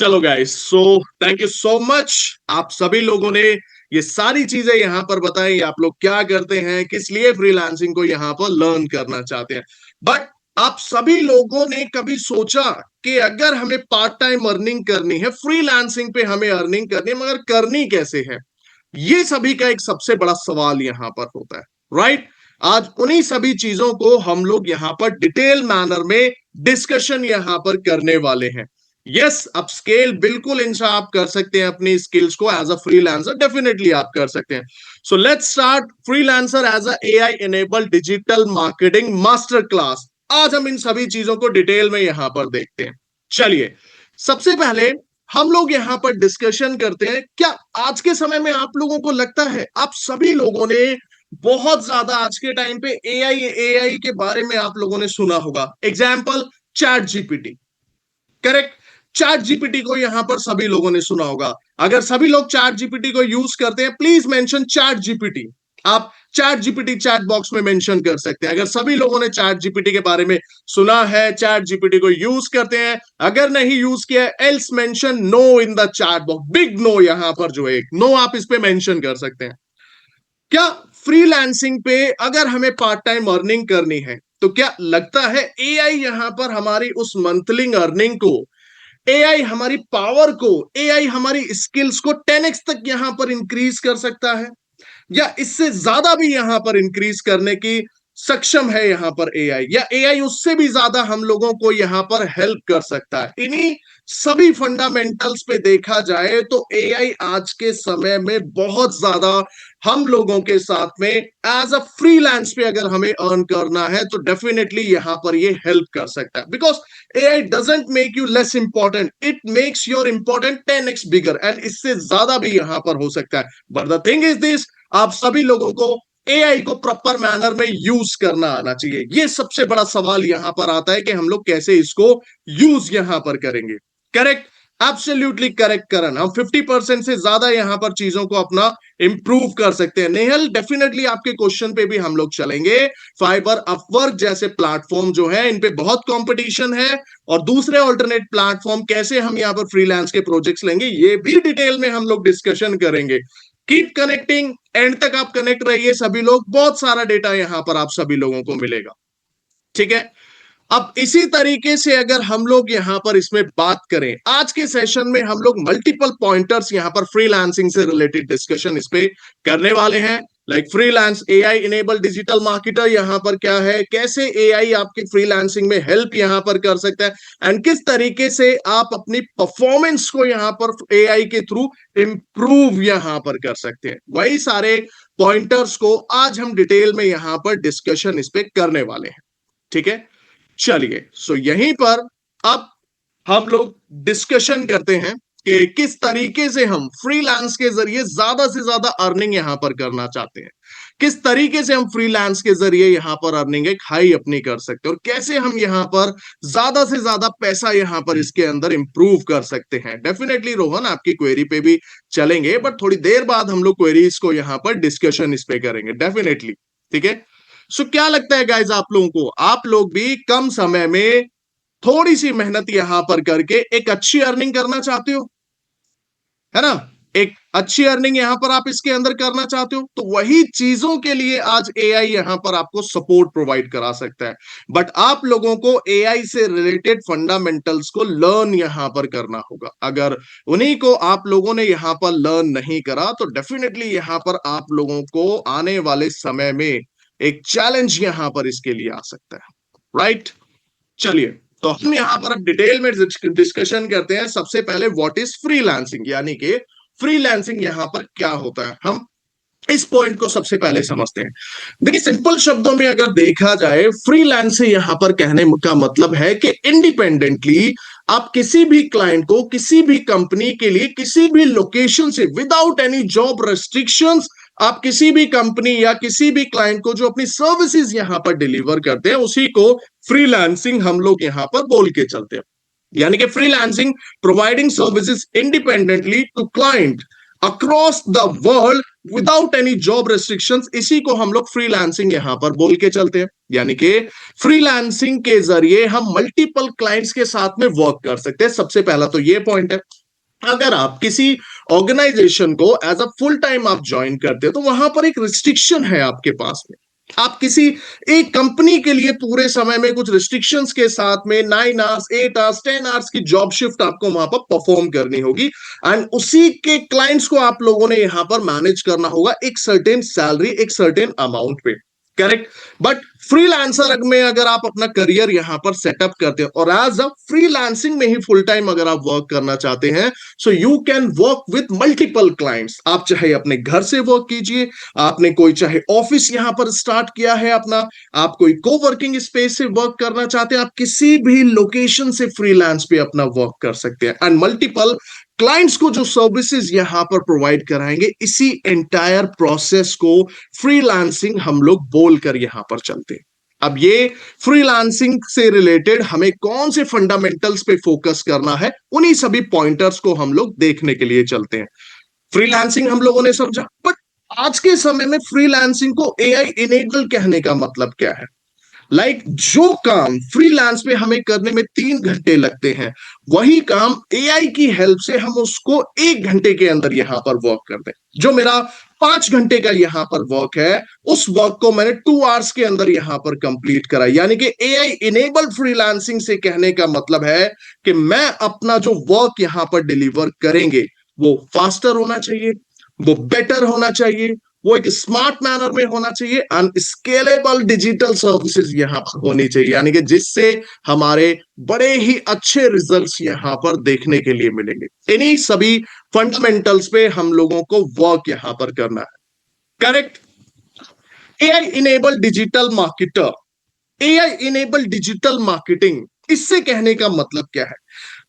चलो guys, so thank you so much. आप सभी लोगों ने ये सारी चीजें यहाँ पर बताई, आप लोग क्या करते हैं, किस लिए फ्रीलांसिंग को यहाँ पर लर्न करना चाहते हैं। बट आप सभी लोगों ने कभी सोचा कि अगर हमें पार्ट टाइम अर्निंग करनी है, फ्रीलांसिंग पे हमें अर्निंग करनी है, मगर करनी कैसे है? ये सभी का एक सबसे बड़ा सवाल यहाँ पर होता है, राइट? आज उन्हीं सभी चीजों को हम लोग यहाँ पर डिटेल मैनर में डिस्कशन यहाँ पर करने वाले हैं। यस, आप स्केल बिल्कुल इंशा आप कर सकते हैं अपनी स्किल्स को एज अ फ्रीलांसर, डेफिनेटली आप कर सकते हैं। So let's start freelancer as a AI enabled digital marketing master class. आज हम इन सभी चीजों को डिटेल में यहां पर देखते हैं। चलिए, सबसे पहले हम लोग यहां पर डिस्कशन करते हैं। क्या आज के समय में आप लोगों को लगता है, आप सभी लोगों ने बहुत ज्यादा आज के टाइम पे एआई एआई के बारे में आप लोगों ने सुना होगा? Example, chat GPT. Correct. Chat GPT को यहां पर सभी लोगों ने सुना होगा। अगर सभी लोग चैट जीपीटी को यूज करते हैं, प्लीज मेंशन चैट जीपीटी। आप चैट जीपीटी चैट बॉक्स में मेंशन कर सकते हैं अगर सभी लोगों ने चैट जीपीटी के बारे में सुना है, चैट जीपीटी को यूज करते हैं। अगर नहीं यूज किया else mention no in the chat box, big no. यहां पर जो एक नो आप इस पे मेंशन कर सकते हैं। क्या फ्रीलांसिंग पे अगर हमें पार्ट टाइम अर्निंग करनी है, तो क्या लगता है एआई यहां पर हमारी उस मंथली अर्निंग को, एआई हमारी पावर को, एआई हमारी स्किल्स को 10x तक यहां पर इंक्रीज कर सकता है, या इससे ज्यादा भी यहां पर इंक्रीज करने की सक्षम है यहां पर एआई, या एआई उससे भी ज्यादा हम लोगों को यहां पर हेल्प कर सकता है? इन्हीं सभी फंडामेंटल्स पे देखा जाए तो एआई आज के समय में बहुत ज्यादा हम लोगों के साथ में एज अ फ्रीलांस पे अगर हमें अर्न करना है तो डेफिनेटली यहां पर ये हेल्प कर सकता है। Because AI doesn't make you less important, it makes your important 10x bigger, and इससे ज्यादा भी यहां पर हो सकता है। But the thing is this, आप सभी लोगों को एआई को प्रॉपर मैनर में यूज करना आना चाहिए। ये सबसे बड़ा सवाल यहां पर आता है कि हम लोग कैसे इसको यूज यहां पर करेंगे। करेक्ट, एब्सोल्युटली करेक्ट करण। हम 50% से ज्यादा यहां पर चीजों को अपना इंप्रूव कर सकते हैं। नेहल, डेफिनेटली आपके क्वेश्चन पे भी हम लोग चलेंगे। फाइबर, अपवर्क जैसे प्लेटफॉर्म जो है, इन पे बहुत कंपटीशन है, और दूसरे ऑल्टरनेट प्लेटफॉर्म कैसे हम यहां पर फ्रीलांस के प्रोजेक्ट्स लेंगे, ये भी डिटेल में हम लोग डिस्कशन करेंगे। कीप कनेक्टिंग, एंड तक आप कनेक्ट रहिए सभी लोग, बहुत सारा डेटा यहां पर आप सभी लोगों को मिलेगा। ठीक है। अब इसी तरीके से अगर हम लोग यहां पर इसमें बात करें, आज के सेशन में हम लोग मल्टीपल पॉइंटर्स यहां पर फ्रीलांसिंग से रिलेटेड डिस्कशन इस पे करने वाले हैं। Like freelance AI enable digital marketer यहां पर क्या है, कैसे एआई आपकी फ्रीलांसिंग में हेल्प यहां पर कर सकता है, एंड किस तरीके से आप अपनी परफॉर्मेंस को यहां पर एआई के थ्रू इंप्रूव यहां पर कर सकते हैं। वही सारे पॉइंटर्स को आज हम डिटेल में यहां पर डिस्कशन इस पे करने वाले हैं। ठीक है। चलिए, सो यहीं पर अब हम लोग डिस्कशन करते हैं कि किस तरीके से हम फ्रीलांस के जरिए ज्यादा से ज्यादा अर्निंग यहां पर करना चाहते हैं। किस तरीके से हम फ्रीलांस के जरिए यहां पर अर्निंग एक हाई अपनी कर सकते हैं, और कैसे हम यहां पर ज्यादा से ज्यादा पैसा यहां पर इसके अंदर इंप्रूव कर सकते हैं। डेफिनेटली रोहन, आपकी क्वेरी पे भी चलेंगे, बट थोड़ी देर बाद हम लोग क्वेरीज को यहां पर डिस्कशन इस पे करेंगे, डेफिनेटली। ठीक है। सो क्या लगता है गाइज आप लोगों को, आप लोग भी कम समय में थोड़ी सी मेहनत यहां पर करके एक अच्छी अर्निंग करना चाहते हो? है ना? एक अच्छी अर्निंग यहां पर आप इसके अंदर करना चाहते हो, तो वही चीजों के लिए आज एआई यहां पर आपको सपोर्ट प्रोवाइड करा सकता है। बट आप लोगों को एआई से रिलेटेड फंडामेंटल्स को लर्न यहां पर करना होगा। अगर उन्हीं को आप लोगों ने यहां पर लर्न नहीं करा, तो डेफिनेटली यहां पर आप लोगों को आने वाले समय में एक चैलेंज यहां पर इसके लिए आ सकता है, राइट? चलिए, तो हम यहां पर अब डिटेल में डिस्कशन करते हैं। सबसे पहले व्हाट इज फ्रीलांसिंग, यानी कि फ्रीलांसिंग यहां पर क्या होता है, हम इस पॉइंट को सबसे पहले समझते हैं। देखिए, सिंपल शब्दों में अगर देखा जाए, फ्रीलांस से यहां पर कहने का मतलब है कि इंडिपेंडेंटली आप किसी भी क्लाइंट को, किसी भी कंपनी के लिए, किसी भी लोकेशन से, विदाउट एनी जॉब रेस्ट्रिक्शंस, आप किसी भी कंपनी या किसी भी क्लाइंट को जो अपनी सर्विसेज यहां पर डिलीवर करते हैं, उसी को फ्रीलांसिंग हम लोग यहां पर बोल के चलते हैं। यानी कि freelancing, providing services independently to client, across the world without any job restrictions, इसी को हम लोग फ्रीलांसिंग यहां पर बोल के चलते हैं। यानी कि फ्रीलांसिंग के जरिए हम मल्टीपल क्लाइंट्स के साथ में वर्क कर सकते हैं। सबसे पहला तो ये पॉइंट है, अगर आप किसी ऑर्गेनाइजेशन को एज अ फुल टाइम आप ज्वाइन करते हो तो वहां पर एक रिस्ट्रिक्शन है आपके पास में। आप किसी एक कंपनी के लिए पूरे समय में कुछ रिस्ट्रिक्शंस के साथ में 9 आवर्स 8 आवर्स 10 आवर्स की जॉब शिफ्ट आपको वहां पर परफॉर्म करनी होगी, एंड उसी के क्लाइंट्स को आप लोगों ने यहां पर मैनेज करना होगा एक सर्टेन सैलरी एक सर्टेन अमाउंट पे। करेक्ट। बट फ्रीलांसर में अगर आप अपना करियर यहां पर सेटअप करते हो और एज अ फ्रीलांसिंग में ही फुल टाइम अगर आप वर्क करना चाहते हैं, so you can work with multiple clients. आप चाहे अपने घर से वर्क कीजिए, आपने कोई चाहे ऑफिस यहां पर स्टार्ट किया है अपना, आप कोई को वर्किंग स्पेस से वर्क करना चाहते हैं, आप किसी भी लोकेशन से फ्रीलांस पे अपना वर्क कर सकते हैं, एंड मल्टीपल क्लाइंट्स को जो सर्विसेज यहां पर प्रोवाइड कराएंगे, इसी एंटायर प्रोसेस को फ्रीलांसिंग हम लोग बोलकर यहां पर चलते हैं। अब ये फ्रीलांसिंग से रिलेटेड हमें कौन से फंडामेंटल्स पे फोकस करना है, उन्हीं सभी पॉइंटर्स को हम लोग देखने के लिए चलते हैं। फ्रीलांसिंग हम लोगों ने समझा, बट आज के समय में फ्रीलांसिंग को एआई इनेबल कहने का मतलब क्या है? जो काम फ्रीलांस पे हमें करने में 3 घंटे लगते हैं, वही काम एआई की हेल्प से हम उसको 1 घंटे के अंदर यहां पर वर्क करते हैं। जो मेरा 5 घंटे का यहां पर वर्क है, उस वर्क को मैंने 2 आवर्स के अंदर यहां पर कंप्लीट करा। यानी कि एआई इनेबल फ्रीलांसिंग से कहने का मतलब है कि मैं अपना जो वर्क यहां पर डिलीवर करेंगे, वो फास्टर होना चाहिए, वो बेटर होना चाहिए, वो एक स्मार्ट मैनर में होना चाहिए, एंड स्केलेबल डिजिटल सर्विसेज यहां पर होनी चाहिए। यानी कि जिससे हमारे बड़े ही अच्छे रिजल्ट्स यहां पर देखने के लिए मिलेंगे। इन्हीं सभी फंडामेंटल्स पे हम लोगों को वर्क यहां पर करना है। Correct. AI enable digital marketer, AI enable digital marketing, इससे कहने का मतलब क्या है?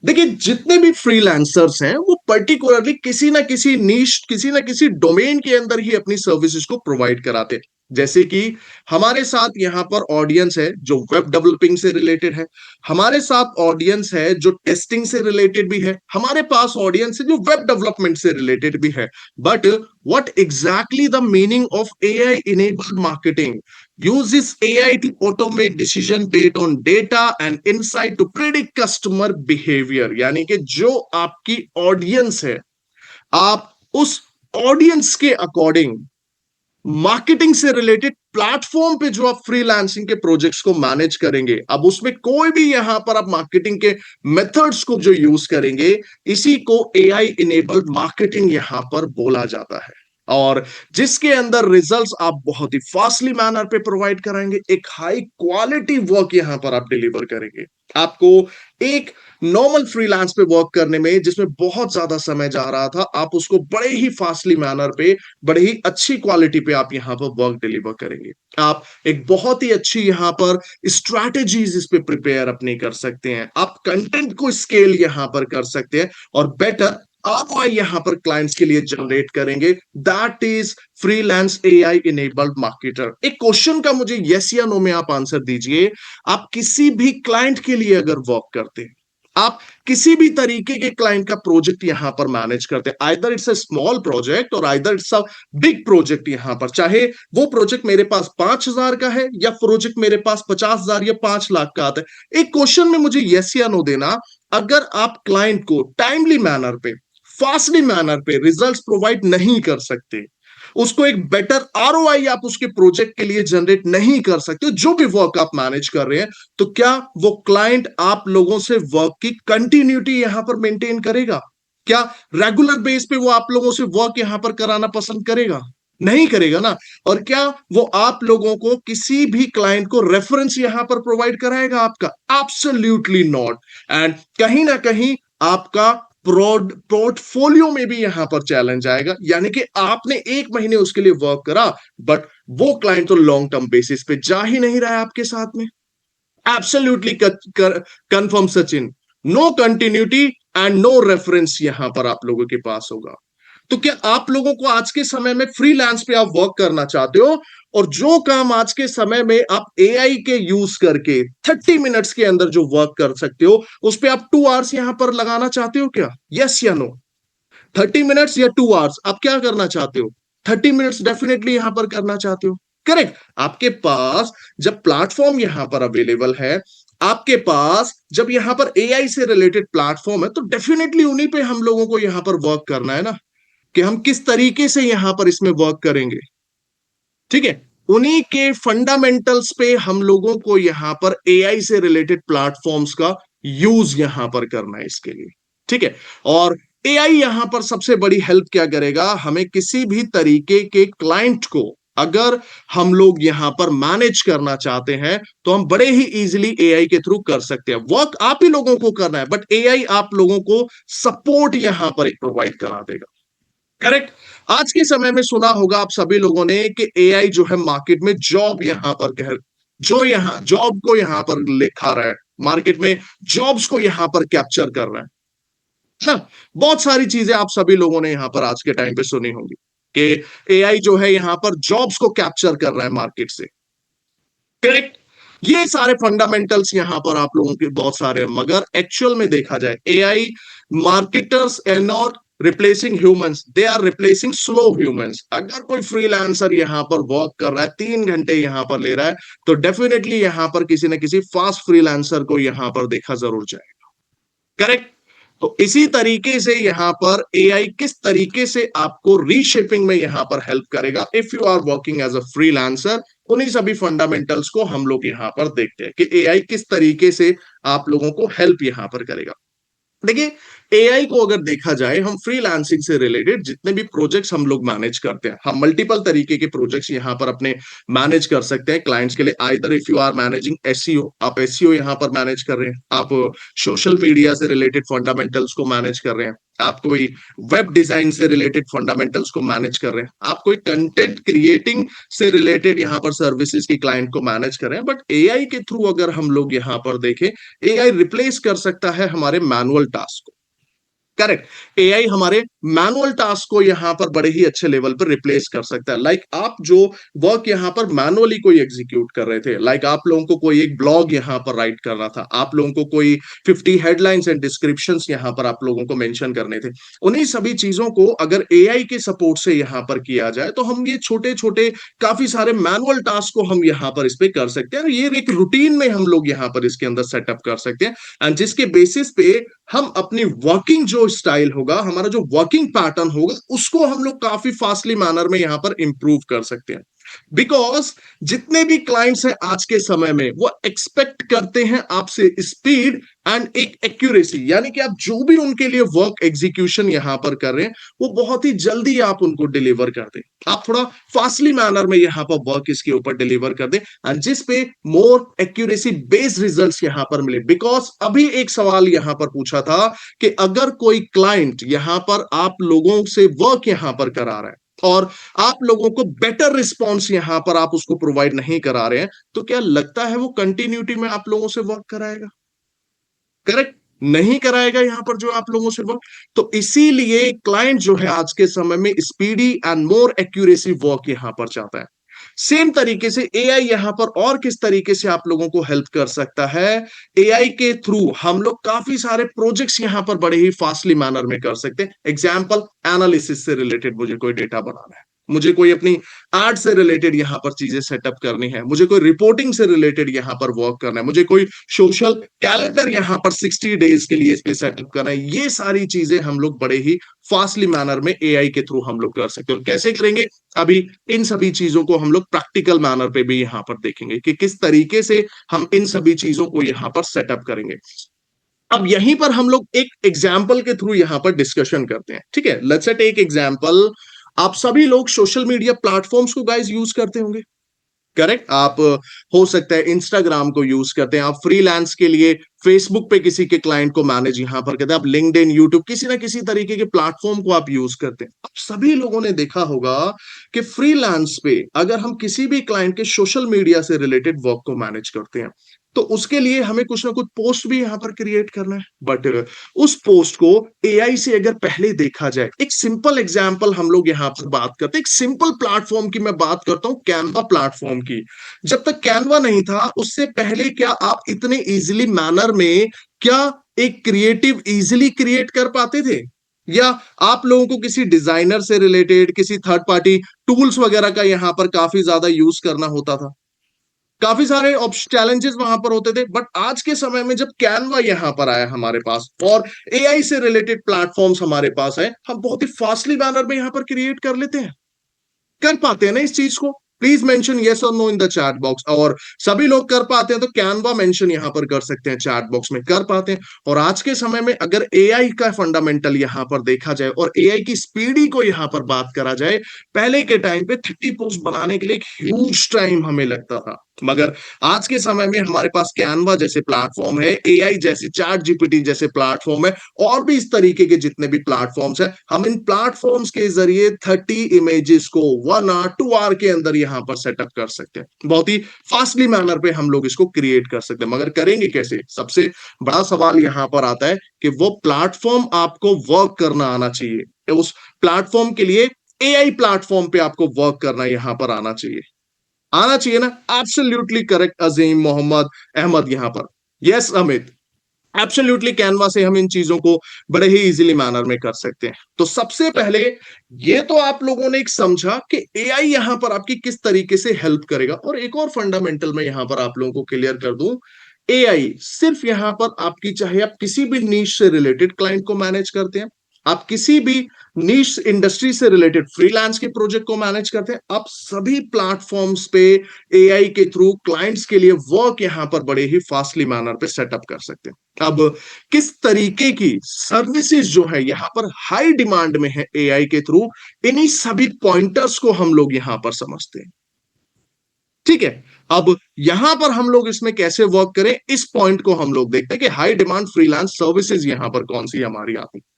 देखिए, जितने भी फ्रीलांसर्स हैं वो पर्टिकुलरली किसी ना किसी नीश, किसी ना किसी डोमेन के अंदर ही अपनी सर्विसेज को प्रोवाइड कराते हैं। जैसे कि हमारे साथ यहाँ पर ऑडियंस है जो वेब डेवलपिंग से रिलेटेड है, हमारे साथ ऑडियंस है जो टेस्टिंग से रिलेटेड भी है, हमारे पास ऑडियंस है जो वेब डेवलपमेंट से रिलेटेड भी है। But what exactly the meaning of AI enabled marketing? uses AI to automate decision based on data and insight to predict customer behavior। यानी कि जो आपकी ऑडियंस है, आप उस ऑडियंस के अकॉर्डिंग मार्केटिंग से रिलेटेड प्लेटफॉर्म पे जो आप फ्रीलांसिंग के प्रोजेक्ट्स को मैनेज करेंगे, अब उसमें कोई भी यहां पर आप मार्केटिंग के मेथड्स को जो यूज करेंगे, इसी को एआई इनेबल्ड मार्केटिंग यहां पर बोला जाता है। और जिसके अंदर रिजल्ट्स आप बहुत ही फास्टली मैनर पे प्रोवाइड कराएंगे, एक हाई क्वालिटी वर्क यहां पर आप डिलीवर करेंगे। आपको एक नॉर्मल फ्रीलांस पे वर्क करने में जिसमें बहुत ज्यादा समय जा रहा था, आप उसको बड़े ही फास्टली मैनर पे, बड़े ही अच्छी क्वालिटी पे आप यहां पर वर्क डिलीवर करेंगे। आप एक बहुत ही अच्छी यहां पर स्ट्रैटेजीज इस पे प्रिपेयर अपनी कर सकते हैं, आप कंटेंट को स्केल यहां पर कर सकते हैं, और बेटर आरओआई यहां पर क्लाइंट्स के लिए जनरेट करेंगे। That is freelance AI enabled marketer. एक क्वेश्चन का मुझे यस या नो में आप आंसर दीजिए। आप किसी भी क्लाइंट के लिए अगर वर्क करते हैं, आप किसी भी तरीके के क्लाइंट का प्रोजेक्ट यहां पर मैनेज करते हैं, either it's a small project और either it's a big project, यहां पर चाहे वो प्रोजेक्ट मेरे पास 5,000 का है या प्रोजेक्ट मेरे पास 50,000 या 5 लाख का आता है, एक क्वेश्चन में मुझे यस या नो देना। अगर आप क्लाइंट को टाइमली मैनर पे, फास्टली मैनर पे रिजल्ट्स प्रोवाइड नहीं कर सकते, उसको एक बेटर आरओआई आप उसके प्रोजेक्ट के लिए जनरेट नहीं कर सकते, जो भी वर्क आप मैनेज कर रहे हैं, तो क्या वो क्लाइंट आप लोगों से वर्क की कंटिन्यूटी यहां पर मेंटेन करेगा? क्या रेगुलर बेस पे वो आप लोगों से वर्क यहां पर कराना पसंद करेगा? नहीं करेगा ना। और क्या वो आप लोगों को किसी भी क्लाइंट को रेफरेंस यहां पर प्रोवाइड कराएगा आपका? Absolutely not. एंड कहीं ना कहीं आपका पोर्टफोलियो में भी यहां पर चैलेंज आएगा। यानी कि आपने 1 महीने उसके लिए वर्क करा, बट वो क्लाइंट तो लॉन्ग टर्म बेसिस पे जा ही नहीं रहा है आपके साथ में। Absolutely confirm Sachin, no continuity and no reference यहां पर आप लोगों के पास होगा। तो क्या आप लोगों को आज के समय में फ्रीलांस पे आप वर्क करना चाहते हो, और जो काम आज के समय में आप एआई के यूज करके 30 मिनट्स के अंदर जो वर्क कर सकते हो, उस पे आप 2 आवर्स यहां पर लगाना चाहते हो क्या? यस या नो? 30 मिनट्स या 2 आवर्स आप क्या करना चाहते हो? 30 मिनट्स डेफिनेटली यहां पर करना चाहते हो। करेक्ट। आपके पास जब प्लेटफॉर्म यहां पर अवेलेबल है, आपके पास जब यहां पर एआई से रिलेटेड प्लेटफॉर्म है, तो डेफिनेटली उन्हीं पे हम लोगों को यहां पर वर्क करना है ना, कि हम किस तरीके से यहां पर इसमें वर्क करेंगे। ठीक है। उन्हीं के फंडामेंटल्स पे हम लोगों को यहां पर एआई से रिलेटेड प्लेटफॉर्म्स का यूज यहां पर करना है इसके लिए। ठीक है। और एआई यहां पर सबसे बड़ी हेल्प क्या करेगा, हमें किसी भी तरीके के क्लाइंट को अगर हम लोग यहां पर मैनेज करना चाहते हैं, तो हम बड़े ही इजीली एआई के थ्रू कर सकते हैं। वर्क आप ही लोगों को करना है, बट एआई आप लोगों को सपोर्ट यहां पर प्रोवाइड करा देगा। करेक्ट। आज के समय में सुना होगा आप सभी लोगों ने कि एआई जो है मार्केट में जॉब यहां पर कह जो यहां जॉब को यहां पर लिखा रहा है, मार्केट में जॉब्स को यहां पर कैप्चर कर रहा है। हाँ, बहुत सारी चीजें आप सभी लोगों ने यहां पर आज के टाइम पे सुनी होंगी कि एआई जो है यहां पर जॉब्स को कैप्चर कर रहा है मार्केट से। करेक्ट। ये सारे फंडामेंटल्स यहां पर आप लोगों के बहुत सारे हैं, मगर एक्चुअल में देखा जाए AI marketers are not replacing humans, they are replacing slow humans. अगर कोई फ्रीलांसर यहां पर वर्क कर रहा है, 3 घंटे यहां पर ले रहा है, तो डेफिनेटली यहां पर किसी ना किसी फास्ट फ्रीलांसर को यहां पर देखा जरूर जाएगा। करेक्ट। तो इसी तरीके से यहां पर एआई किस तरीके से आपको रीशेपिंग में यहां पर हेल्प करेगा if you are working as a freelancer, उन्हीं सभी फंडामेंटल्स को हम लोग यहां पर देखते हैं कि एआई किस तरीके से आप लोगों को हेल्प यहां पर करेगा। देखिए, एआई को अगर देखा जाए, हम फ्रीलांसिंग से रिलेटेड जितने भी प्रोजेक्ट्स हम लोग मैनेज करते हैं, हम मल्टीपल तरीके के प्रोजेक्ट्स यहां पर अपने मैनेज कर सकते हैं क्लाइंट्स के लिए। Either if you are managing SEO, आप एसईओ यहां पर मैनेज कर रहे हैं, आप सोशल मीडिया से रिलेटेड फंडामेंटल्स को मैनेज कर रहे हैं, आप कोई वेब डिजाइन से रिलेटेड फंडामेंटल्स को मैनेज कर रहे हैं, आप कोई कंटेंट क्रिएटिंग से रिलेटेड यहां पर सर्विसेज की क्लाइंट को मैनेज कर रहे हैं। बट एआई के थ्रू अगर हम लोग यहां पर देखें, एआई रिप्लेस कर सकता है हमारे मैनुअल टास्क को। करेक्ट। एआई हमारे मैनुअल टास्क को यहां पर बड़े ही अच्छे लेवल पर रिप्लेस कर सकता है। लाइक आप जो वर्क यहां पर मैनुअली कोई एग्जीक्यूट कर रहे थे, लाइक आप लोगों को कोई एक ब्लॉग यहां पर राइट करना था, आप लोगों को कोई 50 हेडलाइंस एंड डिस्क्रिप्शंस यहां पर आप लोगों को मेंशन करने थे, उन्हीं सभी चीजों को अगर एआई के सपोर्ट से यहां पर किया जाए, तो हम ये छोटे छोटे काफी सारे मैनुअल टास्क को हम यहां पर इस पे कर सकते हैं। और ये एक रूटीन में हम लोग यहां पर इसके अंदर सेटअप कर सकते हैं, एंड जिसके बेसिस पे हम अपनी वर्किंग जो स्टाइल होगा, हमारा जो वर्किंग पैटर्न होगा, उसको हम लोग काफी फास्टली मैनर में यहां पर इंप्रूव कर सकते हैं। बिकॉज जितने भी क्लाइंट्स हैं आज के समय में, वो एक्सपेक्ट करते हैं आपसे स्पीड एंड एक एक्यूरेसी, यानी कि आप जो भी उनके लिए वर्क एग्जीक्यूशन यहां पर कर रहे हैं, वो बहुत ही जल्दी आप उनको डिलीवर कर दें। आप थोड़ा फास्टली मैनर में यहां पर वर्क इसके ऊपर डिलीवर कर दें, एंड जिस पे मोर एक्यूरेसी बेस्ड रिजल्ट्स यहां पर मिले। बिकॉज अभी एक सवाल यहां पर पूछा था कि अगर कोई क्लाइंट यहां पर आप लोगों से वर्क यहां पर करा रहा है, और आप लोगों को बेटर रिस्पॉन्स यहां पर आप उसको प्रोवाइड नहीं करा रहे हैं, तो क्या लगता है वो कंटिन्यूटी में आप लोगों से वर्क कराएगा? करेक्ट। नहीं कराएगा यहां पर जो आप लोगों से वर्क। तो इसीलिए क्लाइंट जो है आज के समय में speedy and more accuracy work यहां पर चाहता है। सेम तरीके से एआई यहां पर और किस तरीके से आप लोगों को हेल्प कर सकता है, एआई के थ्रू हम लोग काफी सारे प्रोजेक्ट्स यहां पर बड़े ही फास्टली मैनर में कर सकते हैं। एग्जांपल, एनालिसिस से रिलेटेड मुझे कोई डेटा बनाना है, मुझे कोई अपनी आर्ट से रिलेटेड यहां पर चीजें सेटअप करनी है, मुझे कोई रिपोर्टिंग से रिलेटेड यहां पर वर्क करना है, मुझे कोई सोशल कैलेंडर यहां पर 60 डेज के लिए इस पे सेटअप करना है, ये सारी चीजें हम लोग बड़े ही फास्टली मैनर में एआई के थ्रू हम लोग कर सकते हैं। और कैसे करेंगे, अभी इन सभी चीजों को हम लोग प्रैक्टिकल मैनर पे भी यहां पर देखेंगे कि किस तरीके से हम इन सभी चीजों को यहां पर सेटअप करेंगे। अब यहीं पर हम लोग एक एग्जाम्पल के थ्रू यहां पर डिस्कशन करते हैं। ठीक है, लेट्स से टेक एग्जाम्पल। आप सभी लोग सोशल मीडिया प्लेटफॉर्म्स को गाइस यूज करते होंगे। करेक्ट। आप हो सकता है इंस्टाग्राम को यूज करते हैं, आप फ्रीलांस के लिए फेसबुक पे किसी के क्लाइंट को मैनेज यहां पर करते हैं, आप लिंक्डइन, यूट्यूब, किसी ना किसी तरीके के प्लेटफॉर्म को आप यूज करते हैं। आप सभी लोगों ने देखा होगा कि फ्रीलांस पे अगर हम किसी भी क्लाइंट के सोशल मीडिया से रिलेटेड वर्क को मैनेज करते हैं, तो उसके लिए हमें कुछ ना कुछ पोस्ट भी यहां पर क्रिएट करना है। बट उस पोस्ट को एआई से अगर पहले देखा जाए, एक सिंपल एग्जांपल हम लोग यहां पर बात करते हैं, एक सिंपल प्लेटफॉर्म की मैं बात करता हूं, कैनवा प्लेटफॉर्म की। जब तक कैनवा नहीं था, उससे पहले क्या आप इतने इजीली मैनर में क्या एक क्रिएटिव इजीली क्रिएट कर पाते थे? या आप लोगों को किसी डिजाइनर से रिलेटेड, किसी थर्ड पार्टी टूल्स वगैरह का यहां पर काफी ज्यादा यूज करना होता था। काफी सारे चैलेंजेस वहां पर होते थे, बट आज के समय में जब कैनवा यहां पर आया हमारे पास और एआई से रिलेटेड प्लेटफॉर्म्स हमारे पास है, हम बहुत ही फास्टली मैनर में यहां पर क्रिएट कर लेते हैं, कर पाते हैं ना इस चीज को। प्लीज मेंशन यस और no in the chat box. और सभी लोग कर पाते हैं तो कैनवा मेंशन यहां पर कर सकते हैं चैट बॉक्स में, कर पाते हैं। और आज के समय में अगर एआई का फंडामेंटल यहां पर देखा जाए और एआई की स्पीडी को यहां पर बात करा जाए, पहले के टाइम पे 30 पोस्ट बनाने के लिए एक ह्यूज टाइम हमें लगता था, मगर आज के समय में हमारे पास कैनवा जैसे प्लेटफॉर्म है, एआई जैसे, चैट जीपीटी जैसे प्लेटफॉर्म है, और भी इस तरीके के जितने भी प्लेटफॉर्म्स हैं, हम इन प्लेटफॉर्म्स के जरिए 30 इमेजेस को 1 आवर 2 आवर के अंदर यहां पर सेटअप कर सकते हैं। बहुत ही फास्टली मैनर पे हम लोग इसको क्रिएट कर सकते हैं, मगर करेंगे कैसे? सबसे बड़ा सवाल यहां पर आता है कि वो प्लेटफॉर्म आपको वर्क करना आना चाहिए। उस प्लेटफॉर्म के लिए एआई प्लेटफॉर्म पे आपको वर्क करना यहां पर आना चाहिए, आना चाहिए ना। एब्सोल्युटली करेक्ट अजीम मोहम्मद अहमद यहां पर। यस अमित, एब्सोल्युटली कैनवा से हम इन चीजों को बड़े ही इजीली मैनर में कर सकते हैं। तो सबसे पहले ये तो आप लोगों ने एक समझा कि एआई यहां पर आपकी किस तरीके से हेल्प करेगा, और एक और फंडामेंटल मैं यहां पर आप लोगों को क्लियर कर दूं। एआई सिर्फ यहां पर आपकी, चाहे आप किसी भी नीश से रिलेटेड क्लाइंट को मैनेज करते हैं, आप किसी भी नीश इंडस्ट्री से रिलेटेड फ्रीलांस के प्रोजेक्ट को मैनेज करते हैं, आप सभी प्लेटफॉर्म्स पे एआई के थ्रू क्लाइंट्स के लिए वर्क यहां पर बड़े ही फास्टली मैनर पे सेटअप कर सकते हैं। अब किस तरीके की सर्विसेज जो है यहां पर हाई डिमांड में है एआई के थ्रू, इन्हीं सभी पॉइंटर्स को हम लोग यहां पर समझते हैं। ठीक है, अब यहां पर हम लोग इसमें कैसे वर्क करें, इस पॉइंट को हम लोग देखते हैं कि हाई डिमांड फ्रीलांस सर्विसेज यहां पर कौन सी हमारी आती है।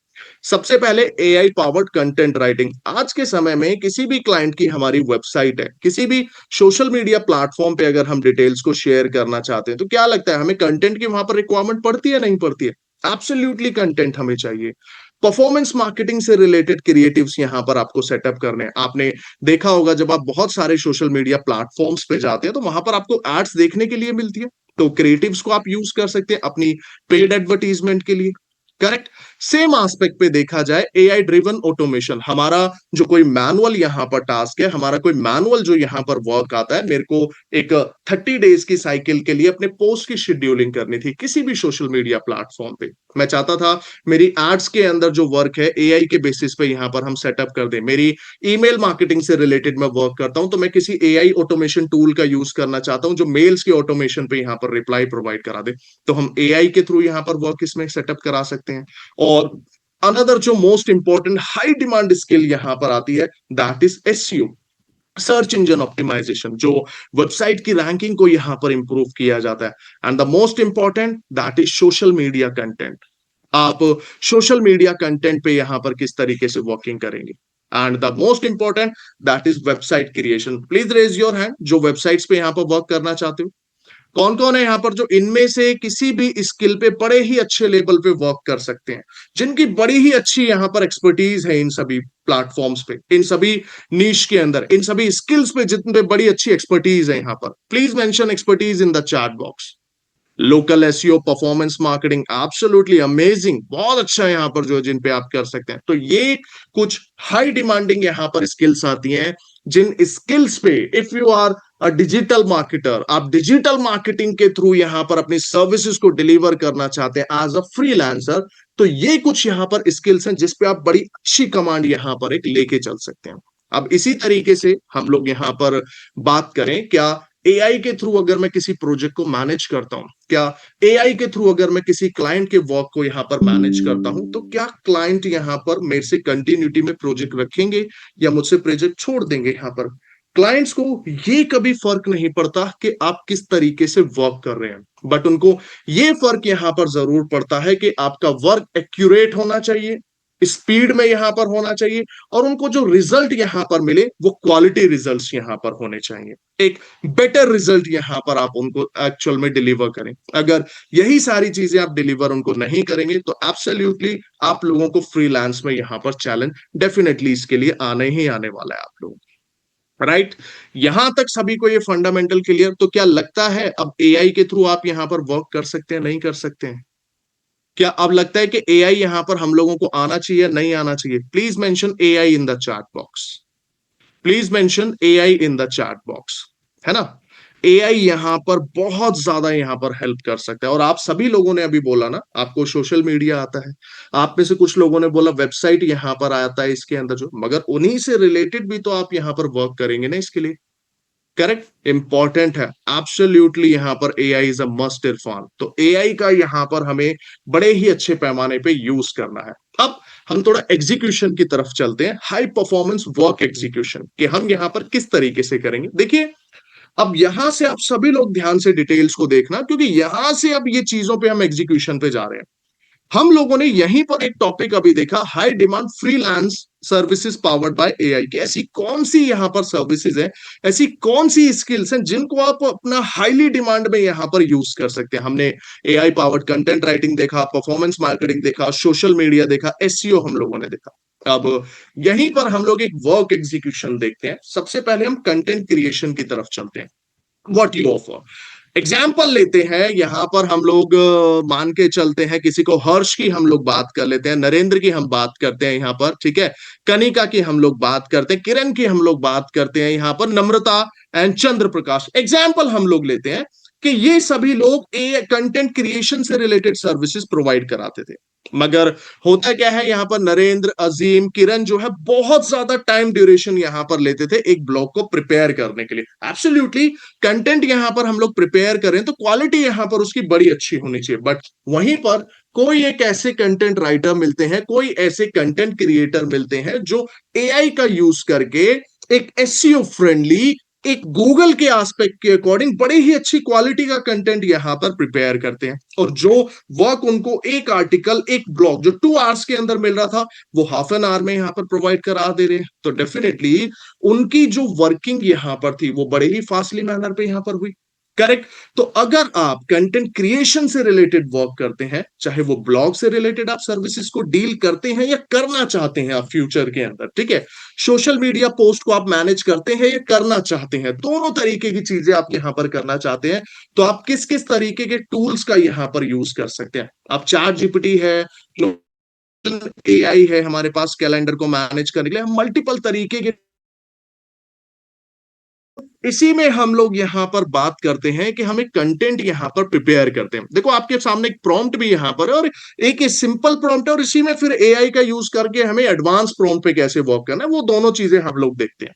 सबसे पहले एआई पावर्ड कंटेंट राइटिंग। आज के समय में किसी भी क्लाइंट की हमारी वेबसाइट है, किसी भी सोशल मीडिया प्लेटफॉर्म पे अगर हम डिटेल्स को शेयर करना चाहते हैं, तो क्या लगता है हमें कंटेंट की वहां पर रिक्वायरमेंट पड़ती है, नहीं पड़ती है? एब्सोल्युटली कंटेंट हमें चाहिए। परफॉर्मेंस मार्केटिंग से रिलेटेड क्रिएटिव्स यहां पर आपको सेटअप करने हैं। आपने देखा होगा जब आप बहुत सारे सोशल मीडिया प्लेटफॉर्म्स पे जाते हैं तो वहां पर आपको एड्स देखने के लिए मिलती है, तो क्रिएटिव्स को आप यूज कर सकते हैं अपनी पेड एडवर्टीजमेंट के लिए। करेक्ट। सेम एस्पेक्ट पे देखा जाए एआई ड्रिवन ऑटोमेशन, हमारा जो कोई मैनुअल यहां पर टास्क है, हमारा कोई मैनुअल जो यहां पर वर्क आता है, मेरे को एक 30 डेज की साइकिल के लिए अपने पोस्ट की शेड्यूलिंग करनी थी किसी भी सोशल मीडिया प्लेटफॉर्म पे। मैं चाहता था मेरी एड्स के अंदर जो वर्क है एआई के बेसिस पे यहां पर हम सेटअप कर दें। मेरी ईमेल मार्केटिंग से रिलेटेड मैं वर्क करता हूं, तो मैं किसी एआई ऑटोमेशन टूल का यूज करना चाहता हूं जो मेल्स के ऑटोमेशन पे यहां पर रिप्लाई प्रोवाइड करा दे, तो हम एआई के थ्रू यहां पर वर्क इसमें सेटअप करा सकते हैं। और अनदर जो most important high demand skill यहां पर आती है, that is SEO, search engine optimization, जो वेबसाइट की रैंकिंग को यहां पर इंप्रूव किया जाता है। And the most important that is social media content. आप सोशल मीडिया कंटेंट पे यहां पर किस तरीके से वर्किंग करेंगे। And the most important that is website creation. Please raise your hand जो वेबसाइट्स पे यहां पर वर्क करना चाहते हो। कौन कौन है यहाँ पर जो इनमें से किसी भी स्किल पे बड़े ही अच्छे लेवल पे वर्क कर सकते हैं, जिनकी बड़ी ही अच्छी यहाँ पर एक्सपर्टीज है इन सभी प्लेटफॉर्म्स पे, इन सभी नीश के अंदर, इन सभी स्किल्स पे जितने बड़ी अच्छी एक्सपर्टीज है यहाँ पर, please mention expertise in the chat box. Local SEO, performance marketing, absolutely amazing, बहुत अच्छा है यहाँ पर जो जिन पे आप कर सकते हैं। तो ये कुछ हाई डिमांडिंग यहाँ पर स्किल्स आती हैं, जिन स्किल्स पे if you are a digital marketer, आप डिजिटल मार्केटिंग के थ्रू यहां पर अपनी सर्विसेज को डिलीवर करना चाहते हैं एज अ फ्रीलांसर, तो ये कुछ यहां पर स्किल्स हैं जिस पे आप बड़ी अच्छी कमांड यहां पर एक लेके चल सकते हैं। अब इसी तरीके से हम लोग यहां पर बात करें, क्या एआई के थ्रू अगर मैं किसी प्रोजेक्ट को मैनेज करता हूं, क्या एआई के थ्रू अगर मैं किसी क्लाइंट के वर्क को यहां पर मैनेज करता हूं, तो क्या क्लाइंट यहां पर मेरे से कंटिन्यूटी में प्रोजेक्ट रखेंगे या मुझसे प्रोजेक्ट छोड़ देंगे? यहां पर क्लाइंट्स को ये कभी फर्क नहीं पड़ता कि आप किस तरीके से वर्क कर रहे हैं, बट उनको ये फर्क यहां पर जरूर पड़ता है कि आपका वर्क एक्यूरेट होना चाहिए, स्पीड में यहां पर होना चाहिए, और उनको जो रिजल्ट यहां पर मिले वो क्वालिटी रिजल्ट्स यहां पर होने चाहिए। एक बेटर रिजल्ट यहां पर आप उनको एक्चुअल में डिलीवर करें। अगर यही सारी चीजें आप डिलीवर उनको नहीं करेंगे तो एब्सोल्युटली आप लोगों को फ्रीलांस में यहां पर चैलेंज डेफिनेटली इसके लिए आने ही आने वाला है आप लोगों को। राइट, यहां तक सभी को ये फंडामेंटल क्लियर? तो क्या लगता है अब एआई के थ्रू आप यहां पर वर्क कर सकते हैं, नहीं कर सकते हैं? क्या अब लगता है कि एआई यहां पर हम लोगों को आना चाहिए नहीं आना चाहिए? Please mention AI in the chat box. Please mention AI in the chat box, है ना? एआई यहां पर बहुत ज्यादा यहां पर हेल्प कर सकता है। और आप सभी लोगों ने अभी बोला ना, आपको सोशल मीडिया आता है, आप में से कुछ लोगों ने बोला वेबसाइट यहां पर आता है इसके अंदर जो, मगर उन्हीं से रिलेटेड भी तो आप यहां पर वर्क करेंगे ना इसके लिए। करेक्ट, इंपॉर्टेंट है एब्सोल्युटली। यहां पर AI is a must Irfan. तो एआई का यहां पर हमें बड़े ही अच्छे पैमाने पे यूज करना है। अब हम थोड़ा एग्जीक्यूशन की तरफ चलते हैं, हाई परफॉर्मेंस वर्क एग्जीक्यूशन, कि हम यहां पर किस तरीके से करेंगे। देखिए, अब यहां से आप सभी लोग ध्यान से डिटेल्स को देखना, क्योंकि यहां से अब ये चीजों पे हम एग्जीक्यूशन पे जा रहे हैं। हम लोगों ने यहीं पर एक टॉपिक अभी देखा, high demand freelance services powered by AI, की ऐसी कौन सी यहां पर सर्विसेज है, ऐसी कौन सी स्किल्स हैं जिनको आप अपना हाईली डिमांड में यहां पर यूज कर सकते हैं। हमने एआई पावर्ड कंटेंट राइटिंग देखा, परफॉर्मेंस मार्केटिंग देखा, सोशल मीडिया देखा, एसईओ हम लोगों ने देखा। अब यहीं पर हम लोग एक वर्क एग्जीक्यूशन देखते हैं। सबसे पहले हम कंटेंट क्रिएशन की तरफ चलते हैं। व्हाट यू ऑफर, एग्जाम्पल लेते हैं यहां पर हम लोग, मान के चलते हैं किसी को, हर्ष की हम लोग बात कर लेते हैं, नरेंद्र की हम बात करते हैं यहां पर, ठीक है, कनिका की हम लोग बात करते हैं, किरण की हम लोग बात करते हैं यहां पर, नम्रता एंड चंद्र प्रकाश। एग्जाम्पल हम लोग लेते हैं कि ये सभी लोग कंटेंट क्रिएशन से रिलेटेड सर्विसेज प्रोवाइड कराते थे। मगर होता क्या है, यहां पर नरेंद्र, अजीम, किरण जो है बहुत ज्यादा टाइम ड्यूरेशन यहां पर लेते थे एक ब्लॉग को प्रिपेयर करने के लिए। एब्सोल्युटली, कंटेंट यहां पर हम लोग प्रिपेयर करें तो क्वालिटी यहां पर उसकी बड़ी अच्छी होनी चाहिए। बट वहीं पर कोई एक ऐसे कंटेंट राइटर मिलते हैं, कोई ऐसे कंटेंट क्रिएटर मिलते हैं जो एआई का यूज करके एक एसईओ फ्रेंडली, एक गूगल के एस्पेक्ट के अकॉर्डिंग बड़ी ही अच्छी क्वालिटी का कंटेंट यहां पर प्रिपेयर करते हैं। और जो वर्क उनको एक आर्टिकल, एक ब्लॉग जो 2 आवर्स के अंदर मिल रहा था, वो हाफ एन आवर में यहां पर प्रोवाइड करा दे रहे हैं। तो डेफिनेटली उनकी जो वर्किंग यहां पर थी वो बड़े ही फास्टली मैनर पे यहां पर हुई। करेक्ट। तो अगर आप कंटेंट क्रिएशन से रिलेटेड वर्क करते हैं, चाहे वो ब्लॉग से रिलेटेड आप सर्विसेज को डील करते हैं या करना चाहते हैं आप फ्यूचर के अंदर, ठीक है, सोशल मीडिया पोस्ट को आप मैनेज करते हैं या करना चाहते हैं, दोनों तरीके की चीजें आप यहां पर करना चाहते हैं, तो आप किस किस तरीके के टूल्स का यहां पर यूज कर सकते हैं। आप चैट जीपीटी है, एआई है हमारे पास कैलेंडर को मैनेज करने के लिए, हम मल्टीपल तरीके के, इसी में हम लोग यहां पर बात करते हैं कि हमें कंटेंट यहां पर प्रिपेयर करते हैं। देखो आपके सामने एक प्रॉम्प्ट भी यहां पर है, और एक सिंपल प्रॉम्प्ट है, और इसी में फिर एआई का यूज करके हमें एडवांस प्रॉम्प्ट पे कैसे वर्क करना है, वो दोनों चीजें हम लोग देखते हैं।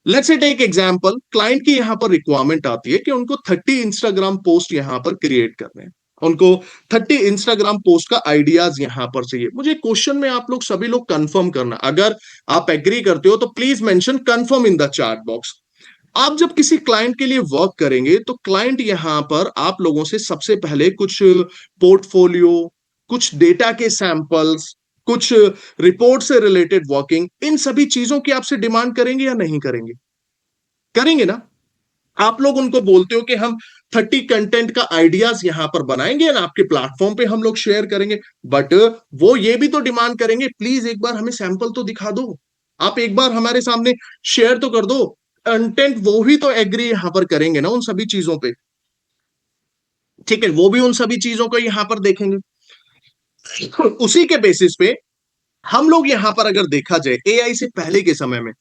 Let's say take example, client की यहां पर रिक्वायरमेंट आती है कि उनको 30 इंस्टाग्राम पोस्ट यहां पर क्रिएट करने हैं, उनको 30 इंस्टाग्राम पोस्ट का आइडियाज यहां पर चाहिए। मुझे क्वेश्चन में आप लोग सभी लोग कंफर्म करना, अगर आप एग्री करते हो तो please mention confirm in the chat box. आप जब किसी क्लाइंट के लिए वर्क करेंगे तो क्लाइंट यहां पर आप लोगों से सबसे पहले कुछ पोर्टफोलियो, कुछ डेटा के सैंपल्स, कुछ रिपोर्ट से रिलेटेड वर्किंग, इन सभी चीजों की आपसे डिमांड करेंगे या नहीं करेंगे? करेंगे ना? आप लोग उनको बोलते हो कि हम 30 कंटेंट का आइडियाज यहां पर बनाएंगे ना, आपके प्लेटफॉर्म पे हम लोग शेयर करेंगे। बट वो ये भी तो डिमांड करेंगे, प्लीज एक बार हमें सैंपल तो दिखा दो, आप एक बार हमारे सामने शेयर तो कर दो कंटेंट। वो भी तो एग्री यहां पर करेंगे ना उन सभी चीजों पे, ठीक है, वो भी उन सभी चीजों को यहां पर देखेंगे। उसी के बेसिस पे हम लोग यहां पर अगर देखा जाए, एआई से पहले के समय में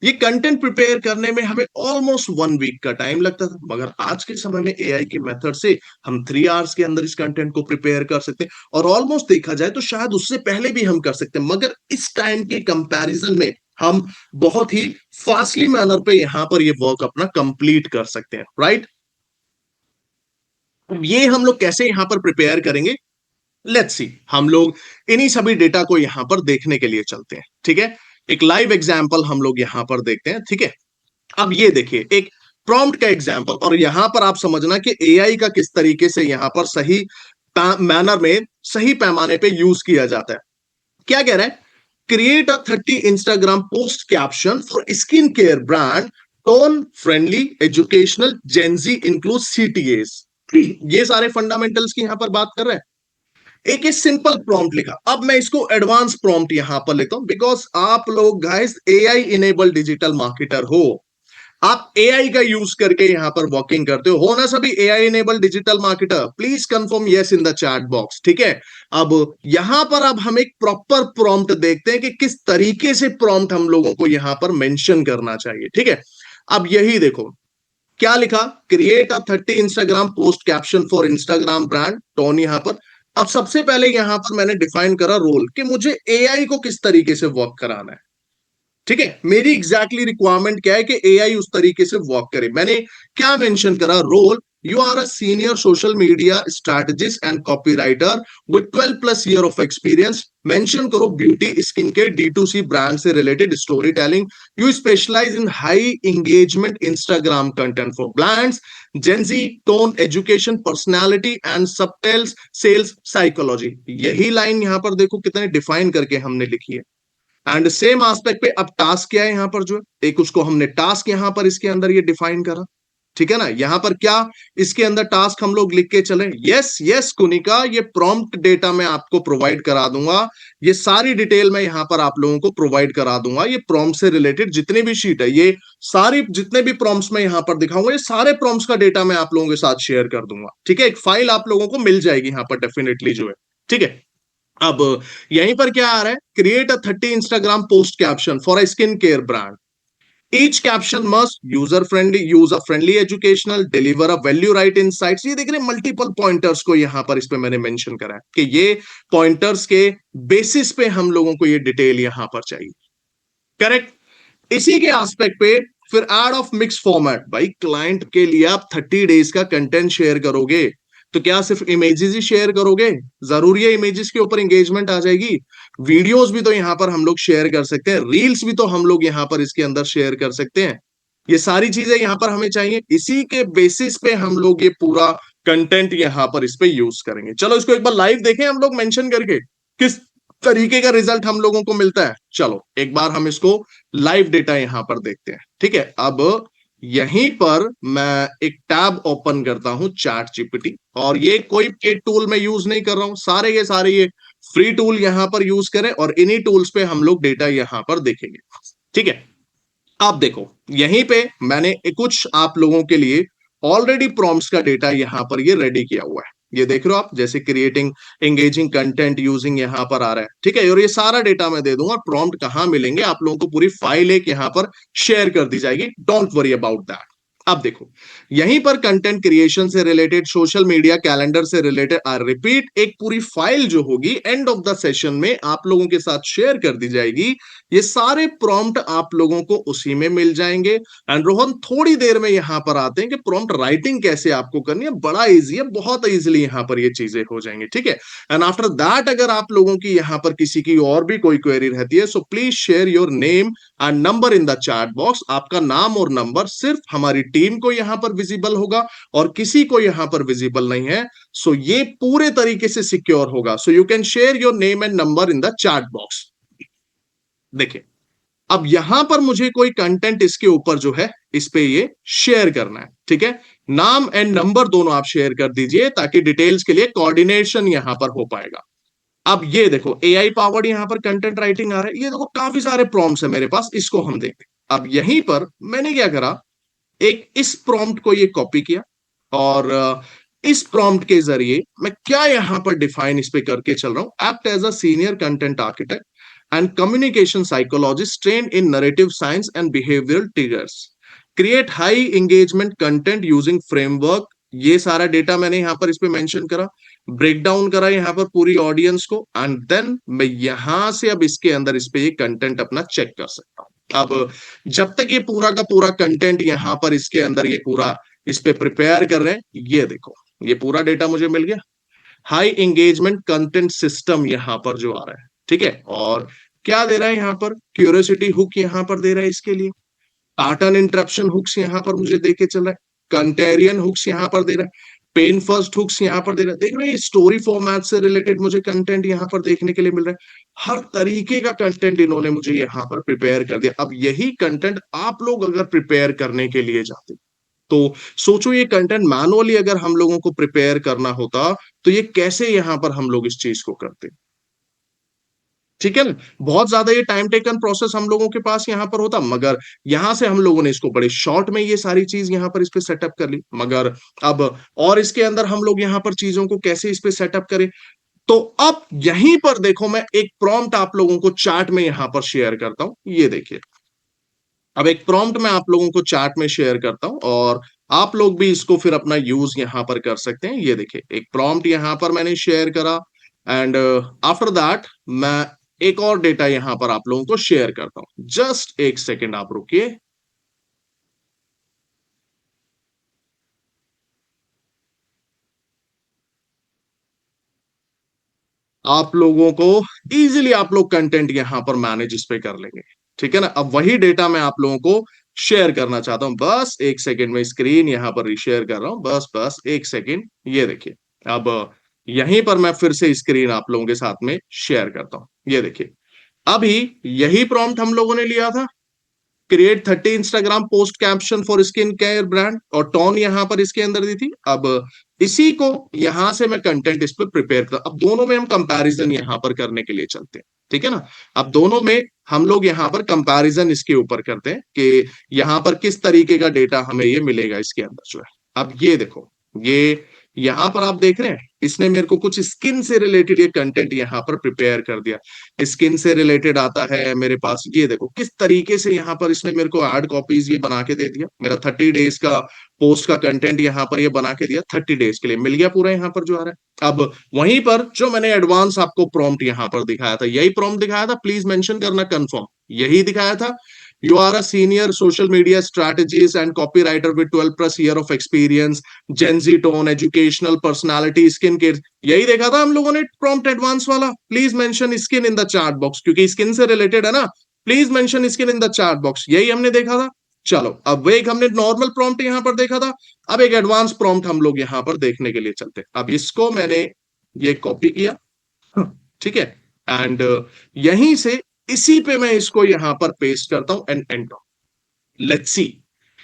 ये कंटेंट प्रिपेयर करने में हमें ऑलमोस्ट 1 वीक का टाइम लगता था, मगर आज के समय में एआई के मेथड से हम 3 आवर्स के अंदर इस कंटेंट को प्रिपेयर कर सकते हैं। और ऑलमोस्ट देखा जाए तो शायद उससे पहले भी हम कर सकते हैं, मगर इस टाइम के कंपैरिजन में हम बहुत ही फास्टली मैनर पे यहां पर ये वर्क अपना कंप्लीट कर सकते हैं, राइट। ये हम लोग कैसे यहां पर प्रिपेयर करेंगे, लेट्स सी। हम लोग इन्हीं सभी डेटा को यहां पर देखने के लिए चलते हैं, ठीक है। एक लाइव एग्जांपल हम लोग यहां पर देखते हैं, ठीक है। अब ये देखिए एक प्रॉम्प्ट का एग्जांपल, और यहां पर आप समझना कि एआई का किस तरीके से यहां पर सही मैनर में, सही पैमाने पे यूज किया जाता है। क्या कह रहा है, create a 30 Instagram post caption for skin care brand, tone friendly, educational, Gen Z, include CTS. ये सारे फंडामेंटल्स की यहां पर बात कर रहे हैं। एक ही सिंपल प्रॉम्प्ट लिखा, अब मैं इसको एडवांस प्रॉम्प्ट यहां पर लेता हूं, बिकॉज आप लोग guys AI enable digital marketer हो। आप एआई का यूज करके यहां पर वर्किंग करते हो ना सभी AI enable digital marketer? Please confirm yes in the chat box. ठीक है, अब यहां पर अब हम एक प्रॉपर प्रॉम्प्ट देखते हैं कि किस तरीके से प्रॉम्प्ट हम लोगों को यहां पर मेंशन करना चाहिए। ठीक है, अब यही देखो क्या लिखा, create a 30 Instagram post caption for Instagram brand tone यहां पर। अब सबसे पहले यहां पर मैंने डिफाइन करा रोल कि मुझे एआई को किस तरीके से वर्क कराना है। ठीक है, मेरी एग्जैक्टली रिक्वायरमेंट क्या है कि एआई उस तरीके से वर्क करे। मैंने क्या मेंशन करा, role you are a senior social media strategist and copywriter with 12 plus year of experience. Mention करो ब्यूटी स्किन के D2C ब्रांड से related storytelling. You specialise in high engagement Instagram content for brands, Gen Z tone education personality and subtle sales psychology. यही line यहां पर देखो कितने define करके हमने लिखी है। एंड सेम एस्पेक्ट पे अब टास्क क्या है यहां पर, जो है एक उसको हमने टास्क यहां पर इसके अंदर ये डिफाइन करा। ठीक है ना, यहां पर क्या इसके अंदर टास्क हम लोग लिख के चले, यस यस कुनिका, ये प्रॉम्प्ट डेटा मैं आपको प्रोवाइड करा दूंगा। ये सारी डिटेल मैं यहां पर आप लोगों को प्रोवाइड करा दूंगा। ये प्रॉम्प्ट से रिलेटेड जितनी भी शीट है, ये सारी जितने भी प्रॉम्प्ट्स मैं यहां पर दिखाऊंगा, ये सारे प्रॉम्प्ट्स का डेटा मैं आप लोगों के साथ शेयर कर दूंगा। ठीक है, एक फाइल आप लोगों को मिल जाएगी यहां पर डेफिनेटली जो है। ठीक है, अब यहीं पर क्या आ रहा है, create a 30 Instagram post caption for a skin care brand. Each caption must user friendly, use a friendly educational, deliver a value right insights. ये देख रहे हैं मल्टीपल पॉइंटर्स को यहां पर इस पे मैंने मेंशन करा है कि ये पॉइंटर्स के बेसिस पे हम लोगों को ये डिटेल यहां पर चाहिए। करेक्ट, इसी के एस्पेक्ट पे फिर एड ऑफ मिक्स फॉर्मेट। भाई क्लाइंट के लिए आप 30 डेज का कंटेंट शेयर करोगे तो क्या सिर्फ इमेजेस ही शेयर करोगे? जरूरी है इमेजेस के ऊपर एंगेजमेंट आ जाएगी? वीडियोस भी तो यहां पर हम लोग शेयर कर सकते हैं, रील्स भी तो हम लोग यहां पर इसके अंदर शेयर कर सकते हैं। ये सारी चीजें यहां पर हमें चाहिए, इसी के बेसिस पे हम लोग ये पूरा कंटेंट यहां पर इस पे यूज करेंगे। चलो इसको एक बार लाइव देखें हम लोग मेंशन करके किस तरीके का रिजल्ट हम लोगों को मिलता है। चलो एक बार हम इसको लाइव डेटा यहां पर देखते हैं। ठीक है, अब यहीं पर मैं एक टैब ओपन करता हूं, चैट जीपीटी, और ये कोई पेड टूल मैं यूज नहीं कर रहा हूं, सारे के सारे ये फ्री टूल यहां पर यूज करें और इन्हीं टूल्स पे हम लोग डेटा यहां पर देखेंगे। ठीक है, आप देखो यहीं पे मैंने कुछ आप लोगों के लिए ऑलरेडी प्रॉम्प्ट्स का डेटा यहां पर ये रेडी किया हुआ है। ये देख रहे हो आप, जैसे क्रिएटिंग एंगेजिंग कंटेंट यूजिंग यहां पर आ रहा है। ठीक है, और ये सारा डेटा मैं दे दूंगा। प्रॉम्प्ट कहां मिलेंगे आप लोगों को, पूरी फाइल एक यहां पर शेयर कर दी जाएगी, डोंट वरी अबाउट दैट। अब देखो यहीं पर कंटेंट क्रिएशन से रिलेटेड, सोशल मीडिया कैलेंडर से रिलेटेड, आई रिपीट, एक पूरी फाइल जो होगी एंड ऑफ द सेशन में आप लोगों के साथ शेयर कर दी जाएगी। ये सारे प्रॉम्प्ट आप लोगों को उसी में मिल जाएंगे। एंड रोहन थोड़ी देर में यहां पर आते हैं कि प्रॉम्प्ट राइटिंग कैसे आपको करनी है, बड़ा इजी है, बहुत इजीली यहां पर ये चीजें हो जाएंगी। ठीक है, एंड आफ्टर दैट अगर आप लोगों की यहां पर किसी की और भी कोई क्वेरी रहती है, so please share your name and number in the chat box. आपका नाम और नंबर सिर्फ हमारी टीम को यहां पर विजिबल होगा और किसी को यहां पर विजिबल नहीं है। सो ये पूरे तरीके से सिक्योर होगा। सो you can share your name and number in the chat box. देखिए अब यहां पर मुझे कोई कंटेंट इसके ऊपर जो है इस पे ये शेयर करना है। ठीक है, नाम एंड नंबर दोनों आप शेयर कर दीजिए ताकि डिटेल्स के लिए कोऑर्डिनेशन यहां पर हो पाएगा। अब ये देखो एआई पावर्ड यहां पर कंटेंट राइटिंग आ रहा है। ये देखो काफी सारे प्रॉम्प्ट्स है मेरे पास, इसको हम देखें। अब यहीं पर मैंने क्या करा, एक इस प्रॉम्प्ट को ये कॉपी किया और इस प्रॉम्प्ट के जरिए मैं क्या यहां पर डिफाइन इस पे करके चल रहा हूं, act as a senior content architect and communication psychologist train in narrative science and behavioural triggers, create high engagement content using framework. ये सारा डेटा मैंने यहां पर इस पे मेंशन करा, ब्रेक डाउन करा यहां पर पूरी ऑडियंस को, एंड देन मैं यहां से अब इसके अंदर इस पे ये कंटेंट अपना चेक कर सकता हूं। अब जब तक ये पूरा का पूरा कंटेंट यहां पर इसके अंदर ये पूरा इस पे प्रिपेयर कर रहे हैं, ये देखो ये पूरा डेटा मुझे मिल गया। हाई एंगेजमेंट कंटेंट सिस्टम यहां पर जो आ रहा है। ठीक है, और क्या दे रहा है यहां पर, क्यूरियोसिटी हुक यहां पर दे रहा है इसके लिए, पैटर्न इंटरप्शन हुक्स यहां पर मुझे देके चल रहा है, कंटेरियन हुक्स यहां पर दे रहा है, पेन फर्स्ट हुक्स यहां पर दे रहा है। देख रहे हैं स्टोरी फॉर्मेट से रिलेटेड मुझे कंटेंट यहां पर देखने के लिए मिल रहा है। हर तरीके का कंटेंट इन्होंने मुझे यहां पर प्रिपेयर कर दिया। अब यही कंटेंट आप लोग अगर प्रिपेयर करने के लिए जाते तो सोचो, ये कंटेंट मैनुअली अगर हम लोगों को प्रिपेयर करना होता तो ये कैसे यहां पर हम लोग इस चीज को करते। ठीक है ना? बहुत ज्यादा ये टाइम टेकन प्रोसेस हम लोगों के पास यहाँ पर होता, मगर यहाँ से हम लोगों ने इसको बड़े शॉर्ट में ये सारी चीज यहाँ पर इस पे सेटअप कर ली। मगर अब और इसके अंदर हम लोग यहाँ पर चीजों को कैसे इस पे सेटअप करें, तो अब यहीं पर देखो मैं एक प्रॉम्प्ट आप लोगों को चार्ट में यहां पर शेयर करता हूं, ये देखिए। अब एक प्रॉम्प्ट मैं आप लोगों को चार्ट में शेयर करता हूं और आप लोग भी इसको फिर अपना यूज यहां पर कर सकते हैं। ये देखिए एक प्रॉम्प्ट यहां पर मैंने शेयर करा एंड आफ्टर दैट मैं एक और डेटा यहां पर आप लोगों को शेयर करता हूं। जस्ट एक सेकेंड आप रुकिए। आप लोगों को इजीली आप लोग कंटेंट यहां पर मैनेज इस पे कर लेंगे। ठीक है ना? अब वही डेटा मैं आप लोगों को शेयर करना चाहता हूं। बस एक सेकेंड में स्क्रीन यहां पर रिशेयर कर रहा हूं। बस बस एक सेकेंड, ये देखिए। अब यहीं पर मैं फिर से स्क्रीन आप लोगों के साथ में शेयर करता हूं। ये देखिए, अभी यही प्रॉम्प्ट हम लोगों ने लिया था, create 30 Instagram post caption for skin care brand, और टोन यहां पर इसके अंदर दी थी। अब इसी को यहां से मैं कंटेंट इस पर प्रिपेयर कर, अब दोनों में हम कंपैरिजन यहां पर करने के लिए चलते हैं। ठीक है ना? अब दोनों में हम लोग यहां पर कंपैरिजन इसके ऊपर करते हैं कि यहां पर किस तरीके का डेटा हमें ये मिलेगा इसके अंदर जो है। अब ये देखो, ये यहां पर आप देख रहे हैं, इसने मेरे को कुछ स्किन से रिलेटेड ये कंटेंट यहां पर प्रिपेयर कर दिया। स्किन से रिलेटेड आता है मेरे पास, ये देखो किस तरीके से यहाँ पर इसने मेरे को एड कॉपीज ये बना के दे दिया। मेरा 30 डेज का पोस्ट का कंटेंट यहाँ पर ये बना के दिया, 30 डेज के लिए मिल गया पूरा यहाँ पर जो आ रहा है। अब वहीं पर जो मैंने एडवांस आपको प्रॉम्प्ट यहाँ पर दिखाया था, यही प्रॉम्प्ट दिखाया था, प्लीज मेंशन करना कंफर्म, यही दिखाया था। You are a senior social media strategist and copywriter with 12 plus year of experience, Gen Z tone, educational personality, skin care। यही देखा था हम लोगों ने प्रॉम्प्ट एडवांस वाला। Please mention skin in the chat box, क्योंकि स्किन से related है ना। Please mention skin in the chat box, यही हमने देखा था। चलो अब वो एक हमने नॉर्मल प्रॉम्प्ट यहां पर देखा था, अब एक एडवांस प्रॉम्प्ट हम लोग यहां पर देखने के लिए चलते हैं। अब इसको मैंने ये कॉपी किया, ठीक है, एंड यहीं से इसी पे मैं इसको यहां पर पेस्ट करता हूं एंड एंटर। लेट्स सी,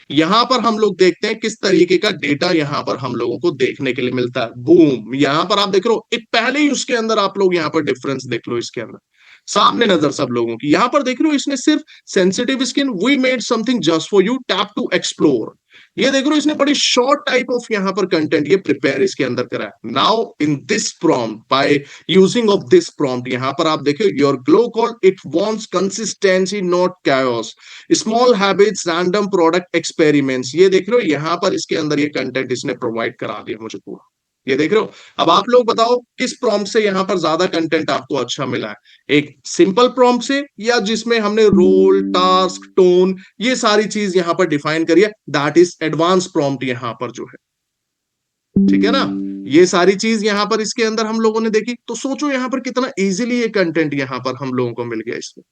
यहां पर हम लोग देखते हैं किस तरीके का डेटा यहां पर हम लोगों को देखने के लिए मिलता है। बूम, यहां पर आप देख रहे हो, एक पहले ही उसके अंदर आप लोग यहां पर डिफरेंस देख लो, इसके अंदर सामने नजर सब लोगों की। यहां पर देख रहे हो, इसने सिर्फ sensitive skin, we made something just for you, tap to explore. ये देख रहे हो, इसने बड़ी शॉर्ट टाइप ऑफ यहां पर कंटेंट ये प्रिपेयर इसके अंदर करा है। Now in this prompt, bye using of this prompt, यहां पर आप देखो, your glow call it wants consistency not chaos, small habits, random product experiments. ये देख रहे हो, यहां पर इसके अंदर ये कंटेंट इसने प्रोवाइड करा दिया मुझे पूरा। ये देख रहे हो। अब आप लोग बताओ किस प्रॉम्प्ट से यहां पर ज्यादा कंटेंट आपको अच्छा मिला है, एक सिंपल प्रॉम्प्ट से, या जिसमें हमने रोल, टास्क, टोन, ये सारी चीज यहां पर डिफाइन करी है, दैट इज एडवांस प्रॉम्प्ट यहां पर जो है। ठीक है ना? ये सारी चीज यहां पर इसके अंदर हम लोगों ने देखी, तो सोचो यहां पर कितना इजीली ये कंटेंट यहां पर हम लोगों को मिल गया इसमें।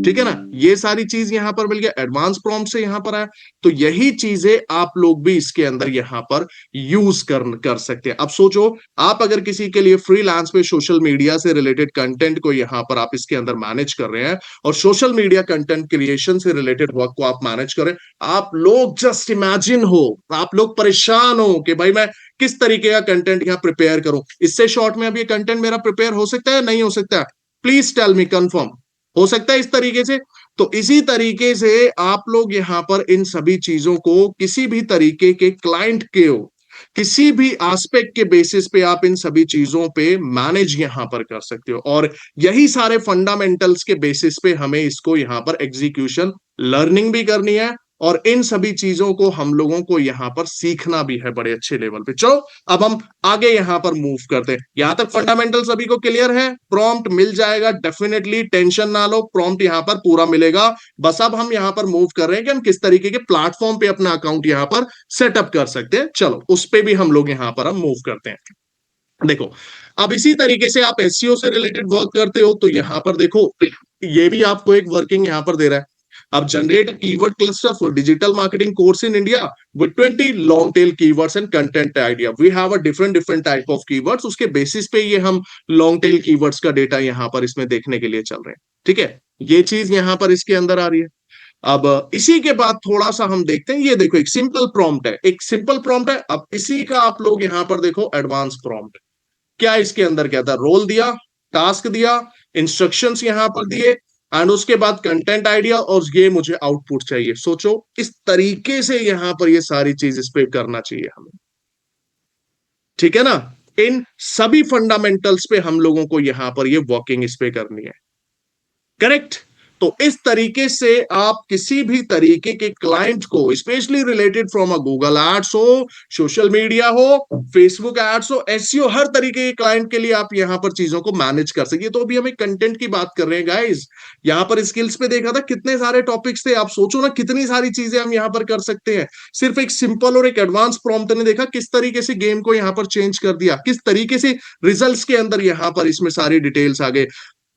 ठीक है ना? ये सारी चीज यहां पर मिल गया, एडवांस प्रॉम्प्ट से यहां पर आया। तो यही चीजें आप लोग भी इसके अंदर यहां पर यूज कर सकते हैं। अब सोचो, आप अगर किसी के लिए फ्रीलांस पे सोशल मीडिया से रिलेटेड कंटेंट को यहां पर आप इसके अंदर मैनेज कर रहे हैं, और सोशल मीडिया कंटेंट क्रिएशन से रिलेटेड वर्क को आप मैनेज कर रहे हैं, आप लोग जस्ट इमेजिन हो, आप लोग परेशान हो कि भाई मैं किस तरीके का कंटेंट यहां प्रिपेयर करूं। इससे शॉर्ट में अब ये कंटेंट मेरा प्रिपेयर हो सकता है, नहीं हो सकता है? प्लीज टेल मी कंफर्म, हो सकता है इस तरीके से? तो इसी तरीके से आप लोग यहां पर इन सभी चीजों को किसी भी तरीके के क्लाइंट के हो, किसी भी एस्पेक्ट के बेसिस पे आप इन सभी चीजों पे मैनेज यहां पर कर सकते हो, और यही सारे फंडामेंटल्स के बेसिस पे हमें इसको यहां पर एग्जीक्यूशन लर्निंग भी करनी है, और इन सभी चीजों को हम लोगों को यहां पर सीखना भी है बड़े अच्छे लेवल पे। चलो अब हम आगे यहां पर मूव करते हैं। यहां तक फंडामेंटल सभी को क्लियर है? प्रॉम्प्ट मिल जाएगा डेफिनेटली, टेंशन ना लो, प्रॉम्प्ट यहां पर पूरा मिलेगा। बस अब हम यहां पर मूव कर रहे हैं कि हम किस तरीके के प्लेटफॉर्म पे अपना अकाउंट यहां पर सेटअप कर सकते हैं। चलो उस पे भी हम लोग यहां पर हम मूव करते हैं। देखो, अब इसी तरीके से आप एसईओ से रिलेटेड वर्क करते हो, तो यहां पर देखो, ये भी आपको एक वर्किंग यहां पर दे रहा है। अब generate keyword cluster for digital marketing course in India with 20 long tail keywords and content idea. We have a different different type of keywords, उसके बेसिस पे ये हम लॉन्ग टेल कीवर्ड्स का डेटा यहां पर इसमें देखने के लिए चल रहे हैं। ठीक है, ये चीज यहां पर इसके अंदर आ रही है। अब इसी के बाद थोड़ा सा हम देखते हैं, ये देखो एक सिंपल प्रॉम्प्ट है, एक सिंपल प्रॉम्प्ट है। अब इसी का आप लोग यहां पर देखो एडवांस प्रॉम्प्ट क्या इसके अंदर क्या था, रोल दिया, टास्क दिया, इंस्ट्रक्शंस यहां पर दिए, एंड उसके बाद कंटेंट आइडिया, और ये मुझे आउटपुट चाहिए। सोचो इस तरीके से यहां पर ये सारी चीज इस पे करना चाहिए हमें, ठीक है ना। इन सभी फंडामेंटल्स पे हम लोगों को यहां पर ये वर्किंग इस पे करनी है, करेक्ट। तो इस तरीके से आप किसी भी तरीके के क्लाइंट को, specially related from a Google ads हो, सोशल मीडिया हो, फेसबुक एड्स हो, एसईओ, हर तरीके के क्लाइंट के लिए आप यहां पर चीजों को मैनेज कर सकिए। तो अभी हम एक कंटेंट की बात कर रहे हैं गाइस, यहां पर स्किल्स पे देखा था कितने सारे टॉपिक्स थे। आप सोचो ना कितनी सारी चीजें हम यहां पर कर सकते हैं। सिर्फ एक सिंपल और एक एडवांस प्रॉम्प्ट ने देखा किस तरीके से गेम को यहां पर चेंज कर दिया, किस तरीके से रिजल्ट्स के अंदर यहां पर इसमें सारी डिटेल्स आ गए।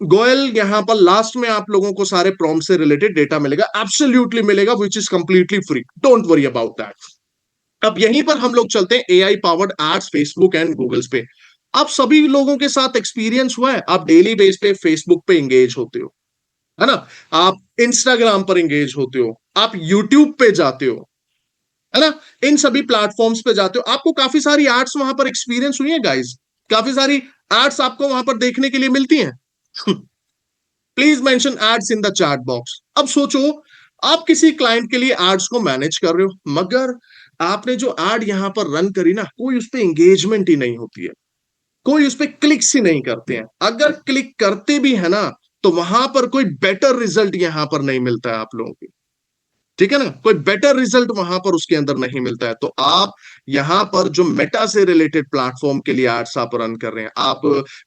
गोयल, यहां पर लास्ट में आप लोगों को सारे प्रॉम्प्ट से रिलेटेड डेटा मिलेगा, एब्सोल्युटली मिलेगा, which is completely free, don't worry about that. अब यहीं पर हम लोग चलते हैं AI powered ads Facebook and Google's पे। आप सभी लोगों के साथ एक्सपीरियंस हुआ है, आप डेली बेस पे फेसबुक पे एंगेज होते हो, है ना, आप इंस्टाग्राम पर एंगेज होते हो, आप यूट्यूब पे जाते हो, है ना, इन सभी प्लेटफॉर्म्स पे जाते हो, आपको काफी सारी एड्स वहां पर एक्सपीरियंस हुई है गाइस, काफी सारी एड्स आपको वहां पर देखने के लिए मिलती हैं। Please mention ads in the chat box. अब सोचो आप किसी क्लाइंट के लिए एड्स को मैनेज कर रहे हो, मगर आपने जो एड यहां पर रन करी ना, कोई उस पर एंगेजमेंट ही नहीं होती है, कोई उस पर क्लिक्स ही नहीं करते हैं। अगर क्लिक करते भी है ना, तो वहां पर कोई बेटर रिजल्ट यहां पर नहीं मिलता है आप लोगों को, ठीक है ना, कोई बेटर रिजल्ट वहां पर उसके अंदर नहीं मिलता है। तो आप यहां पर जो मेटा से रिलेटेड प्लेटफॉर्म के लिए एड्स आप रन कर रहे हैं, आप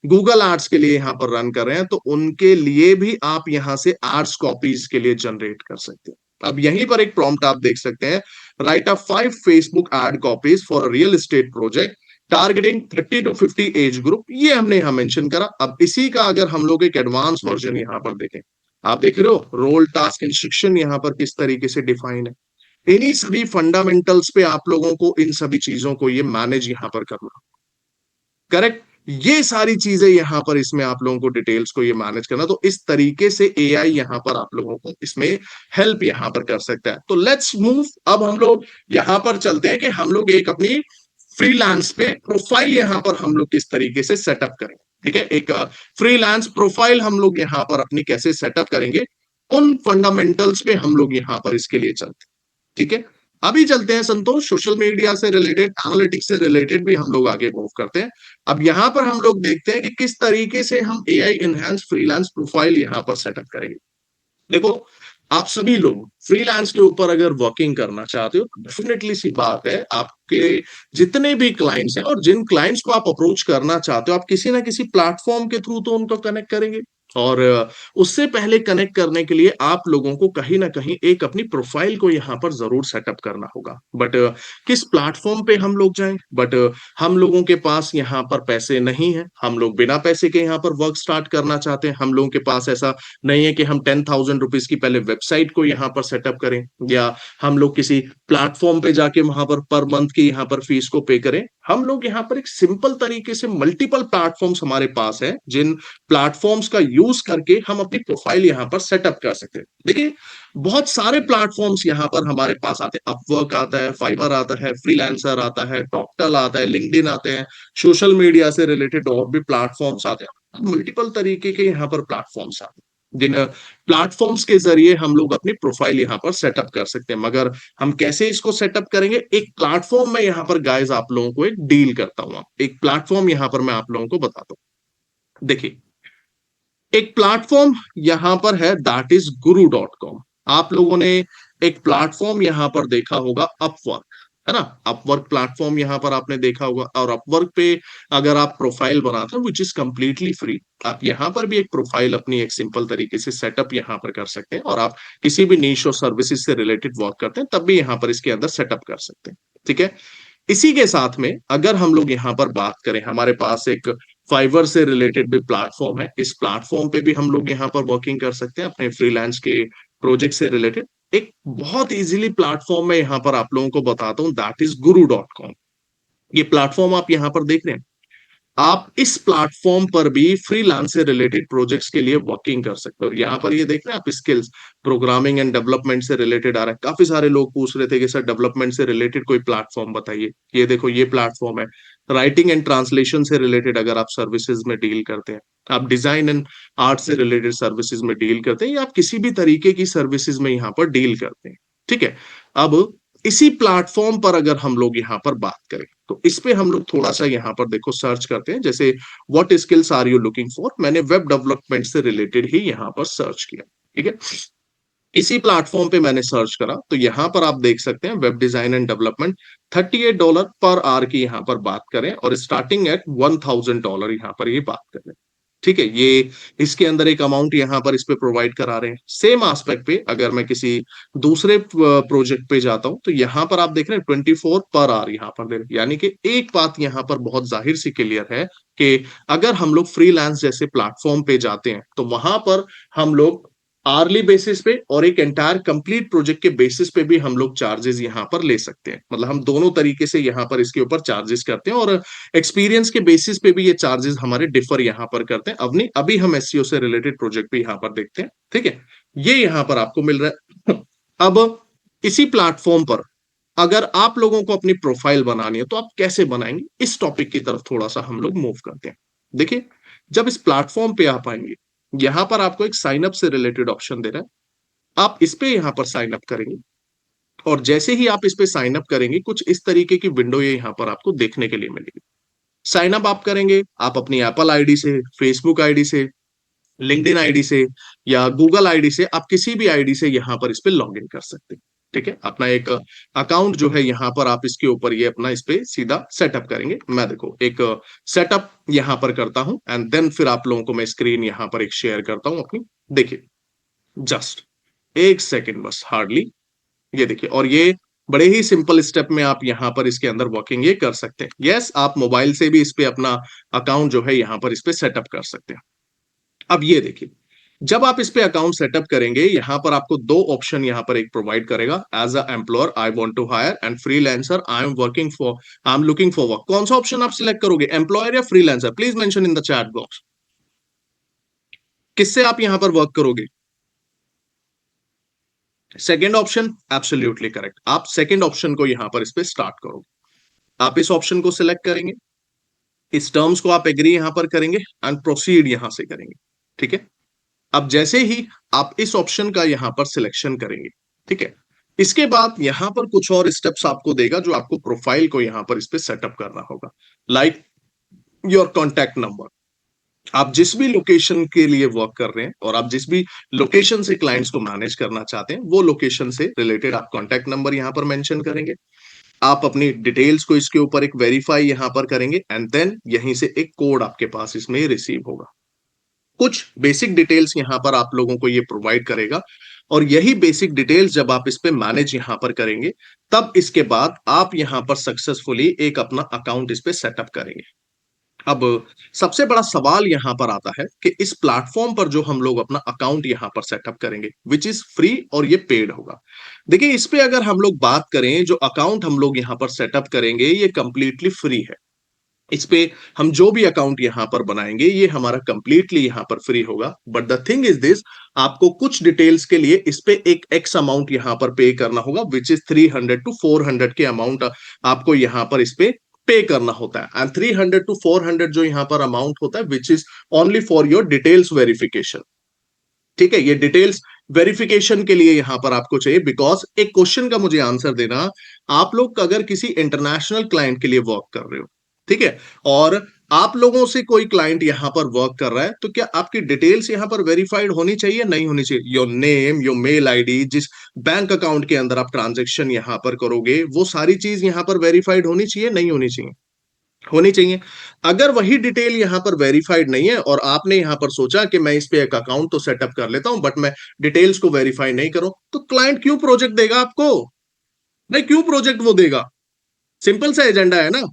गूगल एड्स के लिए यहां पर रन कर रहे हैं, तो उनके लिए भी आप यहां से एड्स कॉपीज के लिए जनरेट कर सकते हैं। अब यहीं पर एक प्रॉम्प्ट आप देख सकते हैं, right a 5 Facebook ad copies for real estate project targeting 30 to 50 age group, ये हमने यहां मेंशन करा। अब इसी का अगर हम लोग एक एडवांस वर्जन यहां पर देखें, आप देख रहे हो रोल टास्क इंस्ट्रक्शन यहां पर किस तरीके से डिफाइन है। इन्हीं सभी फंडामेंटल्स पे आप लोगों को इन सभी चीजों को ये मैनेज यहां पर करना, करेक्ट। ये सारी चीजें यहां पर इसमें आप लोगों को डिटेल्स को ये मैनेज करना, तो इस तरीके से एआई यहां पर आप लोगों को इसमें हेल्प यहां पर कर सकता है। तो लेट्स मूव, अब हम लोग यहां पर चलते हैं कि हम लोग एक अपनी फ्रीलांस पे प्रोफाइल यहां पर हम लोग किस तरीके से सेटअप करें, ठीक है। एक फ्रीलांस प्रोफाइल हम लोग यहां पर अपनी कैसे सेटअप करेंगे, उन फंडामेंटल्स पे हम लोग यहां पर इसके लिए चलते हैं, ठीक है। अभी चलते हैं संतोष, सोशल मीडिया से रिलेटेड, एनालिटिक्स से रिलेटेड भी हम लोग आगे मूव करते हैं। अब यहां पर हम लोग देखते हैं कि किस तरीके से हम एआई एनहांस फ्रीलांस प्रोफाइल यहां पर सेटअप करेंगे। देखो, आप सभी लोग फ्रीलांस के ऊपर अगर वर्किंग करना चाहते हो, डेफिनेटली सी बात है, आपके जितने भी क्लाइंट्स हैं और जिन क्लाइंट्स को आप अप्रोच करना चाहते हो, आप किसी ना किसी प्लेटफॉर्म के थ्रू तो उनको कनेक्ट करेंगे। और उससे पहले कनेक्ट करने के लिए आप लोगों को कहीं ना कहीं एक अपनी प्रोफाइल को यहां पर जरूर सेटअप करना होगा। बट किस प्लेटफॉर्म पे हम लोग जाएं, बट हम लोगों के पास यहाँ पर पैसे नहीं है, हम लोग बिना पैसे के यहाँ पर वर्क स्टार्ट करना चाहते हैं। हम लोगों के पास ऐसा नहीं है कि हम 10,000 रुपीज की पहले वेबसाइट को यहाँ पर सेटअप करें, या हम लोग किसी प्लेटफॉर्म पे जाके वहां पर मंथ की यहाँ पर फीस को पे करें। हम लोग यहाँ पर एक सिंपल तरीके से मल्टीपल प्लेटफॉर्म्स हमारे पास है, जिन प्लेटफॉर्म्स का यूज करके हम अपनी प्रोफाइल यहाँ पर सेटअप कर सकते हैं। देखिए, बहुत सारे प्लेटफॉर्म्स यहाँ पर हमारे पास आते हैं, अपवर्क आता है, फाइवर आता है, फ्रीलांसर आता है, टॉकटल आता है, लिंक्डइन आते हैं, सोशल मीडिया से रिलेटेड और भी प्लेटफॉर्म्स आते हैं, मल्टीपल तरीके के यहाँ पर प्लेटफॉर्म्स आते हैं, जिन प्लेटफॉर्म्स के जरिए हम लोग अपनी प्रोफाइल यहाँ पर सेटअप कर सकते हैं। मगर हम कैसे इसको सेटअप करेंगे, एक प्लेटफॉर्म में यहाँ पर गाइस आप लोगों को एक डील करता हूं, एक प्लेटफॉर्म यहाँ पर मैं आप लोगों को बताता हूं। देखिए, एक प्लेटफॉर्म यहां पर है, दैट इज guru.com। आप लोगों ने एक प्लेटफॉर्म यहां पर देखा होगा, अपवर्क, है ना। अपवर्क प्लेटफॉर्म यहां पर आपने देखा होगा, और अपवर्क पे अगर आप प्रोफाइल बनाते हो, विच इज कंप्लीटली फ्री, आप यहां पर भी एक प्रोफाइल अपनी एक सिंपल तरीके से सेटअप यहां पर कर सकते हैं। और आप किसी भी नीश और सर्विसेज से रिलेटेड वर्क करते हैं, तब भी यहां पर इसके अंदर सेटअप कर सकते हैं, ठीक है। इसी के साथ में अगर हम लोग यहां पर बात करें, हमारे पास एक फाइवर से रिलेटेड भी प्लेटफॉर्म है, इस प्लेटफॉर्म पे भी हम लोग यहाँ पर वर्किंग कर सकते हैं अपने फ्रीलांस के प्रोजेक्ट से रिलेटेड। एक बहुत इजीली प्लेटफॉर्म मैं यहाँ पर आप लोगों को बताता हूँ, दैट इज guru.com। ये प्लेटफॉर्म आप यहाँ पर देख रहे हैं, आप इस प्लेटफॉर्म पर भी फ्रीलांस से रिलेटेड प्रोजेक्ट्स के लिए वर्किंग कर सकते हो। यहाँ पर ये देख रहे हैं आप, स्किल्स प्रोग्रामिंग एंड डेवलपमेंट से रिलेटेड आ रहा है। काफी सारे लोग पूछ रहे थे कि सर डेवलपमेंट से रिलेटेड कोई प्लेटफॉर्म बताइए, ये देखो ये प्लेटफॉर्म है। राइटिंग एंड ट्रांसलेशन से रिलेटेड अगर आप सर्विसेज में डील करते हैं, आप डिजाइन एंड आर्ट से रिलेटेड सर्विसेज में डील करते हैं, या आप किसी भी तरीके की सर्विसेज में यहाँ पर डील करते हैं, ठीक है। अब इसी प्लेटफॉर्म पर अगर हम लोग यहाँ पर बात करें, तो इस पे हम लोग थोड़ा सा यहाँ पर देखो सर्च करते हैं, जैसे what skills are you looking for, मैंने वेब डेवलपमेंट से रिलेटेड ही यहाँ पर सर्च किया, ठीक है। इसी प्लेटफॉर्म पे मैंने सर्च करा, तो यहां पर आप देख सकते हैं web design and development $38 per hour की यहां पर बात करें, और स्टार्टिंग एट $1000 यहां पर ये बात करें, ठीक है। ये इसके अंदर एक अमाउंट यहां पर इस पे प्रोवाइड करा रहे हैं। सेम एस्पेक्ट पे अगर मैं किसी दूसरे प्रोजेक्ट पे जाता हूं, तो यहां पर आप देख रहे हैं 24 पर आवर यहां पर दे रहे हैं। यानी कि एक बात यहां पर बहुत जाहिर सी क्लियर है कि अगर हम लोग फ्रीलांस जैसे प्लेटफॉर्म पे जाते हैं, तो वहां पर हम लोग आर्ली बेसिस पे और एक एंटायर कंप्लीट प्रोजेक्ट के बेसिस पे भी हम लोग चार्जेस यहां पर ले सकते हैं। मतलब हम दोनों तरीके से यहां पर इसके ऊपर चार्जेस करते हैं, और एक्सपीरियंस के बेसिस पे भी ये चार्जेस हमारे डिफर यहां पर करते हैं। अभी हम एसईओ से रिलेटेड प्रोजेक्ट भी यहां पर देखते हैं, ठीक है। ये यहां पर आपको मिल रहा है। अब इसी प्लेटफॉर्म पर अगर आप लोगों को अपनी प्रोफाइल बनानी है, तो आप कैसे बनाएंगे, इस टॉपिक की तरफ थोड़ा सा हम लोग मूव करते हैं। देखिए, जब इस प्लेटफॉर्म पे आप आएंगे, यहां पर आपको एक साइन अप से रिलेटेड ऑप्शन दे रहा है। आप इस पे यहां पर साइन अप करेंगे, और जैसे ही आप इस पे साइन अप करेंगे, कुछ इस तरीके की विंडो ये यहां पर आपको देखने के लिए मिलेगी। साइन अप आप करेंगे, आप अपनी एप्पल आईडी से, फेसबुक आईडी से, लिंक्डइन आईडी से, या गूगल आईडी से, आप किसी भी आईडी से यहां पर इस पे लॉग इन कर सकते हैं, ठीक है। अपना एक अकाउंट जो है यहां पर आप इसके ऊपर ये अपना इस पे सीधा सेटअप करेंगे। मैं देखो एक सेटअप यहां पर करता हूं, एंड देन फिर आप लोगों को मैं स्क्रीन यहां पर एक शेयर करता हूं अपनी। देखिए, जस्ट एक सेकेंड बस, हार्डली। ये देखिए, और ये बड़े ही सिंपल स्टेप में आप यहां पर इसके अंदर वर्किंग ये कर सकते हैं। यस, आप मोबाइल से भी इस पे अपना अकाउंट जो है यहां पर इस पे सेटअप कर सकते हैं। अब ये देखिए, जब आप इस पे अकाउंट सेटअप करेंगे, यहां पर आपको दो ऑप्शन यहां पर एक प्रोवाइड करेगा, as a employer I want to hire, and freelancer I am looking for work. कौन सा ऑप्शन आप सिलेक्ट करोगे, एम्प्लॉयर या freelancer? Please mention in the chat box, किससे आप यहां पर वर्क करोगे? Second option, absolutely correct. आप सेकेंड ऑप्शन को यहां पर इस पे स्टार्ट करोगे। आप इस ऑप्शन को सिलेक्ट करेंगे, इस टर्म्स को आप एग्री यहां पर करेंगे, एंड प्रोसीड यहां से करेंगे, ठीक है। अब जैसे ही आप इस ऑप्शन का यहां पर सिलेक्शन करेंगे, ठीक है, इसके बाद यहां पर कुछ और स्टेप्स आपको देगा, जो आपको प्रोफाइल को यहां पर इस पे सेटअप करना होगा। लाइक योर कॉन्टैक्ट नंबर, आप जिस भी लोकेशन के लिए वर्क कर रहे हैं, और आप जिस भी लोकेशन से क्लाइंट्स को मैनेज करना चाहते हैं, वो लोकेशन से रिलेटेड आप कॉन्टैक्ट नंबर यहां पर मेंशन करेंगे। आप अपनी डिटेल्स को इसके ऊपर एक वेरीफाई यहां पर करेंगे, एंड देन यहीं से एक कोड आपके पास इसमें रिसीव होगा। कुछ बेसिक डिटेल्स यहां पर आप लोगों को ये प्रोवाइड करेगा, और यही बेसिक डिटेल्स जब आप इस पे मैनेज यहां पर करेंगे, तब इसके बाद आप यहां पर सक्सेसफुली एक अपना अकाउंट इस पे सेटअप करेंगे। अब सबसे बड़ा सवाल यहां पर आता है कि इस प्लेटफॉर्म पर जो हम लोग अपना अकाउंट यहां पर सेटअप करेंगे, विच इज फ्री और ये पेड होगा। देखिए, इस पे अगर हम लोग बात करें, जो अकाउंट हम लोग यहां पर सेटअप करेंगे, ये कंप्लीटली फ्री है। इस पे हम जो भी अकाउंट यहां पर बनाएंगे, ये हमारा कंप्लीटली यहां पर फ्री होगा। But the thing is this, आपको कुछ डिटेल्स के लिए इस पे एक एक्स अमाउंट यहां पर पे करना होगा, विच इज 300 to 400 के अमाउंट आपको यहां पर इस पे करना होता है। एंड 300 to 400 जो यहां पर अमाउंट होता है, which is only for your details verification, ठीक है। ये डिटेल्स वेरिफिकेशन के लिए यहां पर आपको चाहिए, बिकॉज एक क्वेश्चन का मुझे आंसर देना। आप लोग अगर किसी इंटरनेशनल क्लाइंट के लिए वर्क कर रहे हो, ठीक है, और आप लोगों से कोई क्लाइंट यहां पर वर्क कर रहा है, तो क्या आपकी डिटेल्स यहां पर वेरीफाइड होनी चाहिए, नहीं होनी चाहिए? Your name, your mail ID, जिस बैंक अकाउंट के अंदर आप ट्रांजेक्शन यहां पर करोगे, वो सारी चीज यहां पर वेरीफाइड होनी चाहिए, नहीं होनी चाहिए? होनी चाहिए। अगर वही डिटेल यहां पर वेरीफाइड नहीं है, और आपने यहां पर सोचा कि मैं इस पे एक अकाउंट तो सेटअप कर लेता हूं, बट मैं डिटेल्स को वेरीफाई नहीं करूं, तो क्लाइंट क्यों प्रोजेक्ट देगा आपको? नहीं, क्यों प्रोजेक्ट वो देगा? सिंपल सा एजेंडा है ना।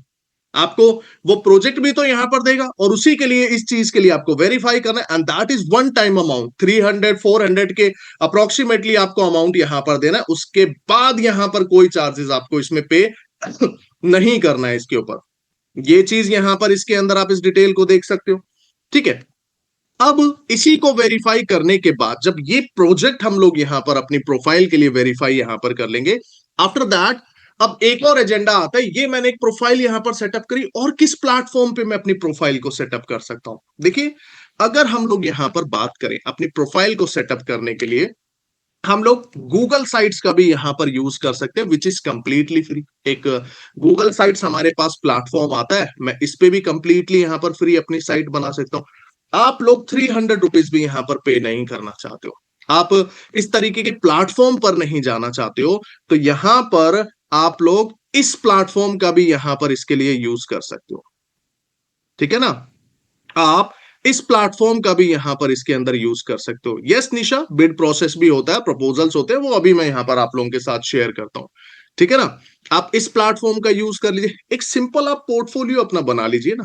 आपको वो प्रोजेक्ट भी तो यहां पर देगा, और उसी के लिए, इस चीज के लिए आपको वेरीफाई करना है, and that is one time amount 300 400 के अप्रोक्सीमेटली आपको अमाउंट यहां पर देना है। उसके बाद यहां पर कोई चार्जेस आपको इसमें पे नहीं करना है इसके ऊपर। ये चीज यहां पर इसके अंदर आप इस डिटेल को देख सकते हो, ठीक है। अब इसी को वेरीफाई करने के बाद, जब ये प्रोजेक्ट हम लोग यहां पर अपनी प्रोफाइल के लिए वेरीफाई यहां पर कर लेंगे, आफ्टर दैट अब एक और एजेंडा आता है, ये मैंने एक प्रोफाइल यहां पर सेटअप करी और किस प्लेटफॉर्म पे मैं अपनी प्रोफाइल को सेटअप कर सकता हूं। देखिए, अगर हम लोग यहां पर बात करें अपनी प्रोफाइल को सेटअप करने के लिए, हम लोग गूगल साइट्स का भी यहां पर यूज कर सकते हैं, विच इज कंप्लीटली फ्री। एक गूगल साइट्स हमारे पास प्लेटफॉर्म आता है, मैं इस पे भी कंप्लीटली यहां पर फ्री अपनी साइट बना सकता हूं। आप लोग ₹300 भी यहां पर पे नहीं करना चाहते हो, आप इस तरीके के प्लेटफॉर्म पर नहीं जाना चाहते हो, तो यहां पर आप लोग इस प्लेटफॉर्म का भी यहां पर इसके लिए यूज कर सकते हो। ठीक है ना? आप इस प्लेटफॉर्म का भी यहां पर इसके अंदर यूज कर सकते हो। यस निशा, बिड प्रोसेस भी होता है, प्रपोजल्स होते हैं, वो अभी मैं यहां पर आप लोगों के साथ शेयर करता हूं। ठीक है ना? आप इस प्लेटफॉर्म का यूज कर लीजिए, एक सिंपल आप पोर्टफोलियो अपना बना लीजिए ना।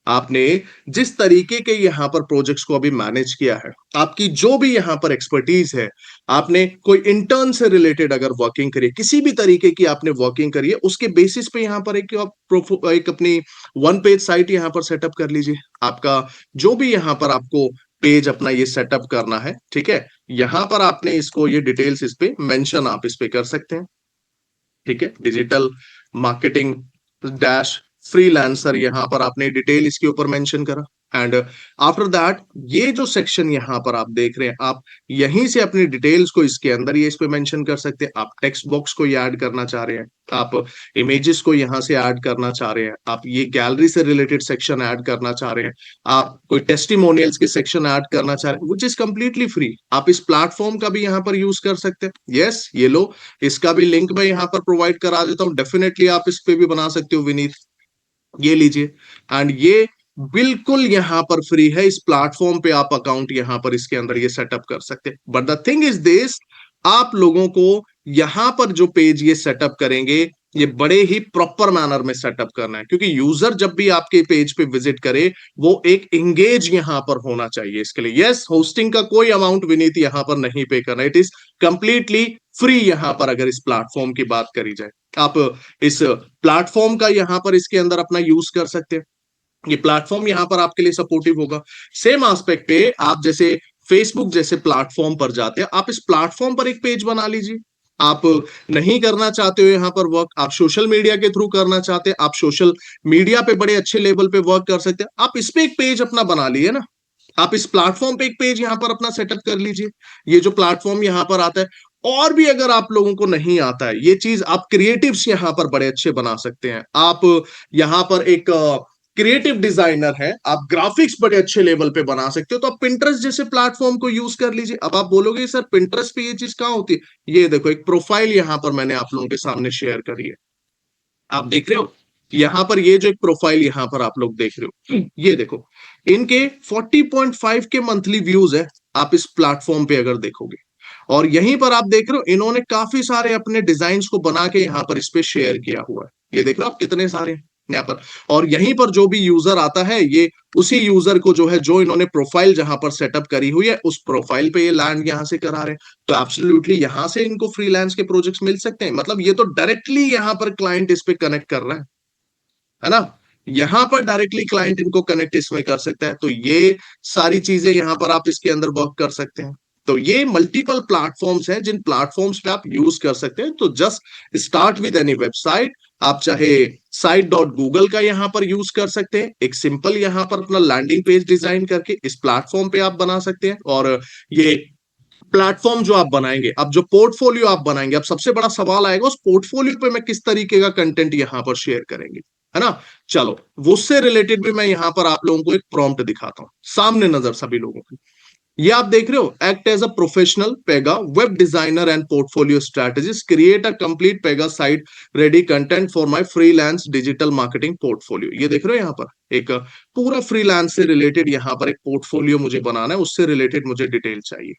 आपने जिस तरीके के यहां पर प्रोजेक्ट्स को अभी मैनेज किया है, आपकी जो भी यहां पर एक्सपर्टीज है, आपने कोई इंटर्न से रिलेटेड अगर वर्किंग करी है, किसी भी तरीके की आपने वर्किंग करी है, उसके बेसिस पे यहां पर एक अपनी वन पेज साइट यहां पर सेटअप कर लीजिए। आपका जो भी यहां पर आपको पेज अपना ये सेटअप करना है, ठीक है, यहां पर आपने इसको ये डिटेल्स इस पे मेंशन आप इस पे कर सकते हैं। ठीक है, डिजिटल मार्केटिंग डैश फ्रीलांसर, यहां पर आपने डिटेल इसके ऊपर मेंशन करा। एंड आफ्टर दैट ये जो सेक्शन यहां पर आप देख रहे हैं, आप यहीं से अपनी डिटेल्स को इसके अंदर ये इस पे मेंशन कर सकते हैं। आप टेक्स्ट बॉक्स को ये ऐड करना चाह रहे हैं, आप इमेजेस को यहां से ऐड करना चाह रहे हैं, आप ये गैलरी से रिलेटेड सेक्शन ऐड करना चाह रहे हैं, आप कोई टेस्टिमोनियल्स के सेक्शन ऐड करना चाह रहे हैं, विच इज कंप्लीटली फ्री। आप इस प्लेटफॉर्म का भी यहां पर यूज कर सकते हैं। यस, ये लो, इसका भी लिंक मैं यहां पर प्रोवाइड करा देता हूं, डेफिनेटली आप इस पे भी बना सकते हो विनीत। ये लीजिए, एंड ये बिल्कुल यहां पर फ्री है, इस प्लेटफॉर्म पे आप अकाउंट यहां पर इसके अंदर ये सेटअप कर सकते हैं। But the thing is this, आप लोगों को यहां पर जो पेज ये सेटअप करेंगे, ये बड़े ही प्रॉपर मैनर में सेटअप करना है, क्योंकि यूजर जब भी आपके पेज पे विजिट करे, वो एक इंगेज यहां पर होना चाहिए। इसके लिए यस, होस्टिंग का कोई अमाउंट विनीत यहां पर नहीं पे करना, इट इज कंप्लीटली फ्री यहां पर अगर इस प्लेटफॉर्म की बात करी जाए। आप इस प्लेटफॉर्म का यहां पर इसके अंदर अपना यूज कर सकते हैं। ये प्लेटफॉर्म यहां पर आपके लिए सपोर्टिव होगा। सेम एस्पेक्ट पे आप जैसे फेसबुक जैसे प्लेटफॉर्म पर जाते हैं, आप इस प्लेटफॉर्म पर एक पेज बना लीजिए। आप नहीं करना चाहते हो यहां पर वर्क, आप सोशल मीडिया के थ्रू करना चाहते हैं, आप सोशल मीडिया पे बड़े अच्छे लेवल पे वर्क कर सकते हैं, आप इस पे एक पेज अपना बना लिए ना। आप इस प्लेटफॉर्म पे एक पेज यहां पर अपना सेटअप कर लीजिए। ये जो प्लेटफॉर्म यहां पर आता है, और भी अगर आप लोगों को नहीं आता है ये चीज, आप क्रिएटिव्स यहां पर बड़े अच्छे बना सकते हैं। आप यहां पर एक क्रिएटिव डिजाइनर है, आप ग्राफिक्स बड़े अच्छे लेवल पे बना सकते हो, तो आप पिंटरेस्ट जैसे प्लेटफॉर्म को यूज कर लीजिए। अब आप बोलोगे सर पिंटरेस्ट पे ये चीज कहां होती है, ये देखो एक प्रोफाइल यहां पर मैंने आप लोगों के सामने शेयर करी है, आप देख रहे हो। यहां पर ये जो एक प्रोफाइल यहां पर आप लोग देख रहे हो, ये देखो, इनके 40.5 के मंथली व्यूज है। आप इस प्लेटफॉर्म पे अगर देखोगे, और यहीं पर आप देख रहे हो इन्होंने काफी सारे अपने डिजाइन्स को बना के यहां पर इस पे शेयर किया हुआ है। ये देख रहे हो आप कितने सारे हैं यहाँ पर। और यहीं पर जो भी यूजर आता है, ये उसी यूजर को जो है, जो इन्होंने प्रोफाइल जहां पर सेटअप करी हुई है, उस प्रोफाइल पे ये लैंड यहां से करा रहे हैं। तो एब्सोल्युटली यहां से इनको फ्रीलांस के प्रोजेक्ट्स मिल सकते हैं। मतलब ये तो डायरेक्टली यहां पर क्लाइंट इस पे कनेक्ट कर रहा है ना। यहां पर डायरेक्टली क्लाइंट इनको कनेक्ट इसमें कर सकता है। तो ये सारी चीजें यहां पर आप इसके अंदर वर्क कर सकते हैं। तो ये मल्टीपल प्लेटफॉर्म्स हैं जिन प्लेटफॉर्म्स पे आप यूज कर सकते हैं। तो just start with any website. आप चाहे site.google का यहां पर यूज कर सकते हैं, एक सिंपल यहां पर अपना लैंडिंग पेज डिजाइन करके इस प्लेटफॉर्म पे आप बना सकते हैं। और ये प्लेटफॉर्म जो आप बनाएंगे, अब जो पोर्टफोलियो आप बनाएंगे, अब सबसे बड़ा सवाल आएगा उस पोर्टफोलियो पे मैं किस तरीके का कंटेंट यहां पर शेयर करेंगे, है ना। चलो, वो उससे रिलेटेड भी मैं यहां पर आप लोगों को एक प्रॉम्प्ट दिखाता हूं सामने नजर सभी लोगों की। ये आप देख रहे हो, act as a professional Pega web designer and portfolio strategist, create a complete Pega site ready content for my freelance digital marketing portfolio. ये देख रहे हो, यहाँ पर एक पूरा फ्रीलांस से रिलेटेड यहां पर एक पोर्टफोलियो मुझे बनाना है, उससे रिलेटेड मुझे डिटेल चाहिए।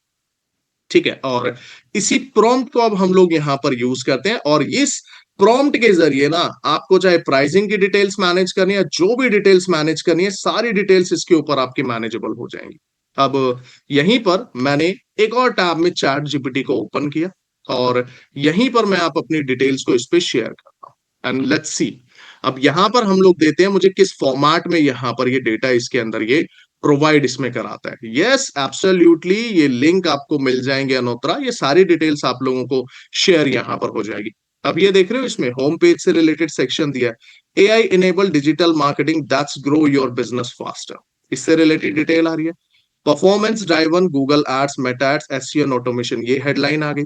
ठीक है, और इसी प्रॉम्प्ट को अब हम लोग यहां पर यूज करते हैं, और इस प्रॉम्प्ट के जरिए ना, आपको चाहे प्राइसिंग की डिटेल्स मैनेज करनी है, जो भी डिटेल्स मैनेज करनी है, सारी डिटेल्स इसके ऊपर आपकी मैनेजेबल हो जाएंगी। अब यहीं पर मैंने एक और टैब में चैट जीपीटी को ओपन किया, और यहीं पर मैं आप अपनी डिटेल्स को इस पे शेयर करता हूं, एंड लेट्स सी। अब यहां पर हम लोग देते हैं मुझे किस फॉर्मेट में यहां पर ये डेटा इसके अंदर ये प्रोवाइड इसमें कराता है। यस, एब्सोल्युटली, ये लिंक आपको मिल जाएंगे अनोतरा, ये सारी डिटेल्स आप लोगों को शेयर यहां पर हो जाएगी। अब ये देख रहे हो, इसमें होम पेज से रिलेटेड सेक्शन दिया है, AI enable digital marketing that's grow your business faster, इससे रिलेटेड डिटेल आ रही है। Performance driven Google ads, Meta ads, SEO and automation, ये हेडलाइन आ गई।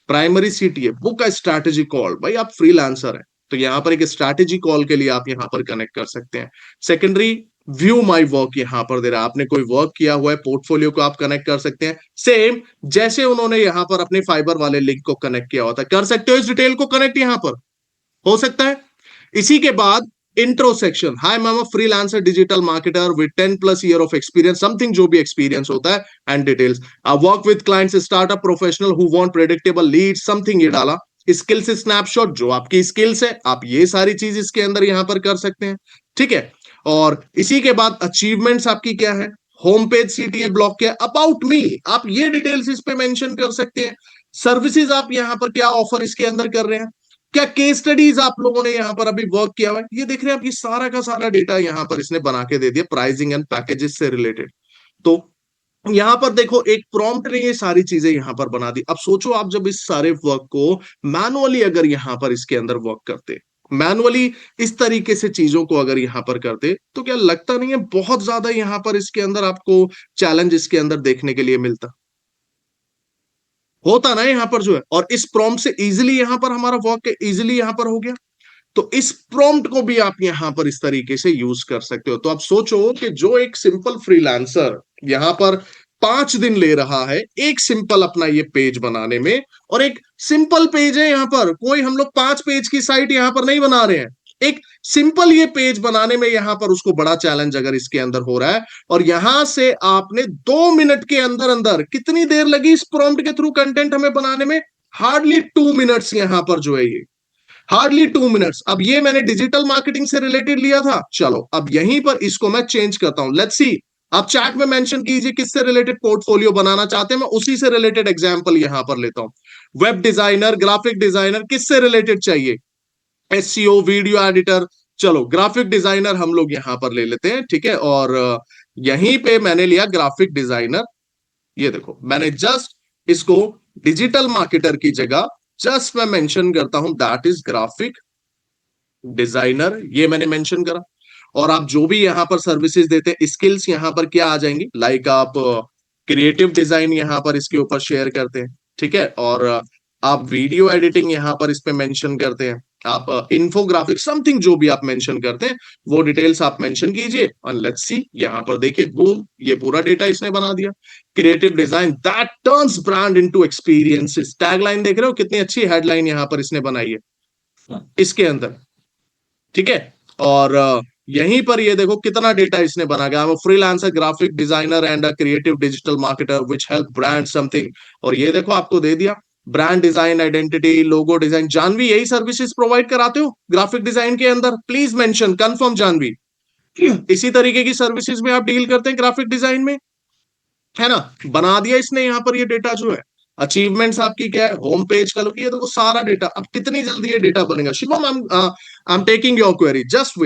प्राइमरी सीटीए बुक का स्ट्रैटेजी कॉल, भाई आप फ्रीलांसर है तो यहां पर एक स्ट्रैटेजी कॉल के लिए आप यहां पर कनेक्ट कर सकते हैं। सेकेंडरी व्यू माई वर्क यहां पर दे रहा है, आपने कोई वर्क किया हुआ है पोर्टफोलियो को आप कनेक्ट कर सकते हैं, सेम जैसे उन्होंने यहां पर अपने फाइबर वाले लिंक को कनेक्ट किया होता है, कर सकते हो इस डिटेल को कनेक्ट यहां पर, हो सकता है। इसी के बाद intro section, hi ma'am a freelancer digital marketer with 10 plus year of experience, something जो भी एक्सपीरियंस होता है, and details, I work with clients startup professional who want predictable lead, something ये डाला। स्किल्स स्नैपशॉट, जो आपकी स्किल्स है आप ये सारी चीज इसके अंदर यहां पर कर सकते हैं, ठीक है। और इसी के बाद अचीवमेंट्स आपकी क्या है, होम पेज सीटीए ब्लॉक क्या, अबाउट मी, आप ये डिटेल्स इस पे मेंशन कर सकते हैं। सर्विसेज आप यहां पर क्या ऑफर इसके अंदर कर रहे हैं, क्या केस स्टडीज आप लोगों ने यहां पर अभी वर्क किया हुआ है, ये देख रहे हैं आप, ये सारा का सारा डेटा यहां पर इसने बना के दे दिया प्राइसिंग एंड पैकेजेस से रिलेटेड। तो यहां पर देखो एक प्रॉम्प्ट ने ये सारी चीजें यहां पर बना दी। अब सोचो आप जब इस सारे वर्क को मैनुअली अगर यहां पर इसके अंदर वर्क करते, मैनुअली इस तरीके से चीजों को अगर यहां पर करते, तो क्या लगता नहीं है बहुत ज्यादा यहां पर इसके अंदर आपको चैलेंज इसके अंदर देखने के लिए मिलता, होता ना यहां पर जो है। और इस प्रॉम्प्ट से इजीली यहां पर हमारा वर्क इजीली यहां पर हो गया। तो इस प्रॉम्प्ट को भी आप यहां पर इस तरीके से यूज कर सकते हो। तो आप सोचो कि जो एक सिंपल फ्रीलांसर यहां पर 5 दिन ले रहा है एक सिंपल अपना ये पेज बनाने में, और एक सिंपल पेज है यहां पर, कोई हम लोग 5 पेज की साइट यहां पर नहीं बना रहे हैं, एक सिंपल ये पेज बनाने में यहां पर उसको बड़ा चैलेंज अगर इसके अंदर हो रहा है, और यहां से आपने 2 मिनट के अंदर अंदर, कितनी देर लगी इस प्रॉम्प्ट के थ्रू कंटेंट हमें बनाने में, हार्डली 2 मिनट्स यहां पर जो है ये, हार्डली 2 मिनट्स। अब ये मैंने डिजिटल मार्केटिंग से रिलेटेड लिया था, चलो अब यहीं पर इसको मैं चेंज करता हूं, लेट्स सी। आप चैट में मेंशन कीजिए किससे रिलेटेड पोर्टफोलियो बनाना चाहते हैं, मैं उसी से रिलेटेड एग्जांपल यहां पर लेता हूं। वेब डिजाइनर, ग्राफिक डिजाइनर, किससे रिलेटेड चाहिए, एसईओ, वीडियो एडिटर, चलो ग्राफिक डिजाइनर हम लोग यहां पर ले लेते हैं, ठीक है। और यहीं पे मैंने लिया ग्राफिक डिजाइनर, ये देखो मैंने जस्ट इसको डिजिटल मार्केटर की जगह जस्ट मैं मेंशन करता हूं दैट इज ग्राफिक डिजाइनर, ये मैंने मेंशन करा। और आप जो भी यहां पर सर्विसेज देते हैं, स्किल्स यहां पर क्या आ जाएंगी, लाइक आप क्रिएटिव डिजाइन यहां पर इसके ऊपर शेयर करते हैं, ठीक है। और आप वीडियो एडिटिंग यहां पर इस पे मेंशन करते हैं, आप इन्फोग्राफिक समथिंग जो भी आप मेंशन करते हैं वो डिटेल्स आप मेंशन कीजिए, और लेट्स सी यहां पर देखिए बूम, ये पूरा डेटा इसने बना दिया। Creative design that turns brand into experiences, tagline देख रहे हो कितनी अच्छी हेडलाइन यहां पर इसने बनाई है इसके अंदर, ठीक है। और यहीं पर ये देखो कितना डेटा इसने बना गया, freelancer graphic designer and creative digital marketer which help brand something, और ये देखो आपको दे दिया brand design, identity, logo design. Janvi यही सर्विसेज प्रोवाइड कराते हो ग्राफिक डिजाइन के अंदर, प्लीज मेंशन कंफर्म जानवी, इसी तरीके की सर्विसेज में आप डील करते हैं ग्राफिक डिजाइन में, है ना। बना दिया इसने यहाँ पर ये डेटा जो है। अचीवमेंट्स आपकी क्या है, होम पेज का लोग, ये देखो सारा डेटा। अब कितनी जल्दी ये डेटा बनेगा, Shivam I am taking your query, just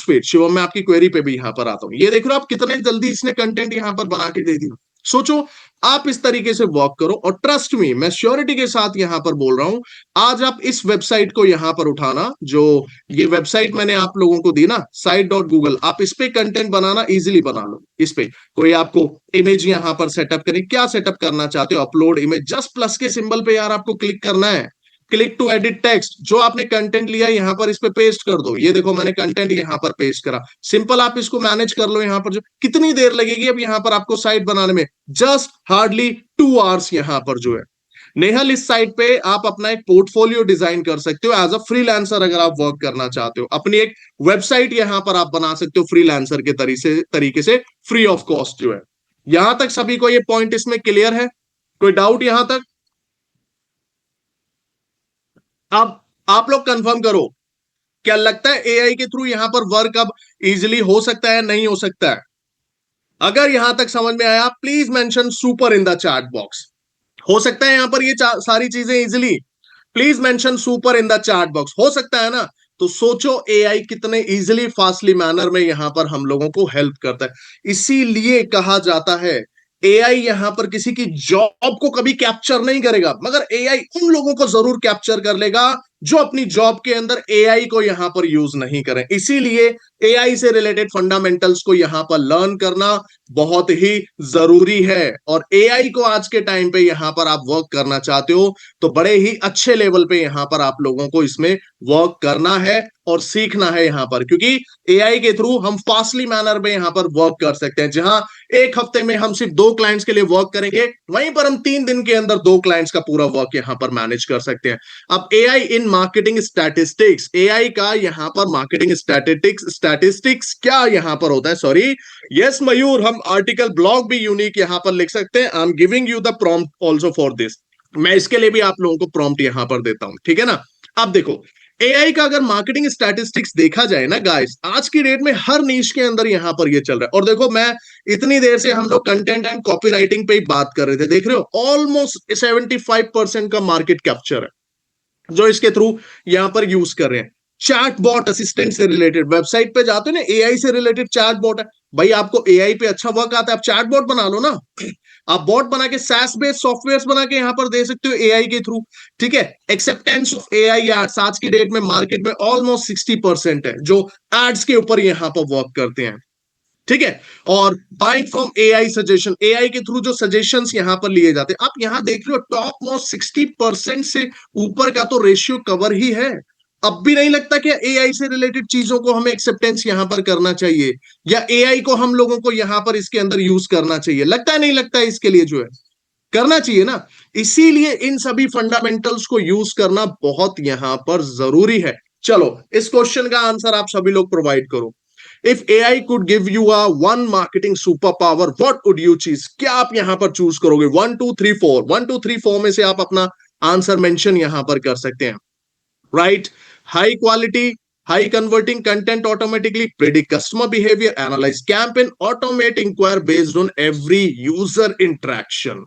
wait Shivam, मैं आपकी क्वेरी पे भी यहाँ पर आता हूँ। ये देख रहे हो आप कितने जल्दी इसने कंटेंट यहाँ पर बना के दे दिया। सोचो आप इस तरीके से वर्क करो, और ट्रस्ट मी मैं श्योरिटी के साथ यहां पर बोल रहा हूं, आज आप इस वेबसाइट को यहां पर उठाना, जो ये वेबसाइट मैंने आप लोगों को दी ना, site.google, आप इस पे कंटेंट बनाना इजीली बना लो। इस पे कोई आपको इमेज यहां पर सेटअप करें, क्या सेटअप करना चाहते हो, अपलोड इमेज, जस्ट प्लस के सिंबल पे यार आपको क्लिक करना है, क्लिक टू एडिट टेक्स्ट, जो आपने कंटेंट लिया यहां पर इस पे पेस्ट कर दो। ये देखो मैंने कंटेंट यहां पर पेस्ट करा, सिंपल आप इसको मैनेज कर लो। यहां पर जो कितनी देर लगेगी अब यहां पर आपको साइट बनाने में, जस्ट हार्डली 2 आवर्स यहां पर जो है। नेहल इस साइट पे आप अपना एक पोर्टफोलियो डिजाइन कर सकते हो एज अ फ्रीलांसर, अगर आप वर्क करना चाहते हो अपनी एक वेबसाइट यहां पर आप बना सकते हो फ्रीलांसर के तरीके से फ्री ऑफ कॉस्ट जो है। यहां तक सभी को ये पॉइंट इसमें क्लियर है, कोई डाउट यहां तक? अब आप लोग कंफर्म करो, क्या लगता है एआई के थ्रू यहां पर वर्क अब इजीली हो सकता है, नहीं हो सकता है? अगर यहां तक समझ में आया please mention super in the chat box. हो सकता है यहां पर ये सारी चीजें easily, please mention super in the chat box, हो सकता है ना। तो सोचो एआई कितने इजीली फास्टली मैनर में यहां पर हम लोगों को हेल्प करता है। इसीलिए कहा जाता है एआई यहां पर किसी की जॉब को कभी कैप्चर नहीं करेगा, मगर एआई उन लोगों को जरूर कैप्चर कर लेगा जो अपनी जॉब के अंदर एआई को यहां पर यूज नहीं करें। इसीलिए एआई से रिलेटेड फंडामेंटल्स को यहां पर लर्न करना बहुत ही जरूरी है। और एआई को आज के टाइम पे यहां पर आप वर्क करना चाहते हो तो बड़े ही अच्छे लेवल पे यहां पर आप लोगों को इसमें वर्क करना है और सीखना है यहां पर, क्योंकि एआई के थ्रू हम फास्टली मैनर में यहां पर वर्क कर सकते हैं। जहां एक हफ्ते में हम सिर्फ 2 क्लाइंट्स के लिए वर्क करेंगे, वहीं पर हम 3 दिन के अंदर 2 क्लाइंट्स का पूरा वर्क यहां पर मैनेज कर सकते हैं। अब AI in marketing statistics, AI का यहां पर मार्केटिंग स्टैटिस्टिक्स क्या यहां पर होता है, सॉरी, यस मयूर, हम आर्टिकल ब्लॉग भी यूनिक यहां पर लिख सकते हैं। I am giving you the prompt also for this, मैं इसके लिए भी आप लोगों को प्रॉम्प्ट यहां पर देता हूं, ठीक है ना। अब देखो, एआई का अगर मार्केटिंग स्टैटिस्टिक्स देखा जाए ना गाइस, आज की डेट में हर नीश के अंदर यहां पर ये चल रहा है। और देखो, मैं इतनी देर से हम लोग कंटेंट एंड कॉपी राइटिंग पे ही बात कर रहे थे, देख रहे हो ऑलमोस्ट 75% का मार्केट कैप्चर है जो इसके थ्रू यहां पर यूज कर रहे हैं। चैट बॉट असिस्टेंट से रिलेटेड वेबसाइट पे जाते हो ना, एआई से रिलेटेड चैट बॉट है। भाई आपको एआई पे अच्छा वर्क आता है, आप चैट बॉट बना लो ना। आप बॉट बना के सैस बेस्ड सॉफ्टवेयर बना के यहां पर दे सकते हो एआई के थ्रू, ठीक है। एक्सेप्टेंस ऑफ एआई एड्स आज की डेट में मार्केट में ऑलमोस्ट 60% है जो एड्स के ऊपर यहां पर वर्क करते हैं, ठीक है। और buying from AI suggestion, AI के थ्रू जो सजेशंस यहां पर लिए जाते हैं, आप यहां देख रहे हो टॉप मोस्ट 60% से ऊपर का तो रेशियो कवर ही है। अब भी नहीं लगता कि एआई से रिलेटेड चीजों को हमें एक्सेप्टेंस यहां पर करना चाहिए, या एआई को हम लोगों को यहां पर इसके अंदर यूज करना चाहिए? लगता है नहीं लगता है, इसके लिए जो है करना चाहिए ना। इसीलिए इन सभी फंडामेंटल्स को यूज करना बहुत यहां पर जरूरी है। चलो, इस क्वेश्चन का आंसर आप सभी लोग प्रोवाइड करो। If AI could give you a one marketing super power, what would you choose? क्या आप यहां पर चूज करोगे? 1 2 3 4, 1 2 3 4 में से आप अपना आंसर मेंशन यहां पर कर सकते हैं, right? High quality, high converting content, automatically predict customer behaviour, analyse campaign, automate inquire based on every user interaction.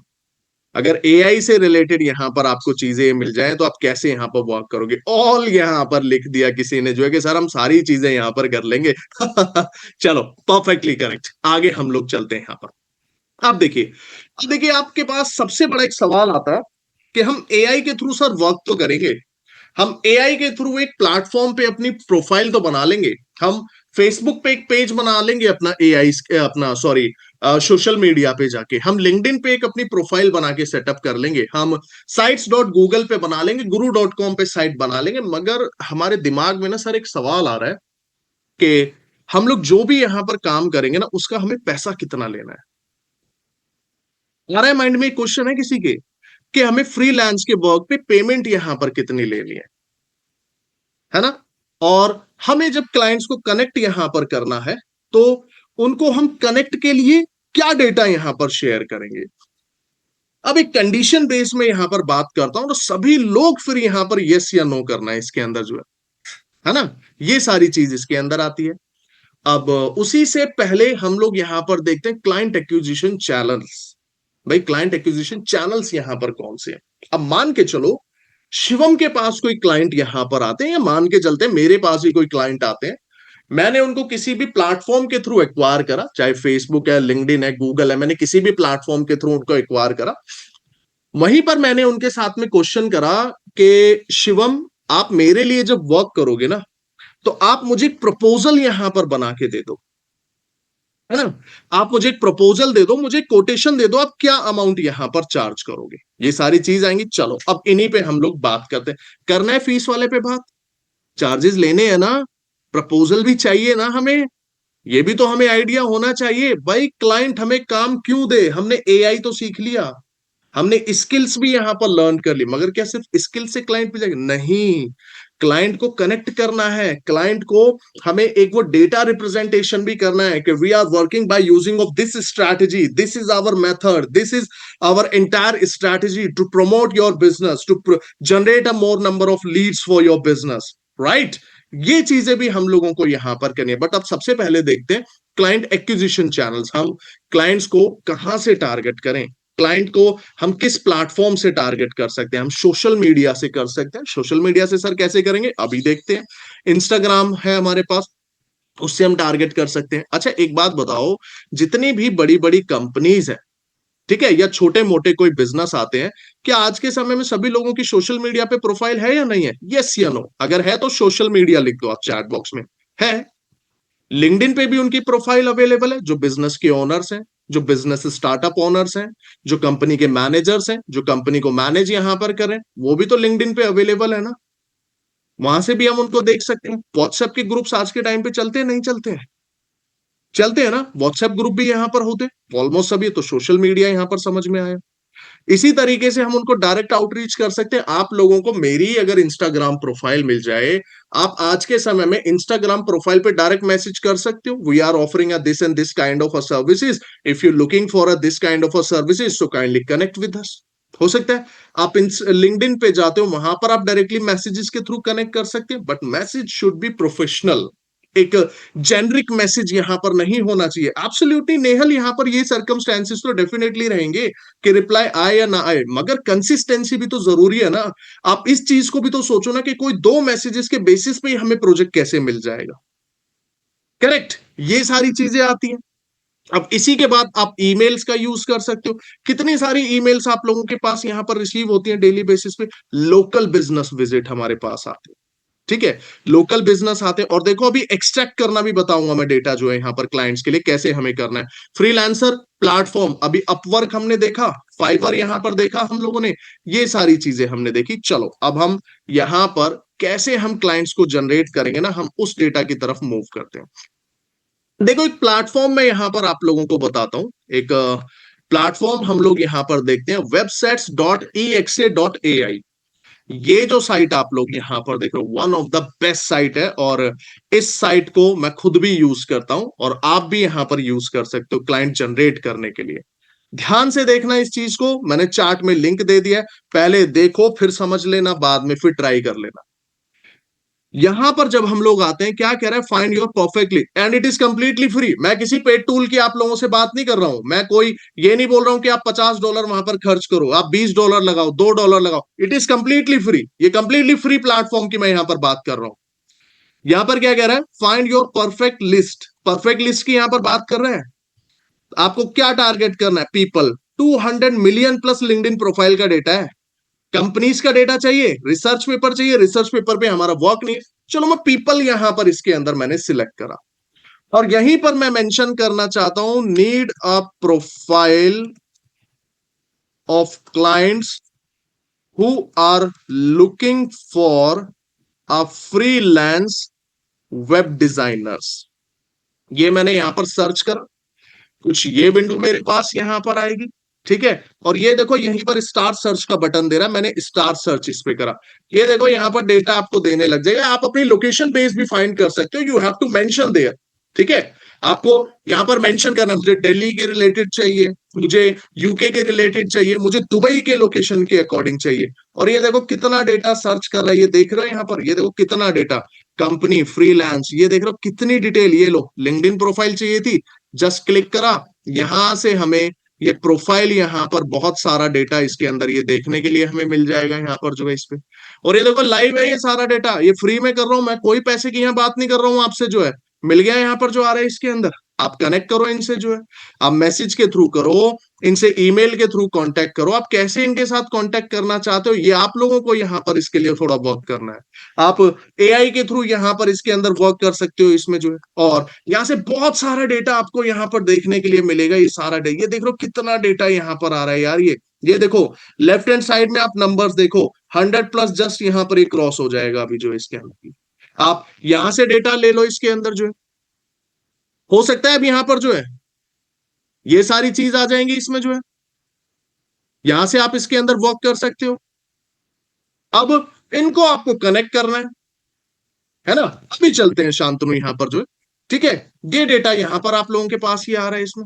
अगर एआई से रिलेटेड यहां पर आपको चीजें मिल जाए तो आप कैसे यहां पर वर्क करोगे? ऑल यहां पर लिख दिया किसी ने जो है कि सर हम सारी चीजें यहां पर कर लेंगे। चलो, परफेक्टली करेक्ट, आगे हम लोग चलते हैं यहां पर। अब देखिए आपके पास सबसे बड़ा एक सवाल आता है कि हम एआई के थ्रू सर वर्क तो करेंगे, हम एआई के थ्रू एक प्लेटफॉर्म पे अपनी प्रोफाइल तो बना लेंगे, हम फेसबुक पे एक पेज बना लेंगे अपना एआई, अपना सॉरी सोशल मीडिया पे जाके, हम लिंक्डइन पे एक अपनी प्रोफाइल बना के सेटअप कर लेंगे, हम साइट्स डॉट गूगल पे बना लेंगे, guru.com पे साइट बना लेंगे। मगर हमारे दिमाग में ना सर एक सवाल आ रहा है कि हम लोग जो भी यहां पर काम करेंगे ना, उसका हमें पैसा कितना लेना है? आ रहा है माइंड में क्वेश्चन है किसी के कि हमें फ्रीलांस के वर्क पे पेमेंट यहां पर कितनी लेनी है ना? और हमें जब क्लाइंट्स को कनेक्ट यहां पर करना है तो उनको हम कनेक्ट के लिए क्या डेटा यहां पर शेयर करेंगे? अब एक कंडीशन बेस में यहां पर बात करता हूं तो सभी लोग फिर यहां पर यस या नो करना है इसके अंदर जो है ना? ये सारी चीज इसके अंदर आती है। अब उसी से पहले हम लोग यहां पर देखते हैं क्लाइंट एक्विजिशन चैनल्स। भाई क्लाइंट एक्विजिशन चैनल्स यहां पर कौन से हैं? अब मान के चलो शिवम के पास कोई क्लाइंट यहां पर आते हैं, या मान के चलते हैं मेरे पास भी कोई क्लाइंट आते हैं, मैंने उनको किसी भी प्लेटफॉर्म के थ्रू एक्वायर करा, चाहे फेसबुक है, लिंक्डइन है, गूगल है, मैंने किसी भी प्लेटफॉर्म के थ्रू उनको एक्वायर करा। वहीं पर मैंने उनके साथ में क्वेश्चन करा कि शिवम, आप मेरे लिए जब वर्क करोगे ना, तो आप मुझे एक प्रपोजल यहां पर बना के दे दो, है ना? आप मुझे एक प्रपोजल दे दो, मुझे कोटेशन दे दो, आप क्या अमाउंट यहां पर चार्ज करोगे? ये सारी चीज आएंगी। चलो अब इन्हीं पे हम लोग बात करते हैं। करना है फीस वाले पे बात, चार्जेस लेने हैं ना, प्रपोजल भी चाहिए ना हमें, ये भी तो हमें आइडिया होना चाहिए। भाई क्लाइंट हमें काम क्यों दे? हमने एआई तो सीख लिया, हमने स्किल्स भी यहां पर लर्न कर ली, मगर क्या सिर्फ स्किल से क्लाइंट पे जाएगा? नहीं, क्लाइंट को कनेक्ट करना है, क्लाइंट को हमें एक वो डेटा रिप्रेजेंटेशन भी करना है कि we are working by using of this strategy, this is our method, this is our entire strategy to promote your business, to generate a more number of leads for your business, right? ये चीजें भी हम लोगों को यहां पर करनी है। बट अब सबसे पहले देखते हैं क्लाइंट एक्विजिशन चैनल्स, हम क्लाइंट्स को कहां से टारगेट करें, क्लाइंट को हम किस प्लेटफॉर्म से टारगेट कर सकते हैं? हम सोशल मीडिया से कर सकते हैं। सोशल मीडिया से सर कैसे करेंगे? अभी देखते हैं। इंस्टाग्राम है हमारे पास, उससे हम टारगेट कर सकते हैं। अच्छा एक बात बताओ, जितनी भी बड़ी बड़ी कंपनीज है, ठीक है, या छोटे मोटे कोई बिजनेस आते हैं, क्या आज के समय में सभी लोगों की सोशल मीडिया पे प्रोफाइल है या नहीं है? यस या नो? अगर है तो सोशल मीडिया लिख दो आप चैट बॉक्स में। है। लिंक्डइन पे भी उनकी प्रोफाइल अवेलेबल है, जो बिजनेस के ओनर्स हैं, जो बिजनेस स्टार्टअप ओनर्स हैं, जो कंपनी के मैनेजर्स हैं, जो कंपनी को मैनेज यहां पर करें, वो भी तो लिंक्डइन पे अवेलेबल है ना। वहां से भी हम उनको देख सकते हैं। व्हाट्सएप के ग्रुप्स आज के टाइम पे चलते हैं नहीं चलते हैं? चलते हैं ना, व्हाट्सएप ग्रुप भी यहाँ पर होते हैं ऑलमोस्ट सभी। तो सोशल मीडिया यहाँ पर समझ में आया। इसी तरीके से हम उनको डायरेक्ट आउटरीच कर सकते हैं। आप लोगों को मेरी अगर इंस्टाग्राम प्रोफाइल मिल जाए, आप आज के समय में इंस्टाग्राम प्रोफाइल पे डायरेक्ट मैसेज कर सकते हो, we are offering a this and this kind of a services, if you looking for a this kind of a services so kindly connect with us. हो सकता है आप इन लिंक्डइन पे जाते हो, वहां पर आप डायरेक्टली मैसेजेस के थ्रू कनेक्ट कर सकते हैं, but message should be professional. एक जेनरिक मैसेज यहां पर नहीं होना चाहिए। एब्सोल्युटली नेहल, यहां पर ये सर्कमस्टेंसेस तो डेफिनेटली रहेंगे कि रिप्लाई आए या ना आए, मगर कंसिस्टेंसी भी तो जरूरी है ना। आप इस चीज को भी तो सोचो ना कि कोई दो मैसेजेस के बेसिस पे ही हमें प्रोजेक्ट कैसे मिल जाएगा। करेक्ट, ये सारी चीजें आती हैं। अब इसी के बाद आप ईमेल्स का यूज कर सकते हो। कितनी सारी ईमेल्स आप लोगों के पास यहां पर रिसीव होती हैं डेली बेसिस पे। लोकल बिजनेस विजिट हमारे पास आते हैं, ठीक है। लोकल बिजनेस आते हैं, और देखो अभी एक्सट्रैक्ट करना भी बताऊंगा मैं डेटा जो है यहाँ पर क्लाइंट्स के लिए कैसे हमें करना है। फ्रीलांसर प्लेटफॉर्म, अभी अपवर्क हमने देखा, फाइवर यहाँ पर देखा हम लोगों ने, ये सारी चीजें हमने देखी। चलो अब हम यहाँ पर कैसे हम क्लाइंट्स को जनरेट करेंगे ना, हम उस डेटा की तरफ मूव करते हैं। देखो एक प्लेटफॉर्म मैं यहाँ पर आप लोगों को बताता हूँ। एक प्लेटफॉर्म हम लोग यहाँ पर देखते हैं, websites.exa.ai। ये जो साइट आप लोग यहाँ पर देख रहे हो, one of the best site है, और इस साइट को मैं खुद भी यूज करता हूं, और आप भी यहाँ पर यूज कर सकते हो क्लाइंट जनरेट करने के लिए। ध्यान से देखना इस चीज को, मैंने चार्ट में लिंक दे दिया है, पहले देखो फिर समझ लेना, बाद में फिर ट्राई कर लेना। यहां पर जब हम लोग आते हैं, क्या कह रहा है, find your perfectly, and it is completely free. मैं किसी पेड टूल की आप लोगों से बात नहीं कर रहा हूं, मैं कोई ये नहीं बोल रहा हूं कि आप $50 वहां पर खर्च करो, आप $20 लगाओ, $2 लगाओ। इट इज कंप्लीटली फ्री, ये कंप्लीटली फ्री प्लेटफॉर्म की मैं यहां पर बात कर रहा हूं। यहां पर क्या कह रहा है, find your perfect list, perfect list की यहां पर बात कर रहे हैं। आपको क्या टारगेट करना है, people. 200 million plus LinkedIn profile का डेटा है, कंपनीज का डेटा चाहिए, रिसर्च पेपर चाहिए, रिसर्च पेपर पे हमारा वर्क नहीं है। चलो मैं पीपल यहां पर इसके अंदर मैंने सिलेक्ट करा, और यहीं पर मैं मेंशन करना चाहता हूं, need a profile of clients who are looking for a freelance web designers. ये मैंने यहां पर सर्च कर, कुछ ये विंडो मेरे पास यहां पर आएगी, ठीक है। और ये देखो यहीं पर स्टार सर्च का बटन दे रहा है, मैंने स्टार सर्च इस पे करा। ये देखो यहाँ पर डेटा आपको देने लग जाएगा, आप अपनी लोकेशन बेस भी फाइंड कर सकते हो, you have to mention there, ठीक है। आपको यहाँ पर मेंशन करना, मुझे दिल्ली के रिलेटेड चाहिए, मुझे यूके के रिलेटेड चाहिए, मुझे दुबई के लोकेशन के अकॉर्डिंग चाहिए। और ये देखो कितना डेटा सर्च कर रहा है, ये देख रहे हो यहाँ पर, ये देखो कितना डेटा, कंपनी, फ्रीलांस, ये देख रहे हो कितनी डिटेल। ये लो लिंक्डइन प्रोफाइल चाहिए थी, जस्ट क्लिक करा, यहां से हमें ये प्रोफाइल, यहाँ पर बहुत सारा डेटा इसके अंदर ये देखने के लिए हमें मिल जाएगा यहाँ पर जो है इस पे। और ये देखो लाइव है, ये सारा डेटा ये फ्री में कर रहा हूं मैं, कोई पैसे की यहाँ बात नहीं कर रहा हूँ आपसे, जो है मिल गया यहाँ पर जो आ रहा है इसके अंदर। आप कनेक्ट करो इनसे, जो है आप मैसेज के थ्रू करो, इनसे ईमेल के थ्रू कांटेक्ट करो, आप कैसे इनके साथ कांटेक्ट करना चाहते हो ये आप लोगों को यहाँ पर इसके लिए थोड़ा वर्क करना है। आप एआई के थ्रू यहाँ पर इसके अंदर वर्क कर सकते हो इसमें जो है, और यहाँ से बहुत सारा डेटा आपको यहाँ पर देखने के लिए मिलेगा। ये सारा डेटा, ये देख लो कितना डेटा यहाँ पर आ रहा है यार। ये देखो लेफ्ट हैंड साइड में आप नंबर्स देखो, 100+ जस्ट यहाँ पर एक क्रॉस हो जाएगा अभी जो है इसके अंदर। आप यहां से डेटा ले लो इसके अंदर जो है, हो सकता है अब यहां पर जो है ये सारी चीज आ जाएंगी इसमें जो है, यहां से आप इसके अंदर वर्क कर सकते हो। अब इनको आपको कनेक्ट करना है ना। अभी चलते हैं शांतनु यहां पर जो है, ठीक है। ये डेटा यहां पर आप लोगों के पास ही आ रहा है, इसमें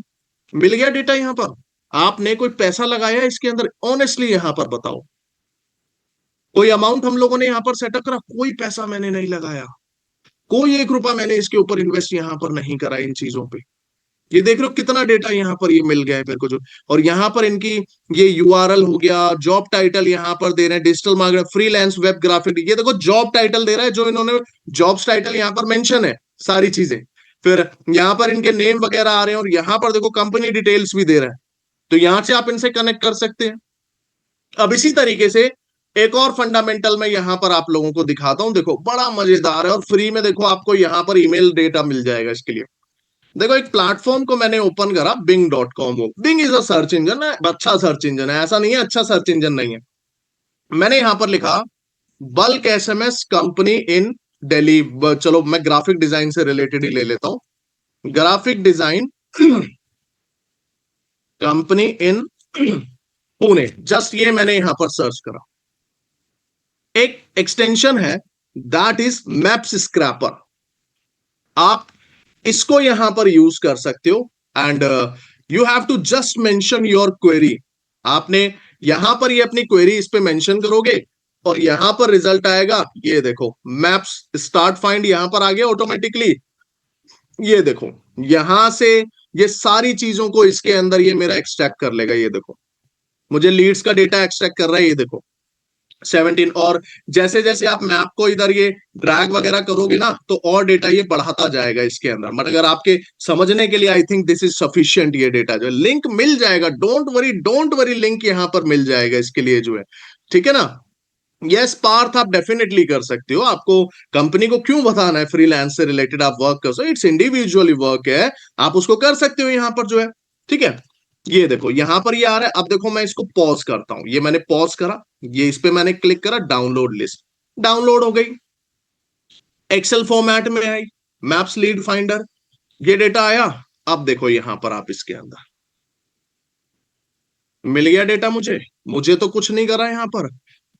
मिल गया डेटा यहां पर। आपने कोई पैसा लगाया इसके अंदर, ऑनेस्टली यहां पर बताओ, कोई अमाउंट हम लोगों ने यहां पर सेटअप करा? कोई पैसा मैंने नहीं लगाया, कोई 1 रुपया मैंने इसके ऊपर इन्वेस्ट यहां पर नहीं करा इन चीजों पे। ये देख रहे हो कितना डेटा यहाँ पर ये मिल गया है मेरे को जो। और यहाँ पर इनकी ये यूआरएल हो गया, जॉब टाइटल यहाँ पर दे रहे हैं, digital marketer, freelance web graphic, ये देखो जॉब टाइटल दे रहा है, जो इन्होंने जॉब्स टाइटल यहाँ पर मेंशन है सारी चीजें। फिर यहाँ पर इनके नेम वगैरह आ रहे हैं, और यहाँ पर देखो कंपनी डिटेल्स भी दे रहा है। तो यहां से आप इनसे कनेक्ट कर सकते हैं। अब इसी तरीके से एक और फंडामेंटल मैं यहां पर आप लोगों को दिखाता हूं, देखो बड़ा मजेदार है और फ्री में देखो आपको यहां पर ईमेल डेटा मिल जाएगा इसके लिए। देखो एक प्लेटफॉर्म को मैंने ओपन करा, bing.com हो। Bing is a search engine है, अच्छा सर्च इंजन है, ऐसा नहीं है अच्छा सर्च इंजन नहीं है। मैंने यहां पर लिखा बल्क एसएमएस कंपनी इन दिल्ली। चलो मैं ग्राफिक डिजाइन से रिलेटेड ही ले लेता हूं, ग्राफिक डिजाइन कंपनी इन पुणे। जस्ट ये मैंने यहां पर सर्च करा, एक एक्सटेंशन है दैट इज मैप्स स्क्रैपर। आप इसको यहां पर यूज कर सकते हो and you have to just mention your query. आपने यहां पर ये अपनी क्वेरी इस पे मेंशन करोगे और यहां पर रिजल्ट आएगा। ये देखो मैप्स स्टार्ट फाइंड यहां पर आ गया ऑटोमेटिकली। ये देखो यहां से ये सारी चीजों को इसके अंदर ये मेरा एक्सट्रैक्ट कर लेगा। ये देखो मुझे लीड्स का डेटा एक्सट्रैक्ट कर रहा है, ये देखो 17। और जैसे जैसे आप मैप को इधर ये ड्रैग वगैरह करोगे ना तो और डेटा ये बढ़ाता जाएगा इसके अंदर। बट अगर आपके समझने के लिए I think this is sufficient. ये डेटा जो लिंक मिल जाएगा, डोंट वरी लिंक यहां पर मिल जाएगा इसके लिए जो है, ठीक है ना। यस पार्थ आप डेफिनेटली कर सकते हो। आपको कंपनी को क्यों बताना है फ्रीलांस से रिलेटेड आप वर्क कर सकते हो, इट्स इंडिविजुअली वर्क है, आप उसको कर सकते हो यहां पर जो है, ठीक है। ये देखो यहां पर ये आ रहा है। अब देखो मैं इसको पॉज करता हूं, ये मैंने पॉज करा, ये इस पे मैंने क्लिक करा, डाउनलोड लिस्ट डाउनलोड हो गई, एक्सेल फॉर्मेट में आई, मैप्स लीड फाइंडर, ये डेटा आया। अब देखो यहां पर आप इसके अंदर मिल गया डेटा मुझे, मुझे तो कुछ नहीं करा यहां पर,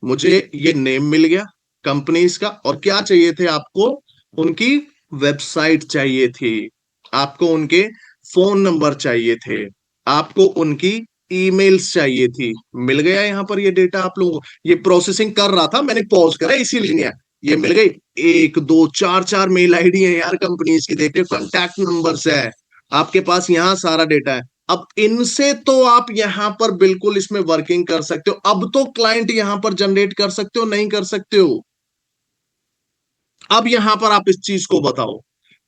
मुझे ये नेम मिल गया कंपनीज का। और क्या चाहिए थे आपको, उनकी वेबसाइट चाहिए थी, आपको उनके फोन नंबर चाहिए थे, आपको उनकी ईमेल्स चाहिए थी। मिल गया यहां पर ये डेटा आप लोगों को। ये प्रोसेसिंग कर रहा था, मैंने पॉज करा इसीलिए ये मिल गई। एक दो चार चार मेल आईडी है यार कंपनीज की, देखिए कॉन्टैक्ट नंबर्स है आपके पास, यहाँ सारा डेटा है। अब इनसे तो आप यहां पर बिल्कुल इसमें वर्किंग कर सकते हो। अब तो क्लाइंट यहां पर जनरेट कर सकते हो, नहीं कर सकते हो? अब यहां पर आप इस चीज को बताओ,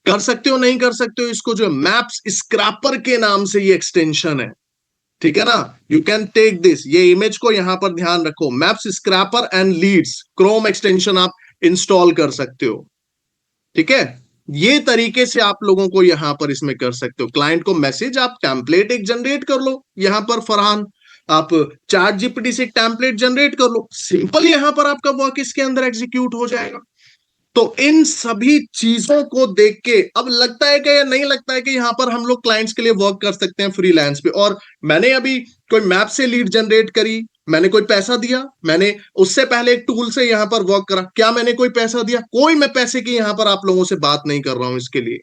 कर सकते हो नहीं कर सकते हो? इसको जो मैप्स स्क्रैपर के नाम से ये एक्सटेंशन है, ठीक है ना। यू कैन टेक दिस, ये इमेज को यहां पर ध्यान रखो, maps scraper and leads Chrome extension आप इंस्टॉल कर सकते हो, ठीक है। ये तरीके से आप लोगों को यहां पर इसमें कर सकते हो। क्लाइंट को मैसेज आप टेम्पलेट एक जनरेट कर लो यहां पर फरहान, आप चैट जीपीटी से एक टेम्पलेट जनरेट कर लो, सिंपल यहां पर आपका वर्क इसके अंदर एग्जीक्यूट हो जाएगा। तो इन सभी चीजों को देख के अब लगता है कि या नहीं लगता है कि यहां पर हम लोग क्लाइंट्स के लिए वर्क कर सकते हैं फ्रीलांस पे। और मैंने अभी कोई मैप से लीड जनरेट करी, मैंने कोई पैसा दिया, मैंने उससे पहले एक टूल से यहां पर वर्क करा, क्या मैंने कोई पैसा दिया? कोई मैं पैसे की यहां पर आप लोगों से बात नहीं कर रहा हूं इसके लिए,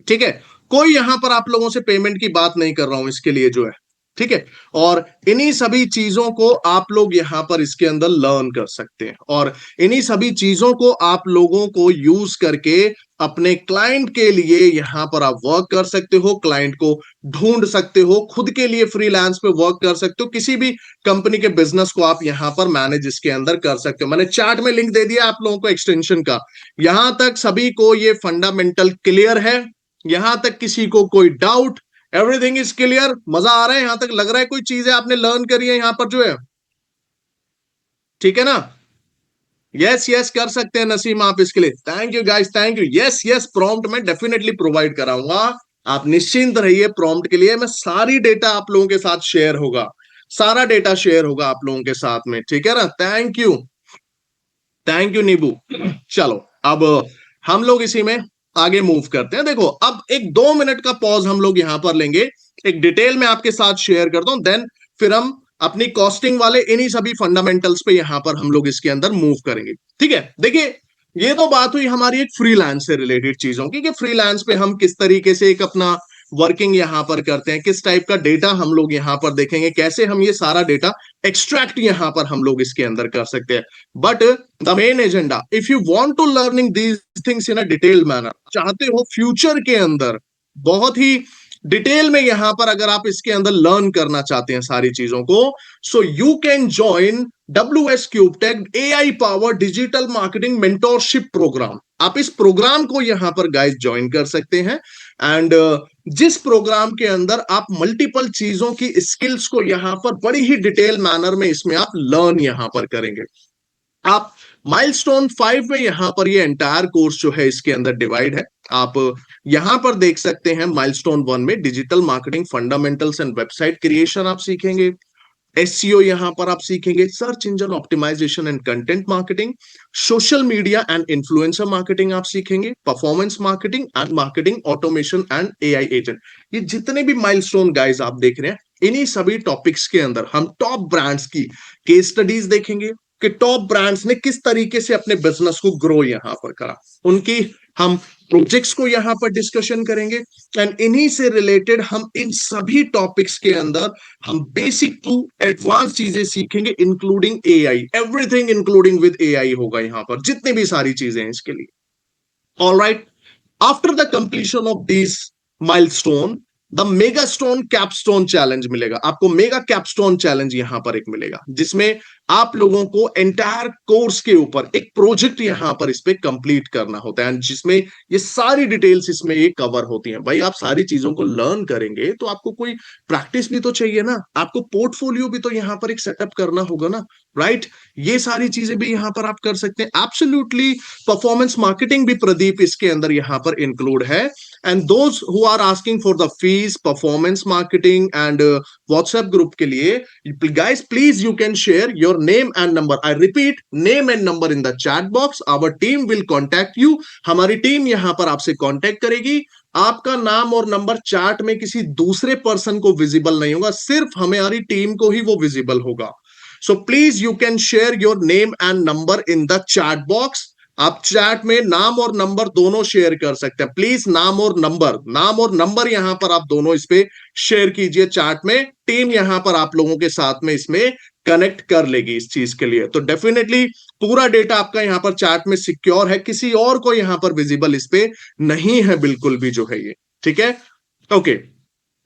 ठीक है। कोई यहां पर आप लोगों से पेमेंट की बात नहीं कर रहा हूं इसके लिए जो है, ठीक है। और इन्हीं सभी चीजों को आप लोग यहां पर इसके अंदर लर्न कर सकते हैं और इन्हीं सभी चीजों को आप लोगों को यूज करके अपने क्लाइंट के लिए यहां पर आप वर्क कर सकते हो, क्लाइंट को ढूंढ सकते हो, खुद के लिए फ्रीलांस पे वर्क कर सकते हो, किसी भी कंपनी के बिजनेस को आप यहां पर मैनेज इसके अंदर कर सकते हो। मैंने चैट में लिंक दे दिया आप लोगों को एक्सटेंशन का। यहां तक सभी को ये फंडामेंटल क्लियर है? यहां तक किसी को कोई डाउट? Everything is clear? मजा आ रहा है यहां तक? लग रहा है कोई चीजें आपने लर्न करी है यहां पर जो है, ठीक है ना। यस यस कर सकते हैं नसीम आप इसके लिए, thank you guys, thank you. Yes yes prompt मैं डेफिनेटली प्रोवाइड कराऊंगा, आप निश्चिंत रहिए। प्रॉम्प्ट के लिए मैं सारी डेटा आप लोगों के साथ शेयर होगा, सारा डेटा शेयर होगा आप लोगों के साथ में, ठीक है ना। थैंक यू, थैंक यू नीबू। चलो अब हम लोग इसी में आगे मूव करते हैं। देखो अब एक 2 मिनट का पॉज हम लोग यहां पर लेंगे, एक डिटेल में आपके साथ शेयर करता हूं, देन फिर हम अपनी कॉस्टिंग वाले इन्हीं सभी फंडामेंटल्स पे यहां पर हम लोग इसके अंदर मूव करेंगे, ठीक है। देखिए ये तो बात हुई हमारी एक फ्रीलांस से रिलेटेड चीजों की, कि फ्रीलांस पे हम किस तरीके से एक अपना वर्किंग यहां पर करते हैं, किस टाइप का डेटा हम लोग यहां पर देखेंगे, कैसे हम ये सारा डेटा एक्सट्रैक्ट यहां पर हम लोग इसके अंदर कर सकते हैं। But the main agenda, if you want to learning these things in a detail manner, चाहते हो फ्यूचर के अंदर बहुत ही डिटेल में यहां पर अगर आप इसके अंदर लर्न करना चाहते हैं सारी चीजों को, so you can join WS cube tech AI power digital marketing mentorship program. आप इस प्रोग्राम को यहां पर गाइस ज्वाइन कर सकते हैं। एंड जिस प्रोग्राम के अंदर आप मल्टीपल चीजों की स्किल्स को यहां पर बड़ी ही डिटेल मैनर में इसमें आप लर्न यहां पर करेंगे। आप माइलस्टोन 5 में यहां पर ये एंटायर कोर्स जो है इसके अंदर डिवाइड है। आप यहां पर देख सकते हैं माइलस्टोन 1 में digital marketing fundamentals and website creation आप सीखेंगे। एसईओ यहां पर आप सीखेंगे, search engine optimisation and content marketing, social media and influencer marketing आप सीखेंगे, performance marketing and marketing automation and AI agent. ये जितने भी माइलस्टोन गाइस आप देख रहे हैं, इन्हीं सभी टॉपिक्स के अंदर हम टॉप ब्रांड्स की केस स्टडीज देखेंगे कि टॉप ब्रांड्स ने किस तरीके से अपने बिजनेस को ग्रो यहां पर करा, उनकी हम प्रोजेक्ट्स को यहां पर डिस्कशन करेंगे। एंड इन्हीं से रिलेटेड हम इन सभी टॉपिक्स के अंदर हम बेसिक टू एडवांस चीजें सीखेंगे, including AI. Everything including with AI होगा यहां पर, जितनी भी सारी चीजें हैं इसके लिए। All right, after the completion of this milestone, the mega stone capstone challenge मिलेगा आपको। मेगा कैपस्टोन चैलेंज यहां पर एक मिलेगा, जिसमें आप लोगों को एंटायर कोर्स के ऊपर एक प्रोजेक्ट यहां पर इस पे कंप्लीट करना होता है, जिसमें ये सारी डिटेल्स इसमें ये कवर होती हैं। भाई आप सारी चीजों को लर्न करेंगे तो आपको कोई प्रैक्टिस भी तो चाहिए ना, आपको पोर्टफोलियो भी तो यहां पर एक सेटअप करना होगा ना, राइट? ये सारी चीजें भी यहां पर आप कर सकते हैं एब्सोल्युटली। परफॉर्मेंस मार्केटिंग भी प्रदीप इसके अंदर यहां पर इंक्लूड है। And those who are asking for the fees performance marketing and WhatsApp group के लिए, guys please you can share your name and number, I repeat name and number in the chat box, our team will contact you। हमारी team यहां पर आपसे contact करेगी। आपका नाम और नंबर चार्ट में किसी दूसरे पर्सन को विजिबल नहीं होगा, सिर्फ हमारी टीम को ही वो विजिबल होगा। So please you can share your name and number in the chat box. आप चैट में नाम और नंबर दोनों शेयर कर सकते हैं। प्लीज नाम और नंबर यहां पर आप दोनों इस पे शेयर कीजिए चैट में। टीम यहां पर आप लोगों के साथ में इसमें कनेक्ट कर लेगी इस चीज के लिए। तो डेफिनेटली पूरा डेटा आपका यहां पर चैट में सिक्योर है, किसी और को यहां पर विजिबल इस पे नहीं है बिल्कुल भी जो है ये, ठीक है? ओके,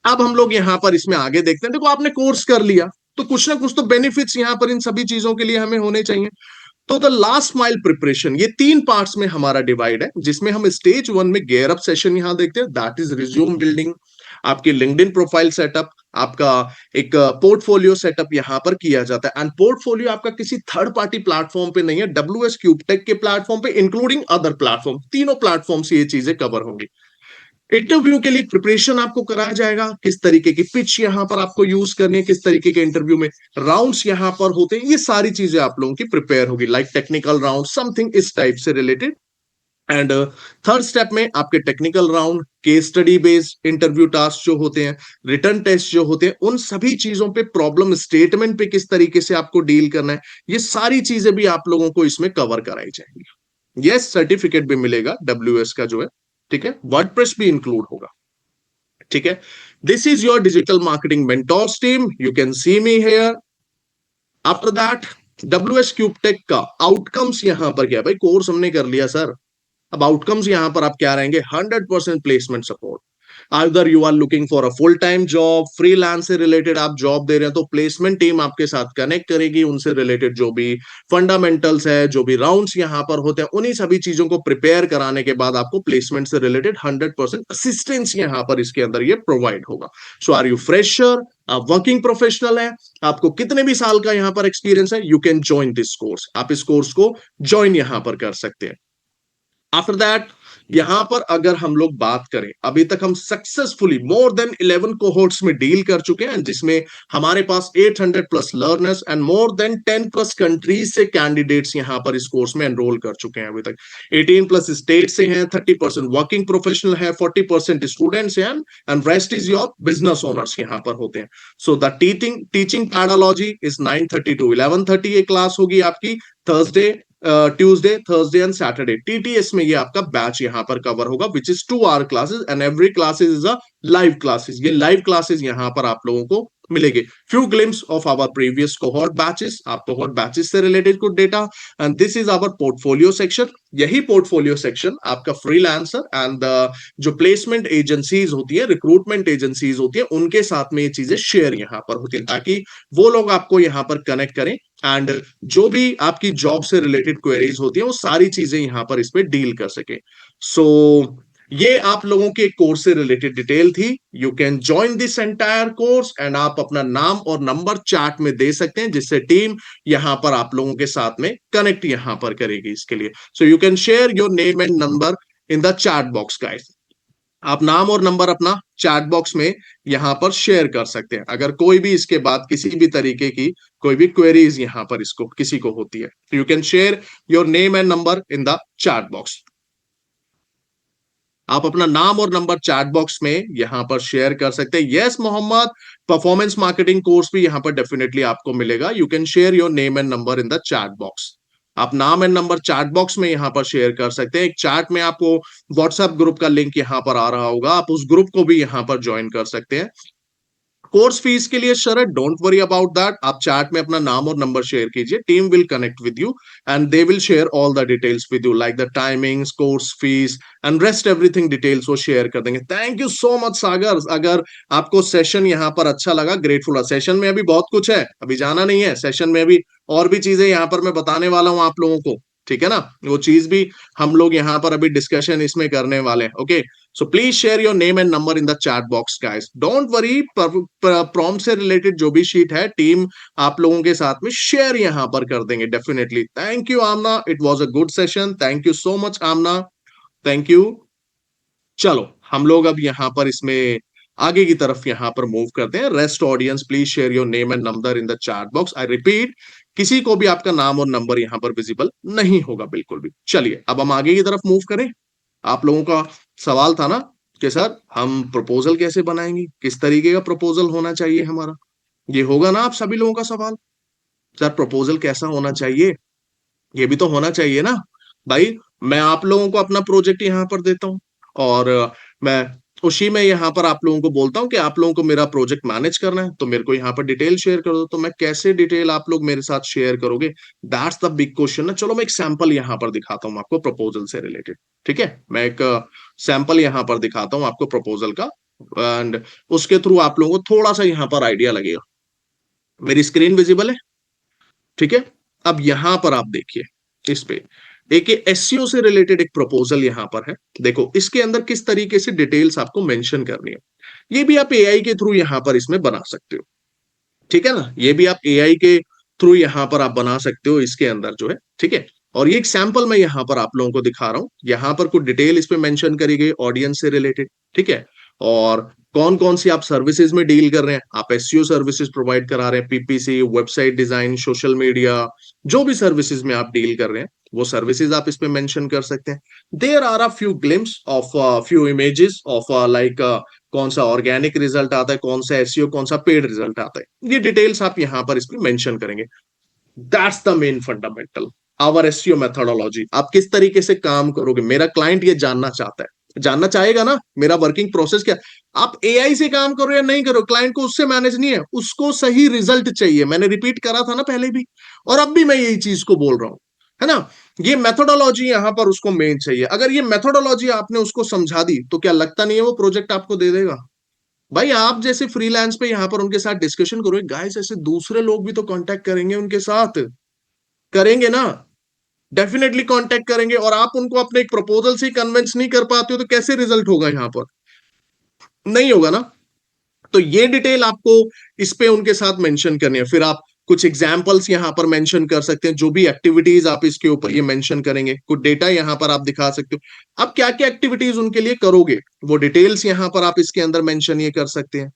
अब हम लोग यहां पर इसमें आगे देखते हैं। देखो आपने कोर्स कर लिया तो कुछ ना कुछ तो बेनिफिट्स यहां पर इन सभी चीजों के लिए हमें होने चाहिए। तो द लास्ट माइल प्रिपरेशन ये 3 पार्ट्स में हमारा डिवाइड है, जिसमें हम स्टेज 1 में गेयर अप सेशन यहां देखते हैं, दैट इज रिज्यूम बिल्डिंग, आपकी लिंक्डइन प्रोफाइल सेटअप, आपका एक पोर्टफोलियो सेटअप यहां पर किया जाता है। एंड पोर्टफोलियो आपका किसी थर्ड पार्टी प्लेटफॉर्म पे नहीं है, WS क्यूब टेक के प्लेटफॉर्म पे, इंक्लूडिंग अदर प्लेटफॉर्म, तीनों प्लेटफॉर्म से ये चीजें कवर होंगी। इंटरव्यू के लिए प्रिपरेशन आपको कराया जाएगा, किस तरीके की पिच यहां पर आपको यूज करनी है, किस तरीके के इंटरव्यू में राउंड्स यहां पर होते हैं, ये सारी चीजें आप लोगों की प्रिपेयर होगी, लाइक टेक्निकल राउंड समथिंग इस टाइप से रिलेटेड। एंड थर्ड स्टेप में आपके technical round, case study based interview task जो होते हैं, रिटर्न टेस्ट जो होते हैं, उन सभी चीजों पे, प्रॉब्लम स्टेटमेंट पे किस तरीके से आपको डील करना है, ये सारी चीजें भी आप लोगों को इसमें कवर कराई जाएंगी। यस, सर्टिफिकेट भी मिलेगा WS का जो है, ठीक है? वर्डप्रेस भी इंक्लूड होगा, ठीक है? This is your digital marketing mentors team, you can see me here. After that WS cube tech का आउटकम्स यहां पर क्या है? भाई कोर्स हमने कर लिया सर, अब आउटकम्स यहां पर आप क्या रहेंगे? 100% प्लेसमेंट सपोर्ट। अगर you are looking for a full time job, freelance से रिलेटेड आप जॉब दे रहे हैं, तो प्लेसमेंट टीम आपके साथ कनेक्ट करेगी, उनसे रिलेटेड जो भी फंडामेंटल्स है, जो भी राउंड्स यहां पर होते हैं, उन्हीं सभी चीजों को प्रिपेयर कराने के बाद आपको प्लेसमेंट से रिलेटेड 100% असिस्टेंस यहां पर इसके अंदर ये प्रोवाइड होगा। सो आर यू फ्रेशर, आप वर्किंग प्रोफेशनल है, आपको कितने भी साल का यहां पर एक्सपीरियंस है, you can join this course, आप इस कोर्स को ज्वाइन यहां पर कर सकते हैं। आफ्टर दैट यहां पर अगर हम लोग बात करें, अभी तक हम सक्सेसफुली मोर देन 11 कोहोर्ट्स में डील कर चुके हैं, जिसमें हमारे पास 800 plus learners and more than 10 plus countries से कैंडिडेट्स यहां पर इस कोर्स में एनरोल कर चुके हैं। अभी तक 18 प्लस स्टेट से हैं, 30% वर्किंग प्रोफेशनल है, 40% स्टूडेंट्स हैं, and rest is your business owners यहां पर होते हैं। So the teaching pedagogy is 9:30 to 11:30 ये क्लास होगी आपकी, Thursday, Tuesday, Thursday and Saturday. TTS में ये आपका बैच यहां पर कवर होगा, which is 2 hour classes, and every classes is a live classes. ये लाइव क्लासेस यहां पर आप लोगों को मिलेगी। Few glimpse of our previous cohort batches, आप कोहॉर्ट बैचेस से रिलेटेड कुछ data, and this is our portfolio section. यही पोर्टफोलियो सेक्शन आपका फ्रीलांसर एंड जो प्लेसमेंट एजेंसीज होती है, रिक्रूटमेंट एजेंसीज होती है, उनके साथ में ये चीजें शेयर यहाँ पर होती है, ताकि वो लोग आपको यहाँ पर कनेक्ट करें एंड जो भी आपकी जॉब से रिलेटेड क्वेरीज होती है वो सारी चीजें यहाँ पर इस पे डील कर सके। सो ये आप लोगों के कोर्स से रिलेटेड डिटेल थी। You can join this entire course and आप अपना नाम और नंबर चैट में दे सकते हैं, जिससे टीम यहां पर आप लोगों के साथ में कनेक्ट यहां पर करेगी इसके लिए। So you can share your name and number in the chat box guys. आप नाम और नंबर अपना चैट बॉक्स में यहां पर शेयर कर सकते हैं, अगर कोई भी इसके बाद किसी भी तरीके की कोई भी क्वेरीज यहां पर इसको किसी को होती है, तो you can share your name and number in the chat box. आप अपना नाम और नंबर चैट बॉक्स में यहां पर शेयर कर सकते हैं। Yes Mohammad, performance marketing course भी यहां पर डेफिनेटली आपको मिलेगा। You can share your name and number in the chat box. आप नाम एंड नंबर चैट बॉक्स में यहां पर शेयर कर सकते हैं। एक चैट में आपको व्हाट्सएप ग्रुप का लिंक यहां पर आ रहा होगा, आप उस ग्रुप को भी यहां पर ज्वाइन कर सकते हैं। कोर्स फीस के लिए शरद, डोंट वरी अबाउट दैट, आप चैट में अपना नाम और नंबर शेयर कीजिए, team will connect with you and they will share all the details with you, like the timings, course fees and rest everything details वो share कर देंगे। Thank you so much सागर। अगर आपको सेशन यहाँ पर अच्छा लगा, ग्रेटफुल। सेशन में अभी बहुत कुछ है, अभी जाना नहीं है, सेशन में अभी और भी चीजें यहाँ पर मैं बताने वाला हूँ आप लोगों को, ठीक है ना, वो चीज भी हम लोग यहाँ पर अभी डिस्कशन इसमें करने वाले हैं। Okay, so please share your name and number in the chat box guys, don't worry. Prompt से रिलेटेड जो भी शीट है टीम आप लोगों के साथ में शेयर यहां पर कर देंगे definitely. Thank you Amna, it was a good session, thank you so much Amna, thank you. चलो हम लोग अब यहाँ पर इसमें आगे की तरफ यहाँ पर मूव करते हैं। Rest audience please share your name and number in the chat box. I repeat, किसी को भी आपका नाम और नंबर यहाँ पर विजिबल नहीं होगा बिल्कुल भी। चलिए अब हम आगे की तरफ मूव करें। आप लोगों का सवाल था ना कि सर हम प्रपोजल कैसे बनाएंगे, किस तरीके का प्रपोजल होना चाहिए हमारा, ये होगा ना आप सभी लोगों का सवाल। सर प्रपोजल कैसा होना चाहिए, ये भी तो होना चाहिए ना भाई। मैं आप लोगों को अपना प्रोजेक्ट यहाँ पर देता हूँ और मैं उसी में यहाँ पर आप लोगों को बोलता हूँ कि आप लोगों को मेरा प्रोजेक्ट मैनेज करना है, तो मेरे को यहाँ पर डिटेल शेयर कर दो। तो मैं कैसे डिटेल आप लोग मेरे साथ शेयर करोगे, दैट्स द बिग क्वेश्चन ना। चलो मैं एक सैंपल यहाँ पर दिखाता हूँ आपको प्रपोजल से रिलेटेड, ठीक है। मैं एक सैंपल यहाँ पर दिखाता हूँ आपको प्रपोजल का, एंड उसके थ्रू आप लोगों को थोड़ा सा यहाँ पर आइडिया लगेगा। मेरी स्क्रीन विजिबल है, ठीक है। अब यहां पर आप देखिए, इस पे एक एसईओ से रिलेटेड एक प्रपोजल यहां पर है। देखो इसके अंदर किस तरीके से डिटेल्स आपको मेंशन करनी है, ये भी आप एआई के थ्रू यहां पर इसमें बना सकते हो, ठीक है ना। ये भी आप एआई के थ्रू यहां पर आप बना सकते हो इसके अंदर जो है, ठीक है। और ये एक सैंपल मैं यहां पर आप लोगों को दिखा रहा हूं, यहां पर कुछ डिटेल इस पे मेंशन करी गई ऑडियंस से रिलेटेड, ठीक है। और कौन कौन सी आप सर्विसेज में डील कर रहे हैं, आप एसईओ सर्विसेज प्रोवाइड करा रहे हैं, PPC, website design, social media, जो भी सर्विसेज में आप डील कर रहे हैं वो सर्विसेज आप इसमें मेंशन कर सकते हैं। There are a few glimpse of few images of like कौन सा ऑर्गेनिक रिजल्ट आता है, कौन सा एसईओ, कौन सा पेड रिजल्ट आता है, ये डिटेल्स आप यहां पर इसमें मेंशन करेंगे। That's the main fundamental our SEO methodology. आप किस तरीके से काम करोगे, मेरा क्लाइंट ये जानना चाहता है, जानना चाहेगा ना मेरा वर्किंग प्रोसेस क्या। आप एआई से काम करो या नहीं करो, क्लाइंट को उससे मैनेज नहीं है, उसको सही रिजल्ट चाहिए। मैंने रिपीट करा था ना पहले भी, और अब भी मैं यही चीज को बोल रहा हूं, है ना। ये मेथोडोलॉजी यहां पर उसको मेन चाहिए। अगर ये मेथोडोलॉजी आपने उसको समझा दी तो क्या लगता नहीं है वो प्रोजेक्ट आपको दे देगा। भाई आप जैसे फ्रीलांस पे यहां पर उनके साथ डिस्कशन करो, गाइस ऐसे दूसरे लोग भी तो कांटेक्ट करेंगे उनके साथ, करेंगे ना, डेफिनेटली कांटेक्ट करेंगे। और आप उनको अपने एक प्रपोजल से कन्विंस नहीं कर पाते हो तो कैसे रिजल्ट होगा यहां पर, नहीं होगा ना। तो ये डिटेल आपको इस पे उनके साथ मेंशन करनी है। फिर आप कुछ एग्जांपल्स यहां पर मेंशन कर सकते हैं, जो भी एक्टिविटीज आप इसके ऊपर ये मेंशन करेंगे, कुछ डेटा यहां पर आप दिखा सकते हो। आप क्या क्या एक्टिविटीज उनके लिए करोगे वो डिटेल्स यहां पर आप इसके अंदर मेंशन ये कर सकते हैं,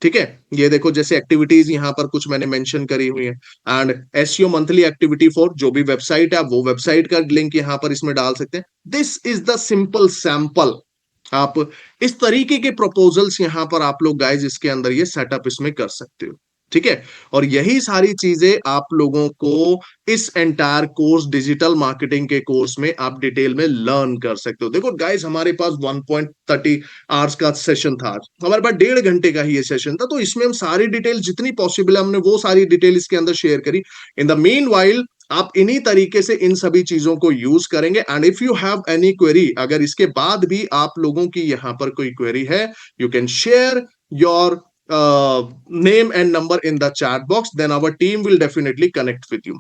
ठीक है। ये देखो जैसे एक्टिविटीज यहाँ पर कुछ मैंने मेंशन करी हुई है, and SEO monthly activity for जो भी वेबसाइट है, आप वो वेबसाइट का लिंक यहाँ पर इसमें डाल सकते हैं। This is the simple sample. आप इस तरीके के प्रपोजल्स यहाँ पर आप लोग गाइज इसके अंदर ये सेटअप इसमें कर सकते हो, ठीक है। और यही सारी चीजें आप लोगों को इस एंटायर कोर्स, डिजिटल मार्केटिंग के कोर्स में आप डिटेल में लर्न कर सकते हो। देखो गाइस, हमारे पास 1.30 आवर्स का सेशन था आज, हमारे पास 1.5 घंटे का ही ये सेशन था, तो इसमें हम सारी डिटेल जितनी पॉसिबल है हमने वो सारी डिटेल इसके अंदर शेयर करी। इन द मीन वाइल आप इन्हीं तरीके से इन सभी चीजों को यूज करेंगे। And if you have any query, अगर इसके बाद भी आप लोगों की यहां पर कोई क्वेरी है, you can share your name and number in the chat box, then our team will definitely connect with you.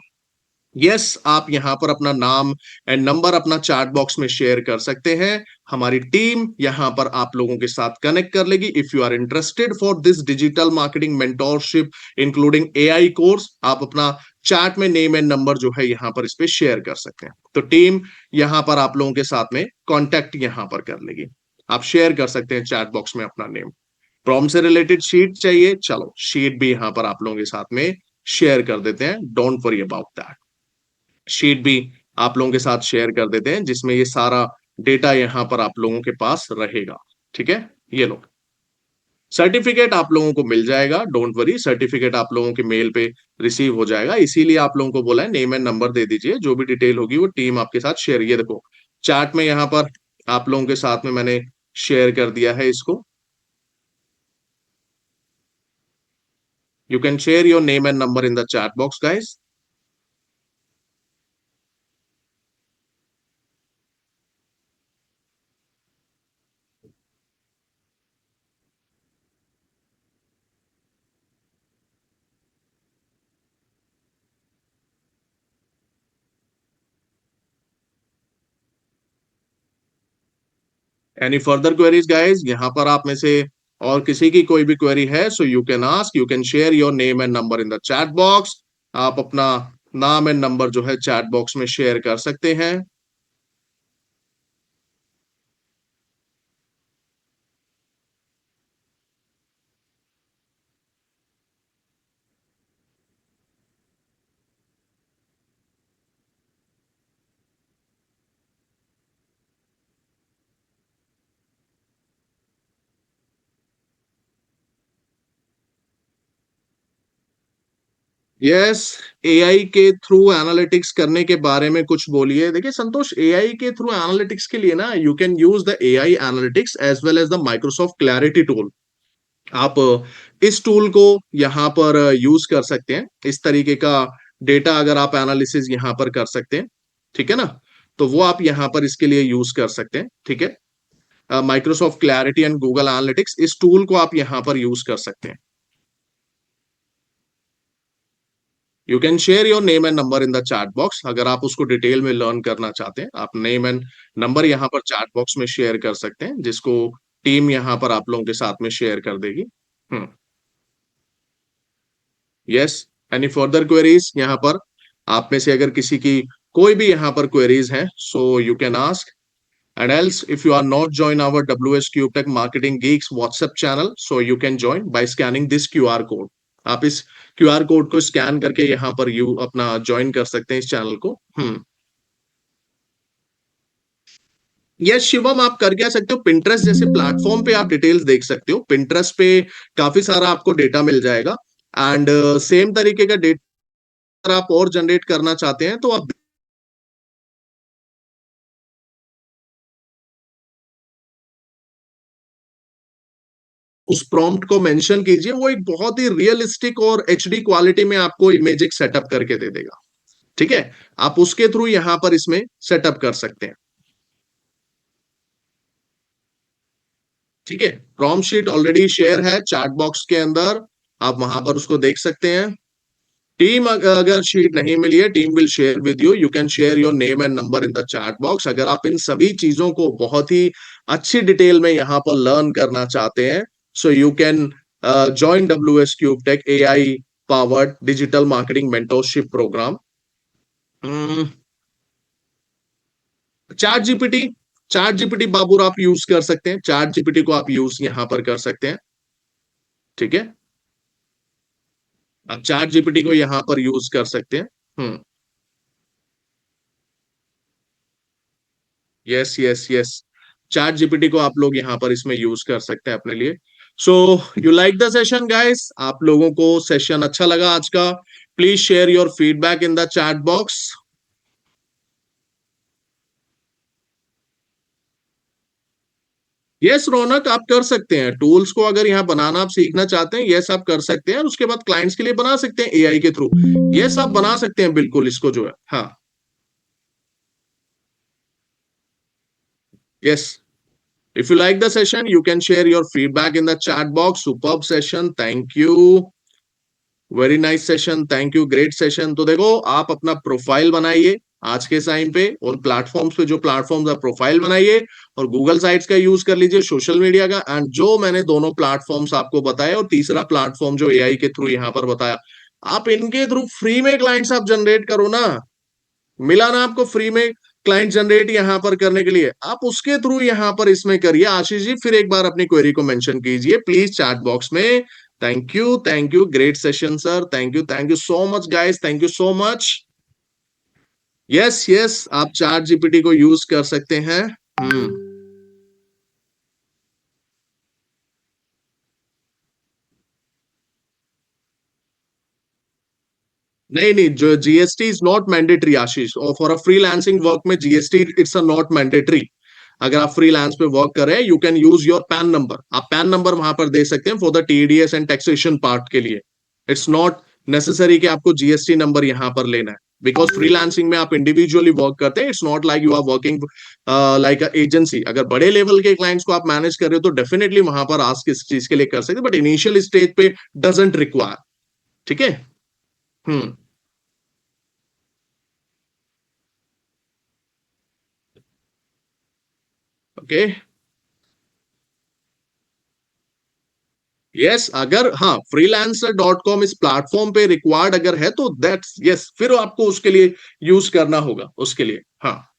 Yes आप यहां पर अपना नाम एंड नंबर अपना चैट बॉक्स में शेयर कर सकते हैं। हमारी टीम यहां पर आप लोगों के साथ कनेक्ट कर लेगी। If you are interested for this digital marketing mentorship including AI course, आप अपना चैट में नेम एंड नंबर जो है यहां पर इस पे शेयर कर सकते हैं, तो टीम यहां पर आप लोगों के साथ में कॉन्टेक्ट यहां पर कर लेगी। आप शेयर कर सकते हैं चैट बॉक्स में अपना नेम। प्रॉम से रिलेटेड शीट चाहिए, चलो शीट भी यहां पर आप लोगों के साथ में शेयर कर देते हैं। Don't worry about that, sheet भी आप लोगों के साथ शेयर कर देते हैं जिसमें ये सारा डेटा यहां पर आप लोगों के पास रहेगा। ठीक है, ये लो सर्टिफिकेट आप लोगों को मिल जाएगा, डोंट वरी, सर्टिफिकेट आप लोगों के मेल पे रिसीव हो जाएगा। इसीलिए आप लोगों को बोला है नेम एंड नंबर दे दीजिए, जो भी डिटेल होगी वो टीम आपके साथ शेयर। ये देखो चैट में यहां पर आप लोगों के साथ में मैंने शेयर कर दिया है इसको। You can share your name and number in the chat box, guys. Any further queries, guys? यहाँ पर आप में से और किसी की कोई भी क्वेरी है, so you can ask, you can share your name and number in the chat box. आप अपना नाम एंड नंबर जो है चैट बॉक्स में शेयर कर सकते हैं। यस, एआई के थ्रू एनालिटिक्स करने के बारे में कुछ बोलिए। देखिए संतोष, एआई के थ्रू एनालिटिक्स के लिए ना you can use the AI analytics as well as the Microsoft Clarity tool. आप इस टूल को यहाँ पर यूज कर सकते हैं। इस तरीके का डेटा अगर आप एनालिसिस यहाँ पर कर सकते हैं, ठीक है ना, तो वो आप यहाँ पर इसके लिए यूज कर सकते हैं। ठीक है, Microsoft clarity and Google analytics, इस टूल को आप यहाँ पर यूज कर सकते हैं। You can share your name and number in the chat box. अगर आप उसको डिटेल में लर्न करना चाहते हैं, आप नेम एंड नंबर यहाँ पर चैट बॉक्स में शेयर कर सकते हैं, जिसको टीम यहाँ पर आप लोगों के साथ में शेयर कर देगी। यस, एनी फर्दर क्वेरीज यहाँ पर आप में से अगर किसी की कोई भी यहाँ पर क्वेरीज हैं, so you can ask. And else, if you are not join our WS Cube Tech Marketing Geeks WhatsApp channel, so you can join by scanning this QR code. आप इस QR कोड को scan करके यहाँ पर you अपना join कर सकते हैं इस चैनल को। यस शिवम, आप कर क्या सकते हो, पिंटरेस्ट जैसे प्लेटफॉर्म पे आप डिटेल्स देख सकते हो। पिंटरेस्ट पे काफी सारा आपको डेटा मिल जाएगा। एंड सेम तरीके का डेटा आप और जनरेट करना चाहते हैं तो आप उस प्रॉम्प्ट को मेंशन कीजिए, वो एक बहुत ही रियलिस्टिक और एचडी क्वालिटी में आपको इमेजिक सेटअप करके दे देगा। ठीक है, आप उसके थ्रू यहां पर इसमें सेटअप कर सकते हैं। ठीक है, प्रॉम्प्ट शीट ऑलरेडी शेयर है चैट बॉक्स के अंदर, आप वहां पर उसको देख सकते हैं। टीम अगर शीट नहीं मिली है, team will share with you. You can share your name and number in the chat box. अगर आप इन सभी चीजों को बहुत ही अच्छी डिटेल में यहाँ पर लर्न करना चाहते हैं, so you can join WS cube tech AI powered digital marketing mentorship programme. ChatGPT बाबूर आप यूज कर सकते हैं, चैट जीपीटी को आप यूज यहां पर कर सकते हैं। ठीक है, आप चैट जीपीटी को यहां पर यूज कर सकते हैं। Yes yes yes, chat GPT को आप लोग यहाँ पर इसमें यूज कर सकते हैं अपने लिए। So you like the session guys? आप लोगों को सेशन अच्छा लगा आज का? Please share your feedback in the chat box. Yes Raunak, आप कर सकते हैं टूल्स को, अगर यहाँ बनाना आप सीखना चाहते हैं, यस आप कर सकते हैं, और उसके बाद क्लाइंट्स के लिए बना सकते हैं एआई के थ्रू. यस आप बना सकते हैं बिल्कुल इसको जो है. हाँ. Yes. If you like the session, you can share your feedback in the chat box. Superb session. Thank you. Very nice session. Thank you. Great session. तो देखो, आप अपना प्रोफाइल बनाइए आज के टाइम पे, और प्लेटफॉर्म्स पे, जो प्लेटफॉर्म्स आप प्रोफाइल बनाइए, और गूगल साइट्स का यूज कर लीजिए, सोशल मीडिया का, एंड जो मैंने दोनों प्लेटफॉर्म्स आपको बताए, और तीसरा प्लेटफॉर्म जो एआई के थ्रू यहाँ पर बताया, आप इनके थ्रू फ्री में क्लाइंट्स आप जनरेट करो ना. मिला ना आपको फ्री में क्लाइंट जनरेट यहाँ पर करने के लिए, आप उसके थ्रू यहाँ पर इसमें करिए. आशीष जी, फिर एक बार अपनी क्वेरी को मेंशन कीजिए प्लीज चैट बॉक्स में. Thank you. Thank you. Great session sir. Thank you so much guys. Thank you so much. Yes yes, आप चैट जीपीटी को यूज कर सकते हैं. हम्म. नहीं नहीं, जो जीएसटी इज नॉट मैंडेटरी आशीष, और फॉर अ फ्रीलांसिंग वर्क में GST it's a not mandatory. अगर आप फ्रीलांस पे वर्क कर रहे हैं, you can use your pan number. आप पैन नंबर वहां पर दे सकते हैं for the TDS and taxation part के लिए. इट्स नॉट नेसेसरी कि आपको जीएसटी नंबर यहां पर लेना है, बिकॉज फ्रीलांसिंग में आप इंडिविजुअली वर्क करते हैं. It's not like you are working like a agency. अगर बड़े लेवल के क्लाइंट्स को आप मैनेज कर रहे हो, तो डेफिनेटली वहां पर आस्क इस चीज के लिए कर सकते हैं, बट इनिशियल स्टेज पे डजेंट रिक्वायर. ठीक है. हम्म. ओके. यस, अगर हाँ फ्रीलांसर डॉट कॉम इस प्लेटफॉर्म पे रिक्वायर्ड अगर है, तो दैट्स यस, फिर आपको उसके लिए यूज करना होगा उसके लिए. हाँ.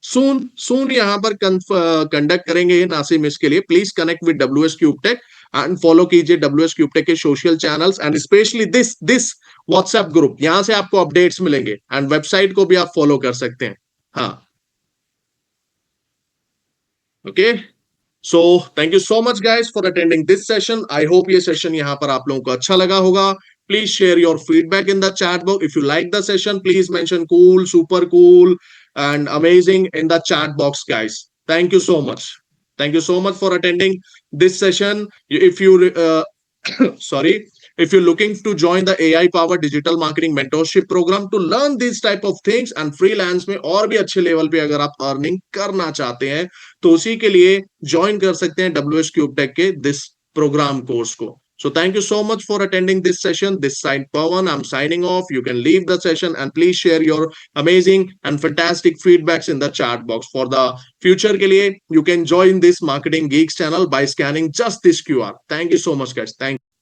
सून सून यहाँ पर कंडक्ट करेंगे नासिम इसके लिए. Please connect with W S cube tech, and follow कीजिए डब्ल्यू एस क्यूब टेक के social channels, and specially this this WhatsApp group. यहाँ से आपको अपडेट्स मिलेंगे, एंड वेबसाइट को भी आप फॉलो कर सकते हैं. हाँ. Okay. So thank you so much guys for attending this session. I hope ये सेशन यहाँ पर आप लोगों को अच्छा लगा होगा. Please share your feedback in the chat box. If you like the session, please mention cool, super cool, and amazing in the chat box guys. Thank you so much. Thank you so much for attending this session. If you sorry, if you're looking to join the AI powered digital marketing mentorship program to learn these type of things and freelance में और भी अच्छे level पे अगर आप earning करना चाहते हैं, तो उसी के लिए ज्वाइन कर सकते हैं WS Cube Tech के दिस प्रोग्राम कोर्स को. So thank you so much for attending this session. This side Pawan, I'm signing off. You can leave the session, and please share your amazing and fantastic feedbacks in the chat box. For the future के लिए, you can join this Marketing Geeks channel by scanning just this QR. Thank you so much guys. Thank you.